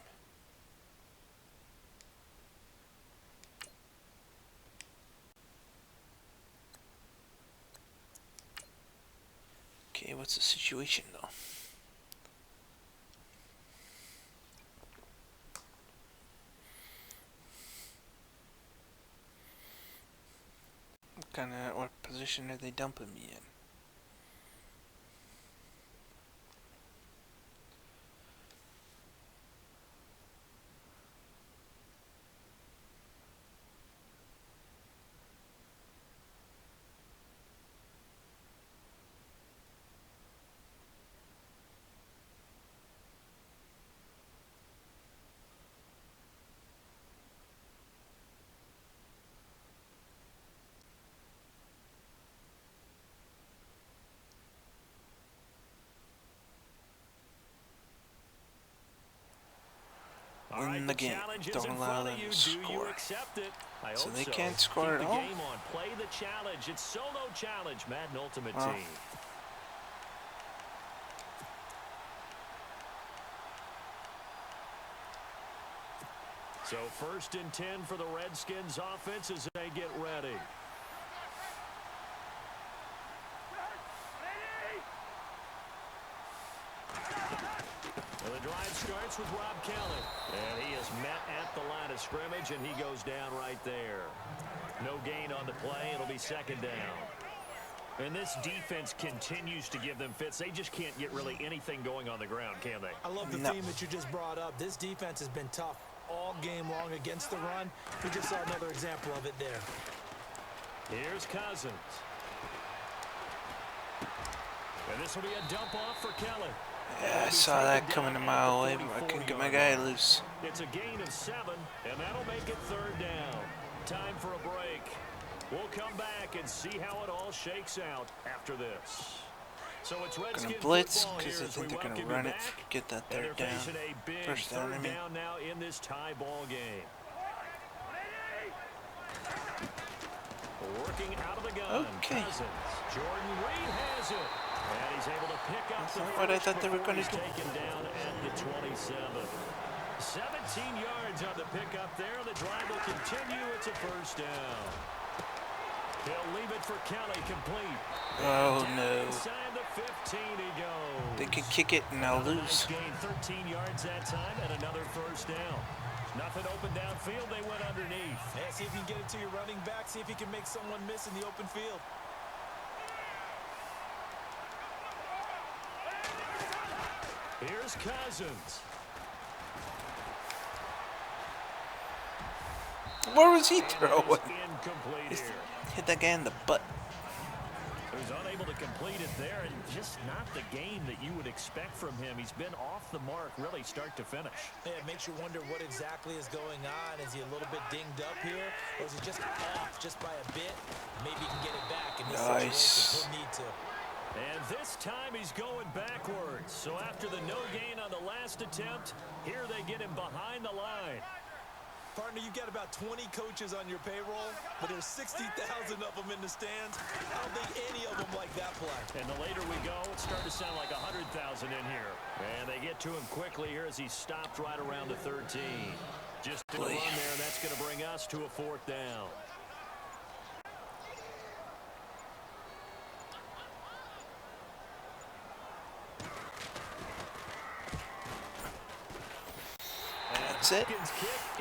Okay, what's the situation though? What position are they dumping me in? Win the game. Don't allow them to score. So they can't score at all? Play the challenge. It's solo challenge, Madden Ultimate Well, Team. So 1st and 10 for the Redskins offense as they get ready. Well, the drive starts with Rob Kelly. And he is met at the line of scrimmage, and he goes down right there. No gain on the play. It'll be 2nd down. And this defense continues to give them fits. They just can't get really anything going on the ground, can they? I love the theme that you just brought up. This defense has been tough all game long against the run. We just saw another example of it there. Here's Cousins. And this will be a dump off for Kelly. Yeah, I saw that coming a mile away, but I couldn't get my guy loose. It's a gain of 7, and that'll make it 3rd down. Time for a break. We'll come back and see how it all shakes out after this. So it's Redskins Gonna blitz football because here I as we think they're gonna welcome you run it, back. get that And 3rd they're down. facing a big First down, I third mean. down now in this tie ball game. Working out of the gun. Okay. Cousins. Jordan Reed has it. And he's able to pick up That's the not what I first thought they were before gonna he's do. taken down at the 27. 17 yards on the pickup there. The drive will continue. It's a 1st down. He'll leave it for Kelly, complete. Oh Down no. inside the 15 he goes. They can kick it and I'll Another nice lose. gain, 13 yards that time, and another 1st down. Nothing open downfield. They went underneath. Yeah, see if you can get it to your running back. See if you can make someone miss in the open field. Here's Cousins. Where was he throwing? Incomplete here. Hit that guy in the butt. He was unable to complete it there, and just not the game that you would expect from him. He's been off the mark, really, start to finish. Yeah, it makes you wonder what exactly is going on. Is he a little bit dinged up here, or is he just off just by a bit? Maybe he can get it back in this situation. He'll need to. And this time he's going backwards. So after the no gain on the last attempt, here they get him behind the line. Partner, you got about 20 coaches on your payroll, but there's 60,000 of them in the stands. I don't think any of them like that play. And the later we go, it's starting to sound like 100,000 in here. And they get to him quickly here as he stopped right around the 13. Just to run there, and that's going to bring us to a 4th down. That's it.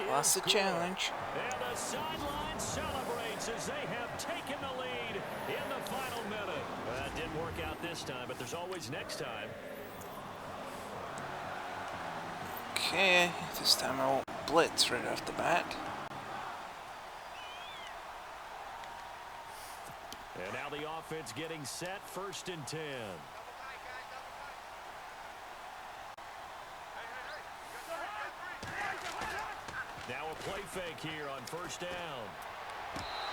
Lost the challenge. And the sideline celebrates as they have taken the lead in the final minute. That didn't work out this time, but there's always next time. Okay, this time I won't blitz right off the bat. And now the offense getting set, 1st and 10. Now a play fake here on 1st down.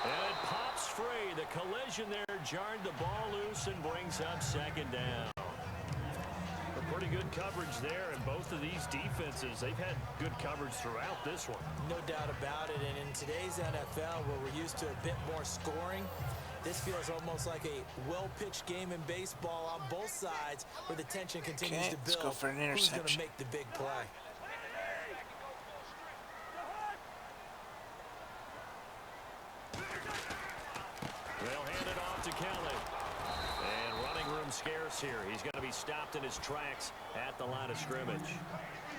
And it pops free. The collision there jarred the ball loose and brings up 2nd down. Pretty good coverage there, and both of these defenses, they've had good coverage throughout this one. No doubt about it, and in today's NFL, where we're used to a bit more scoring, this feels almost like a well-pitched game in baseball on both sides, where the tension continues to build. Let's go for an interception. Who's going to make the big play? They'll hand it off to Kelly. And running room scarce here. He's going to be stopped in his tracks at the line of scrimmage.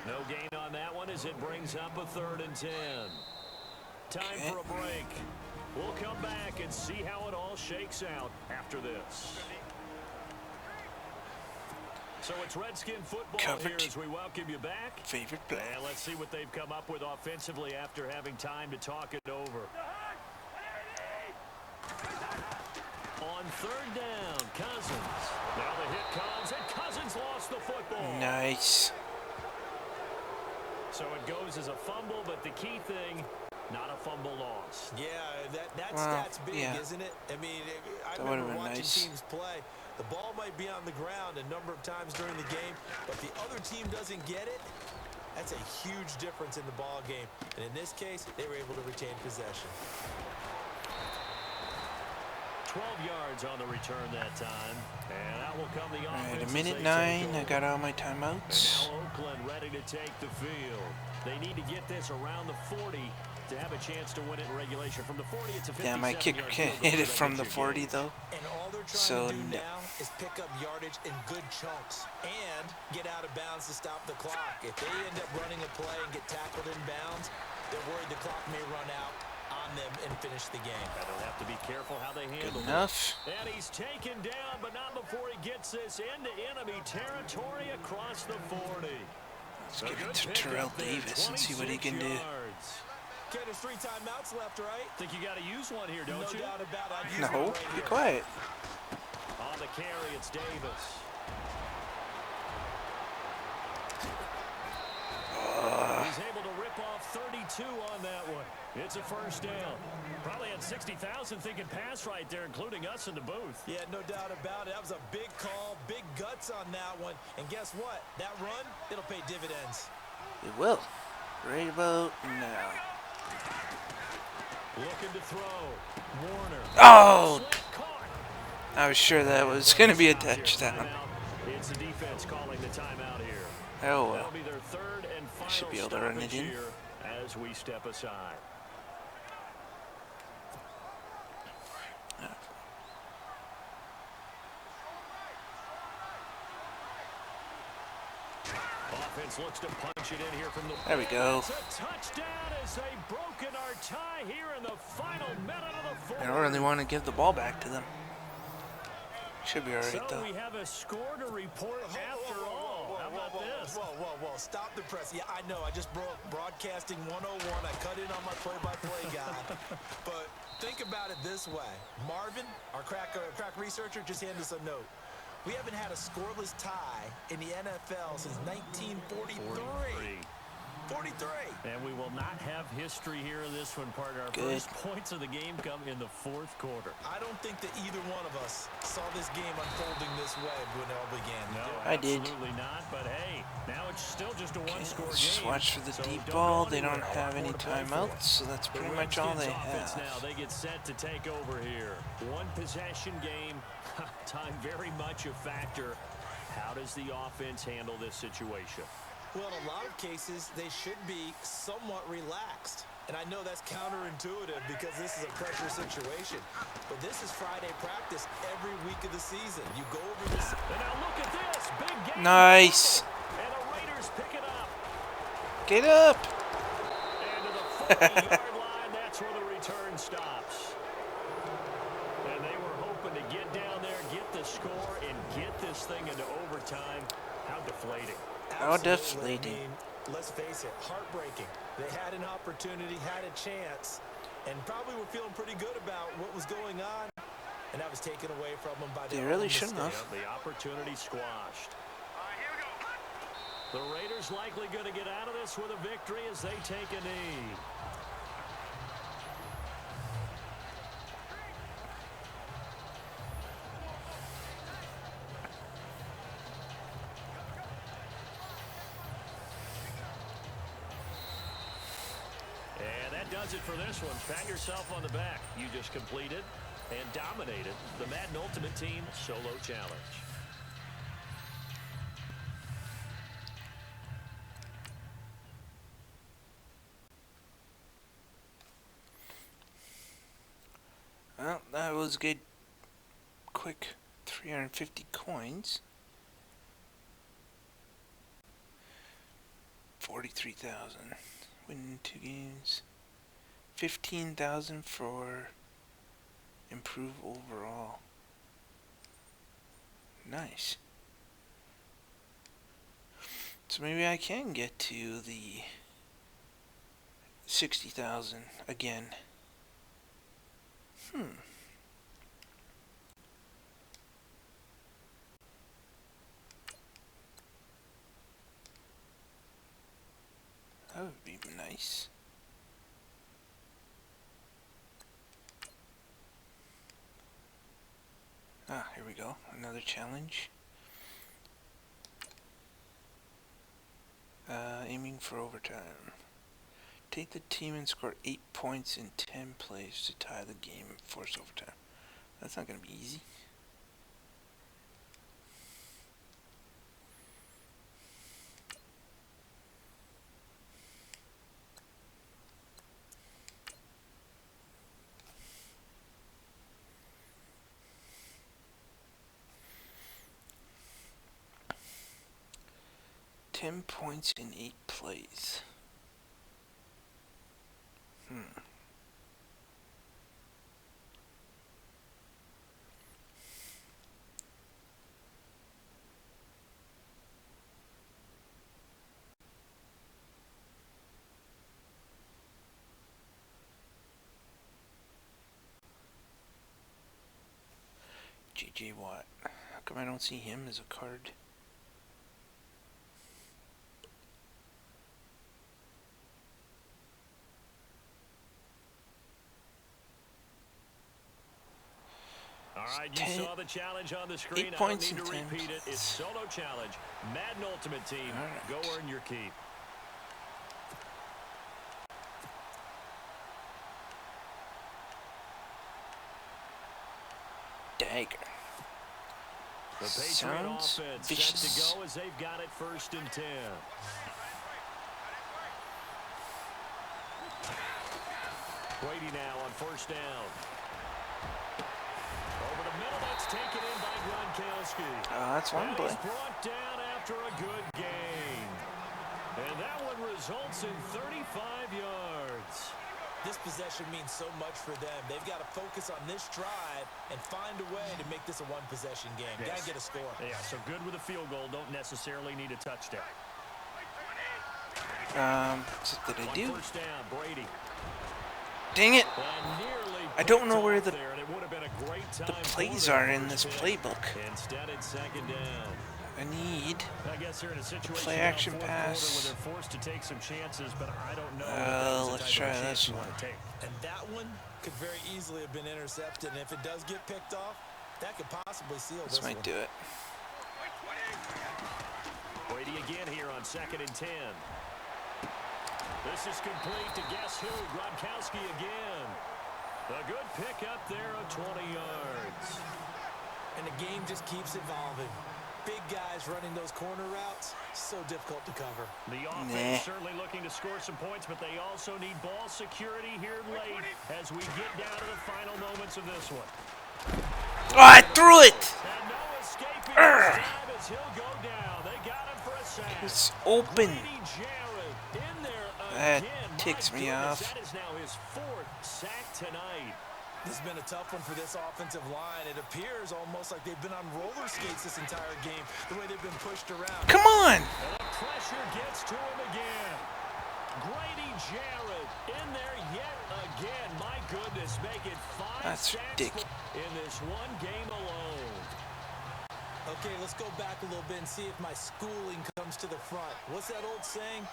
No gain on that one as it brings up a 3rd and 10. Time for a break. We'll come back and see how it all shakes out after this. So it's Redskin football here as we welcome you back. Favorite play. And let's see what they've come up with offensively after having time to talk it over. On 3rd down, Cousins. Now the hit comes, and Cousins lost the football. Nice. So it goes as a fumble, but the key thing, not a fumble loss. Yeah, that stat's big, isn't it? I mean, I remember watching teams play. The ball might be on the ground a number of times during the game, but the other team doesn't get it. That's a huge difference in the ball game. And in this case, they were able to retain possession. 12 yards on the return that time. And out will come the offense. Alright, a minute 9. I got all my timeouts. And now Oakland ready to take the field. They need to get this around the 40 to have a chance to win it in regulation. From the 40, it's a 57-yard Yeah, my kicker can't hit it from the 40 though. And all they're trying to do now is pick up yardage in good chunks and get out of bounds to stop the clock. If they end up running a play and get tackled in bounds, they're worried the clock may run out on them and finish the game. They'll have to be careful how they handle Good enough. it. And he's taken down, but not before he gets this into enemy territory across the 40. Let's give it to Terrell Davis and see what he can do. Okay, there's 3 timeouts left, right? Think you got to use one here, don't you? No doubt about it. No, be quiet. On the carry, it's Davis. He's able to rip off 32 on that one. It's a 1st down. Probably had 60,000 thinking pass right there, including us in the booth. Yeah, no doubt about it. That was a big call, big guts on that one. And guess what? That run, it'll pay dividends. It will. Right about now. Looking to throw. Warner. Oh! I was sure that was going to be a touchdown. It's the defense calling the timeout here. Oh well. That'll be their 3rd and final Should be able to run it in. as we step aside. Offense looks to punch it in here from the. There we go. It's a touchdown as they've broken our tie here in the final minute of the fourth. I don't really want to give the ball back to them. Should be alright though. So we have a score to report after all. How about this? Whoa. Stop the press. Yeah, I know. I just broke broadcasting 101. I cut in on my play-by-play guy. But think about it this way. Marvin, our crack researcher, just handed us a note. We haven't had a scoreless tie in the NFL since 1943. 43. And we will not have history here in this one, partner. Our first points of the game come in the fourth quarter. I don't think that either one of us saw this game unfolding this way when it all began. No, I did. Absolutely not. But hey, now it's still just a one-score game. Just watch for the deep ball. They don't have any timeouts, so that's pretty much all they have. Now they get set to take over here. One possession game. Time very much a factor. How does the offense handle this situation? Well, in a lot of cases, they should be somewhat relaxed. And I know that's counterintuitive because this is a pressure situation. But this is Friday practice every week of the season. You go over this. And now look at this. Big game. Nice. And the Raiders pick it up. Get up. And to the 40-yard line, that's where the return stops. And they were hoping to get down there, get the score, and get this thing into overtime. How deflating. Oh, deflating. I mean, let's face it, heartbreaking. They had an opportunity, had a chance, and probably were feeling pretty good about what was going on, and that was taken away from them by the They really shouldn't have. The opportunity squashed. The Raiders likely going to get out of this with a victory as they take a knee. Does it for this one. Pat yourself on the back. You just completed and dominated the Madden Ultimate Team Solo Challenge. Well, that was good. Quick 350 coins. 43,000. Winning 2 games. 15,000 for improve overall. Nice. So maybe I can get to the 60,000 again. That would be nice. Ah, here we go. Another challenge. Aiming for overtime. Take the team and score 8 points in 10 plays to tie the game and force overtime. That's not going to be easy. Points in 8 plays. J.J. Watt. How come I don't see him as a card? All right, you saw the challenge on the screen. 8 points I don't need in to 10 repeat it. It's solo challenge. Madden Ultimate Team. Right. Go earn your keep. Dagger. The Patriot Sounds offense vicious. set to go as they've got it 1st and 10. Brady now on 1st down. Over the middle, that's taken in by Gronkowski. That's one and play. he's brought down after a good gain. And that one results in 35 yards. This possession means so much for them. They've got to focus on this drive and find a way to make this a one-possession game. Yes. Got to get a score. Yeah, so good with a field goal. Don't necessarily need a touchdown. What did I do? First down, Brady. Dang it! Nearly I don't know where picked the off there, and it would have been a great time plays for are that in this first hit. playbook. Instead, it's second down. I need I guess they're in a situation play now, action fourth pass. quarter, where they're forced to take some chances, but I don't know. if that's the let's type try of chance this you one. want to take. And that one could very easily have been intercepted. And if it does get picked off, that could possibly seal This this might one. do it. Brady again here on 2nd and 10. This is complete to guess who? Gronkowski again. A good pickup there of 20 yards. And the game just keeps evolving. Big guys running those corner routes, so difficult to cover. The offense certainly looking to score some points, but they also need ball security here late as we get down to the final moments of this one. Oh, I threw it! And no escaping this time as he'll go down. They got him for a sack. It's open. Brady Jarrett in there That again. ticks My me goodness, off. That is now his 4th sack tonight. This has been a tough one for this offensive line. It appears almost like they've been on roller skates this entire game, the way they've been pushed around. Come on! And the pressure gets to him again. Brady Jarrett in there yet again. My goodness, making 5 That's sacks ridiculous. in this one game alone. Okay, let's go back a little bit and see if my schooling comes to the front. What's that old saying?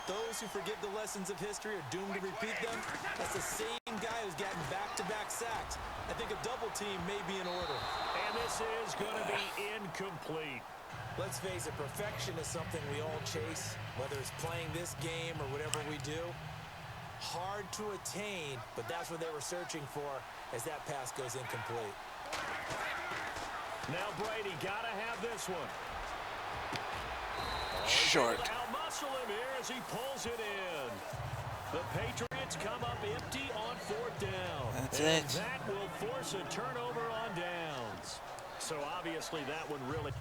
Those who forget the lessons of history are doomed to repeat them. That's the same guy who's gotten back-to-back sacks. I think a double team may be in order. And this is going to be incomplete. Let's face it, perfection is something we all chase, whether it's playing this game or whatever we do. Hard to attain, but that's what they were searching for as that pass goes incomplete. Now Brady got to have this one. Short. Out-muscle him here as he pulls it in. The Patriots come up empty on 4th down. That's and it. that will force a turnover on downs. So obviously that one really...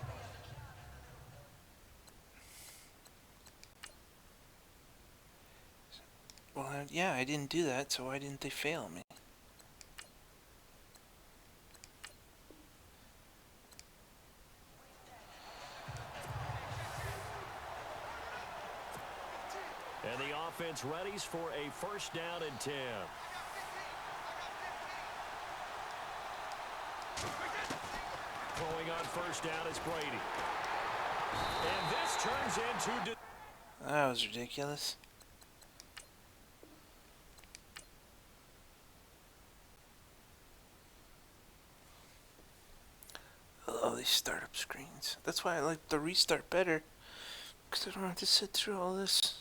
Well, yeah, I didn't do that, so why didn't they fail me? And the offense readies for a 1st down and 10. Going on 1st down is Brady. And this turns into... That was ridiculous. I love these startup screens. That's why I like the restart better. Because I don't have to sit through all this.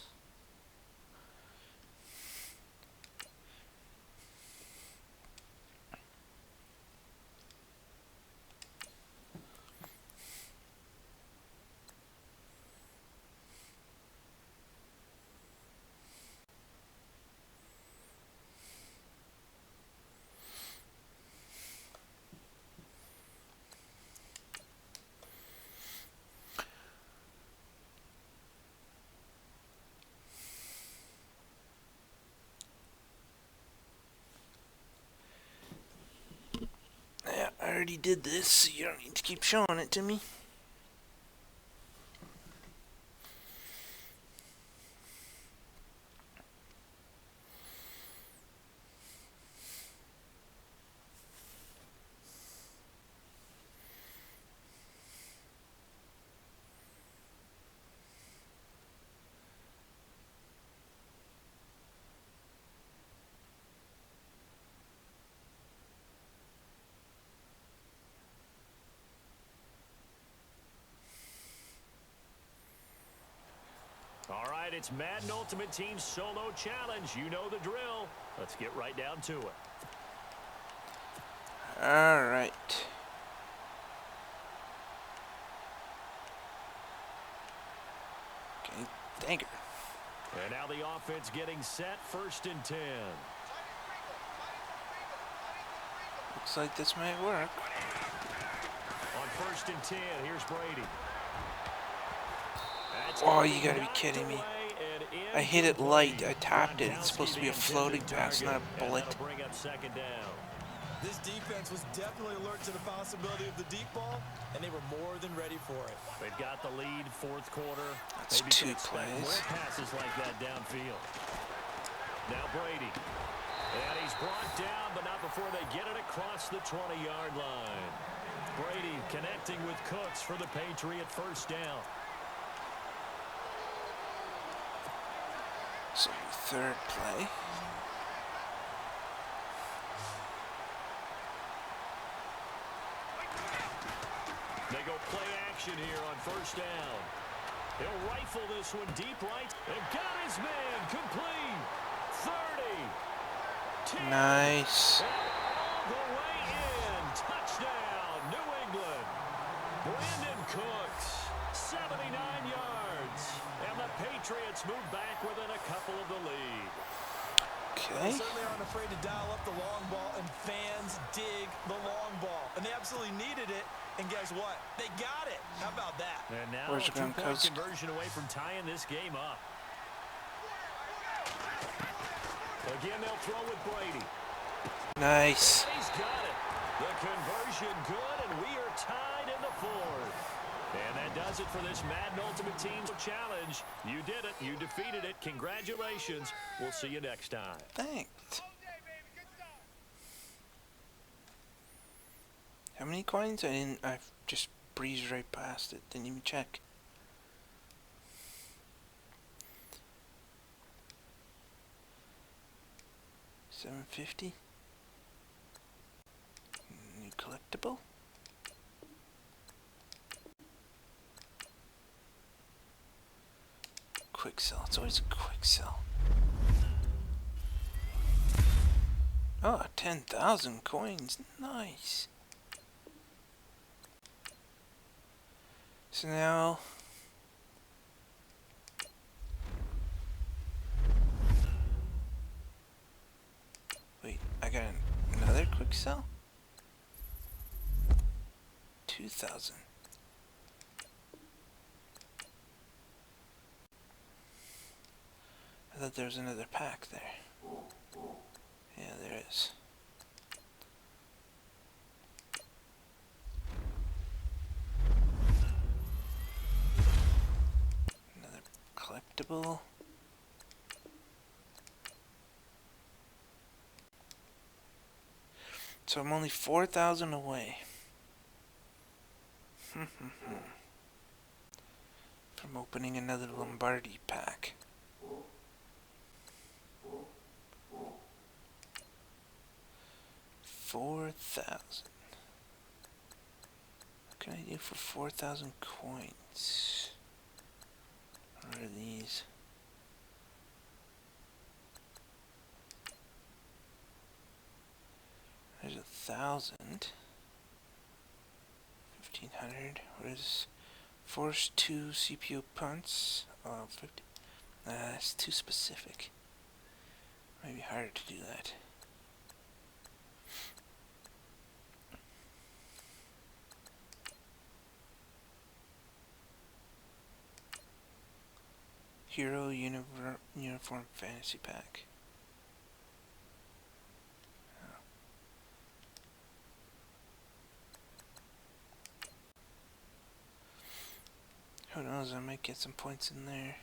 Yeah, I already did this, so you don't need to keep showing it to me. All right, it's Madden Ultimate Team Solo Challenge. You know the drill. Let's get right down to it. Alright. Okay, dagger. And now the offense getting set, 1st and 10. Looks like this might work. On 1st and 10, here's Brady. That's Oh, you gotta be knocked kidding me. away, and I hit it light. I tapped it. It's supposed to be a floating pass, not a bullet. Bring up second down. This defense was definitely alert to the possibility of the deep ball, and they were more than ready for it. They've got the lead, fourth quarter. That's Maybe 2 more plays. passes like that downfield. Now Brady. And he's brought down, but not before they get it across the 20-yard line. Brady connecting with Cooks for the Patriot first down. So, third play. They go play action here on first down. He'll rifle this one deep right. And got his man complete. 30. 10. Nice. All the way in. Touchdown, New England. Brandon Cooks, 79 yards. And the Patriots move back within a couple of the lead. Okay. They certainly aren't afraid to dial up the long ball, and fans dig the long ball. And they absolutely needed it. And guess what? They got it. How about that? And now Where's a it going, two-point Coach? conversion away from tying this game up. Again, they'll throw with Brady. Nice. He's got it. The conversion good, and we are tied in the fourth. And that does it for this Madden Ultimate Team Challenge. You did it. You defeated it. Congratulations. We'll see you next time. Thanks. How many coins? I just breezed right past it. Didn't even check. $750. New collectible. Quick sell. It's always a quick sell. Oh, 10,000 coins. Nice. So now wait, I got another quick sell? 2,000. I thought there was another pack there. Yeah, there is. Another collectible. So I'm only 4,000 away. From opening another Lombardi pack. $4,000. What can I do for 4,000 coins? What are these? There's 1,000. 1,500. What is force 2 CPU punts? Oh, 50. That's too specific. Might be harder to do that. Hero Uniform Fantasy Pack. Oh. Who knows, I might get some points in there.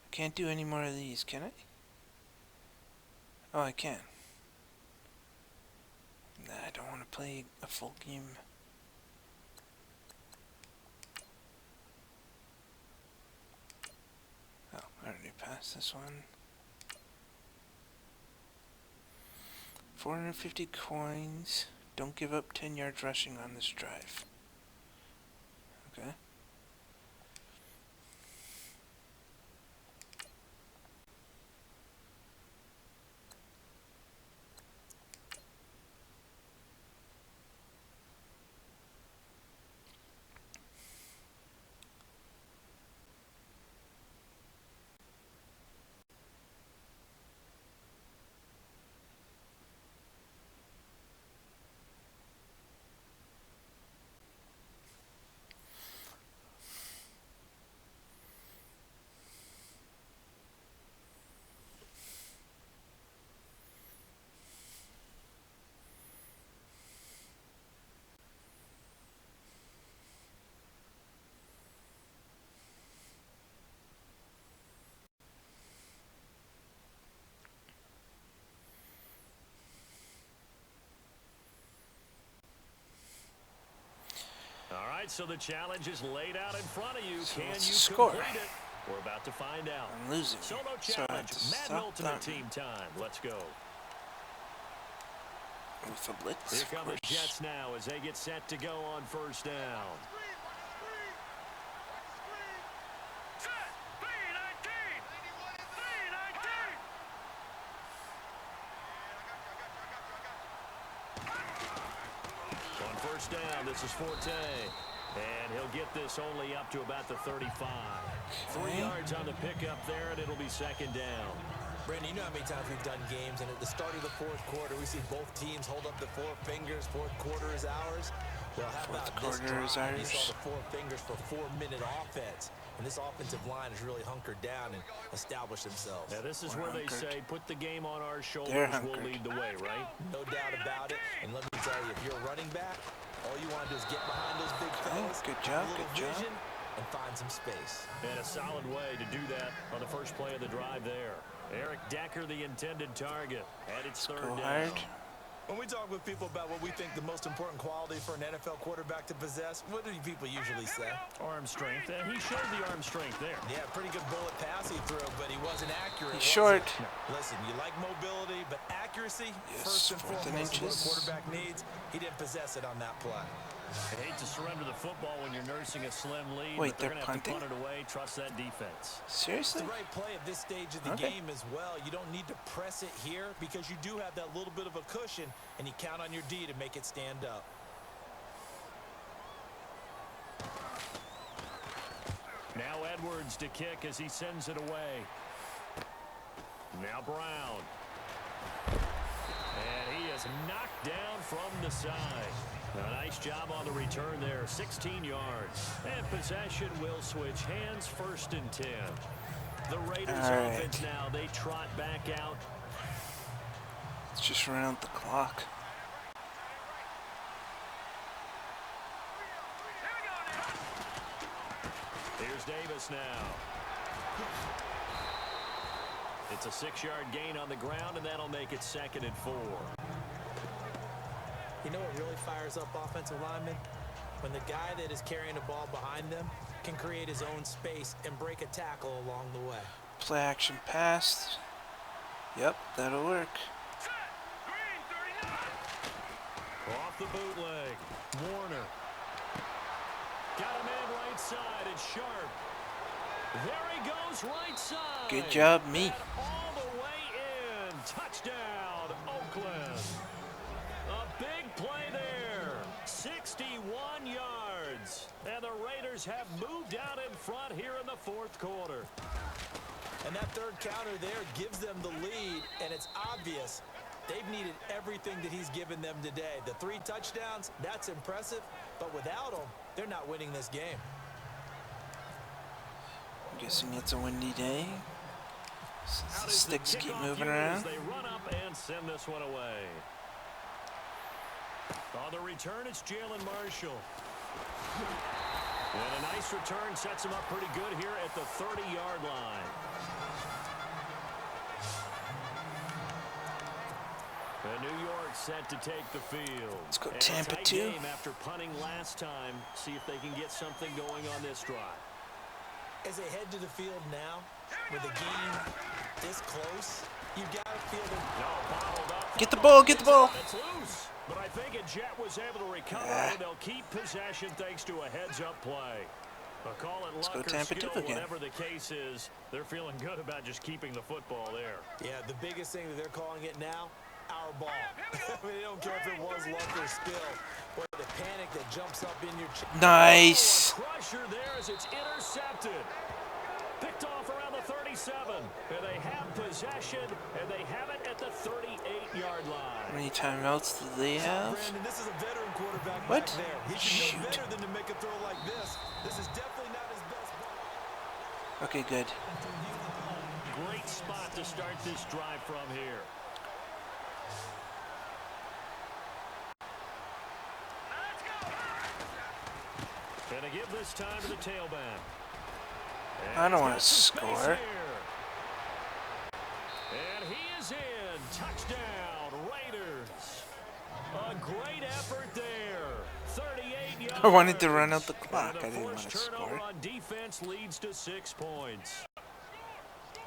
I can't do any more of these, can I? Oh, I can. Nah, I don't want to play a full game. Oh, I already passed this one. 450 coins. Don't give up 10 yards rushing on this drive. Okay. right, so the challenge is laid out in front of you. So Can what's you the score? complete it? We're about to find out. I'm losing. Solo So I have challenge, to Madden stop Ultimate them Team time. Let's go. with a blitz. Here Of come the course. Jets now as they get set to go on first down. On first down, this is Forte. And he'll get this only up to about the 35. 3 yards on the pickup there, and it'll be second down. Brandon, you know how many times we've done games, and at the start of the fourth quarter, we see both teams hold up the 4 fingers. Fourth quarter is ours. Well, how about this drive? You saw the 4 fingers for 4-minute offense. And this offensive line has really hunkered down and established themselves. Now, this is where they say, put the game on our shoulders, we'll lead the way, right? No doubt about it. And let me tell you, if you're a running back, all you want to do is get behind those big fellas, good job, have a little good job. vision, and find some space. And a solid way to do that on the first play of the drive there. Eric Decker, the intended target, and it's third Go down. hard. When we talk with people about what we think the most important quality for an NFL quarterback to possess, what do people usually say? Arm strength, and he showed the arm strength there. Yeah, pretty good bullet pass he threw, but he wasn't accurate. He's short. Listen, you like mobility, but accuracy, Yes, first and 4th and foremost, is what a inches. quarterback needs. He didn't possess it on that play. I hate to surrender the football when you're nursing a slim lead, Wait, but they're they're going to have to punting? punt it away. Trust that defense. It's Seriously? the right play at this stage of the game as well. You don't need to press it here because you do have that little bit of a cushion, and you count on your D to make it stand up. Now Edwards to kick as he sends it away. Now Brown. And he is knocked down from the side. A nice job on the return there, 16 yards. And possession will switch hands, 1st and 10. The Raiders offense now, they trot back out. Let's just run out the clock. Here's Davis now. It's a 6-yard gain on the ground, and that'll make it 2nd and 4. You know what really fires up offensive linemen? When the guy that is carrying the ball behind them can create his own space and break a tackle along the way. Play action pass. Yep, that'll work. Off the bootleg. Warner. Got a man right side. It's Sharp. There he goes right side. Good job, me. And all the way in. Touchdown, Oakland. A big play there. 61 yards. And the Raiders have moved out in front here in the 4th quarter. And that third counter there gives them the lead, and it's obvious they've needed everything that he's given them today. The 3 touchdowns, that's impressive, but without them, they're not winning this game. I'm guessing it's a windy day. The sticks keep moving around. They run up and send this one away. On the return, it's Jalen Marshall. And a nice return sets him up pretty good here at the 30-yard line. And New York set to take the field. Let's go And Tampa, a tight too. game after punting last time. See if they can get something going on this drive. As they head to the field now, with the game this close, you've got to feel them. Bottled up. Get the ball, get the ball. It's loose. But I think a Jet was able to recover, and they'll keep possession thanks to a heads-up play. A call it luck or Tampa skill, again. whatever the case is, they're feeling good about just keeping the football there. Yeah, the biggest thing that they're calling it now, our ball. I mean, they don't care if it was luck or skill. But the panic that jumps up in your chest. Nice. Oh, a crusher there as it's intercepted. Picked off around the 37. And they have possession, and they have it at the 38-yard line. How many timeouts do they have? Brandon, this is a veteran quarterback What? back there. He should know better than to make a throw like this. This is definitely not his best ball. Okay, good. Great spot to start this drive from here. And to give this time to the tailback. I don't want to score. And he is in. Touchdown, Raiders. A great effort there. 38 I wanted to run out the clock. I And the didn't want forced to turnover score. on defense leads to 6 points.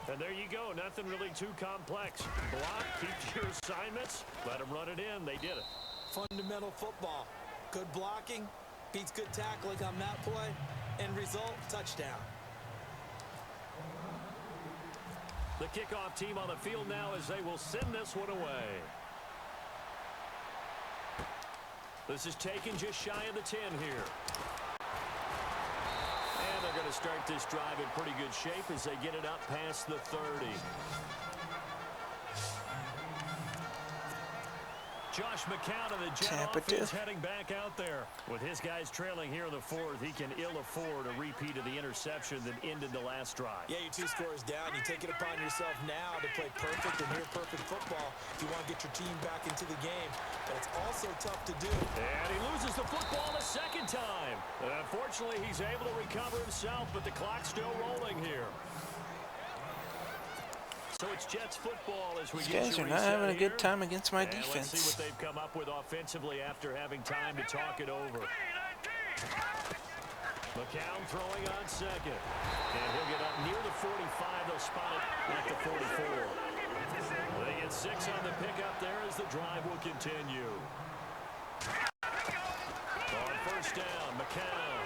And there you go. Nothing really too complex. Block, keep your assignments, let them run it in. They did it. Fundamental football. Good blocking, beats good tackling on that play. End result, touchdown. The kickoff team on the field now as they will send this one away. This is taken just shy of the 10 here. And they're going to start this drive in pretty good shape as they get it up past the 30. Josh McCown of the Jet offense heading back out there. With his guys trailing here in the fourth, he can ill afford a repeat of the interception that ended the last drive. Yeah, you're 2 scores down. You take it upon yourself now to play perfect and near perfect football if you want to get your team back into the game. But it's also tough to do. And he loses the football the second time. Unfortunately, he's able to recover himself, but the clock's still rolling here. So it's Jets football as we These get guys you are not having a here. good time against my And defense. let's see what they've come up with offensively after having time to talk it over. McCown throwing on second. And he'll get up near the 45. They'll spot it at the 44. They get 6 on the pickup there as the drive will continue. On first down, McCown.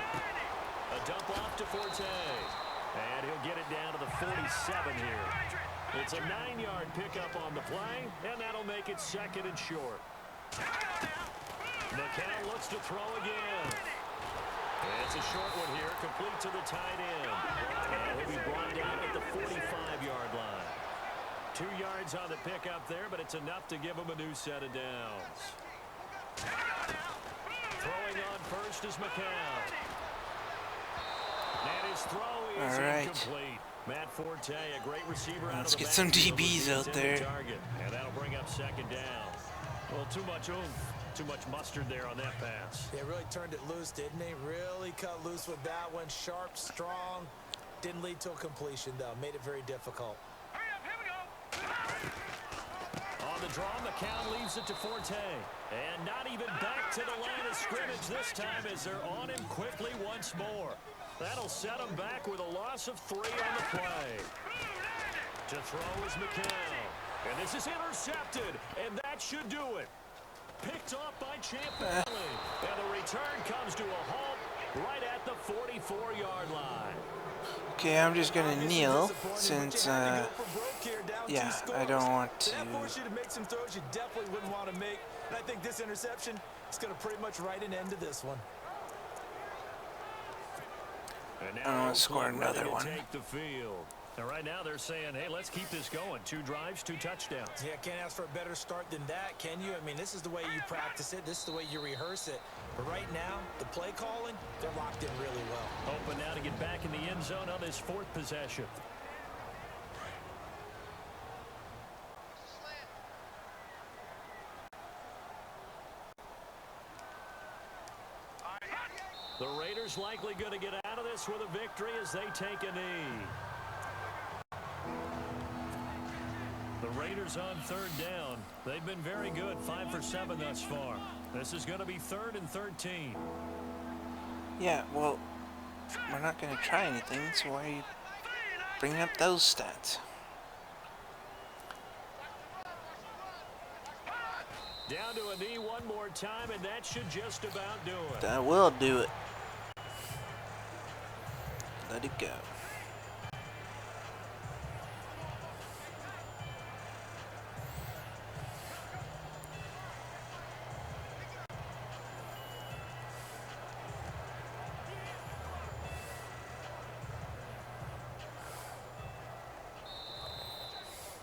A dump off to Forte. And he'll get it down to the 47 here. It's a 9-yard pickup on the play, and that'll make it second and short. McCown looks to throw again. It's a short one here, complete to the tight end. And he'll be brought down at the 45-yard line. 2 yards on the pickup there, but it's enough to give him a new set of downs. Throwing on first is McCown. And his throw is incomplete. Matt Forte, a great receiver out Let's of the get some backfield, DBs out there. Target, and that'll bring up second down. Well, too much oomph, too much mustard there on that pass. They really turned it loose, didn't they? Really cut loose with that one. Sharp, strong. Didn't lead to a completion, though. Made it very difficult. On the draw, McCown leaves it to Forte. And not even back to the line of scrimmage this time as they're on him quickly once more. That'll set him back with a loss of 3 on the play. To throw is McCown. And this is intercepted, and that should do it. Picked off by Champ Bailey. And the return comes to a halt right at the 44-yard line. Okay, I'm just gonna kneel since, yeah, I don't want to. That forced you to make some throws you definitely wouldn't want to make. And I think this interception is going to pretty much write an end to this one. And I don't want to score another one. Take the field. And right now they're saying, hey, let's keep this going. 2 drives, 2 touchdowns. Yeah, can't ask for a better start than that, can you? I mean, this is the way you practice it. This is the way you rehearse it. But right now, the play calling, they're locked in really well. Open now to get back in the end zone on this 4th possession. The Raiders likely going to get out of this with a victory as they take a knee. The Raiders on 3rd down. They've been very good, 5 for 7 thus far. This is going to be 3rd and 13. Yeah, well, we're not going to try anything, so why are you bringing up those stats? Down to a knee one more time, and that should just about do it. That will do it. Let it go.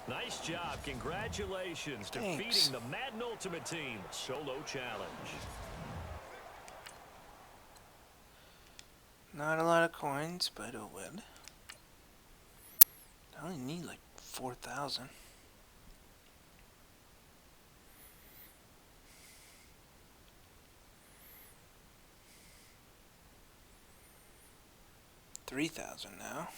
Nice job. Congratulations. Thanks. Defeating the Madden Ultimate Team solo challenge. Not a lot of coins, but oh well. I only need like 4,000. $3,000 now.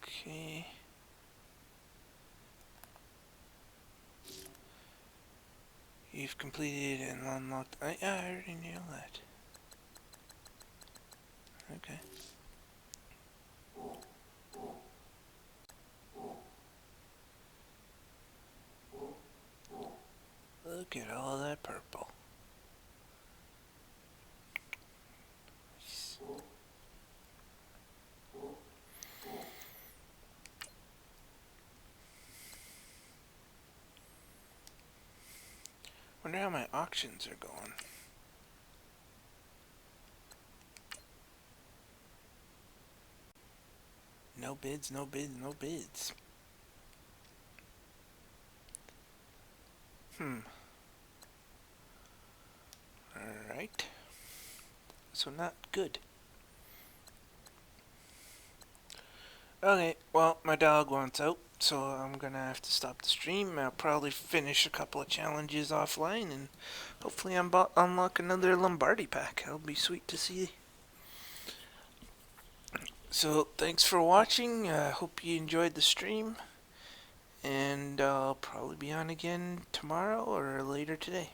Okay. You've completed and unlocked. I already knew that. Okay. Look at all that purple. Nice. Wonder how my auctions are going. No bids, no bids, no bids. Alright. So not good. Okay, well, my dog wants out, so I'm gonna have to stop the stream. I'll probably finish a couple of challenges offline, and hopefully unlock another Lombardi pack. That'll be sweet to see. So, thanks for watching. Hope you enjoyed the stream, and I'll probably be on again tomorrow or later today.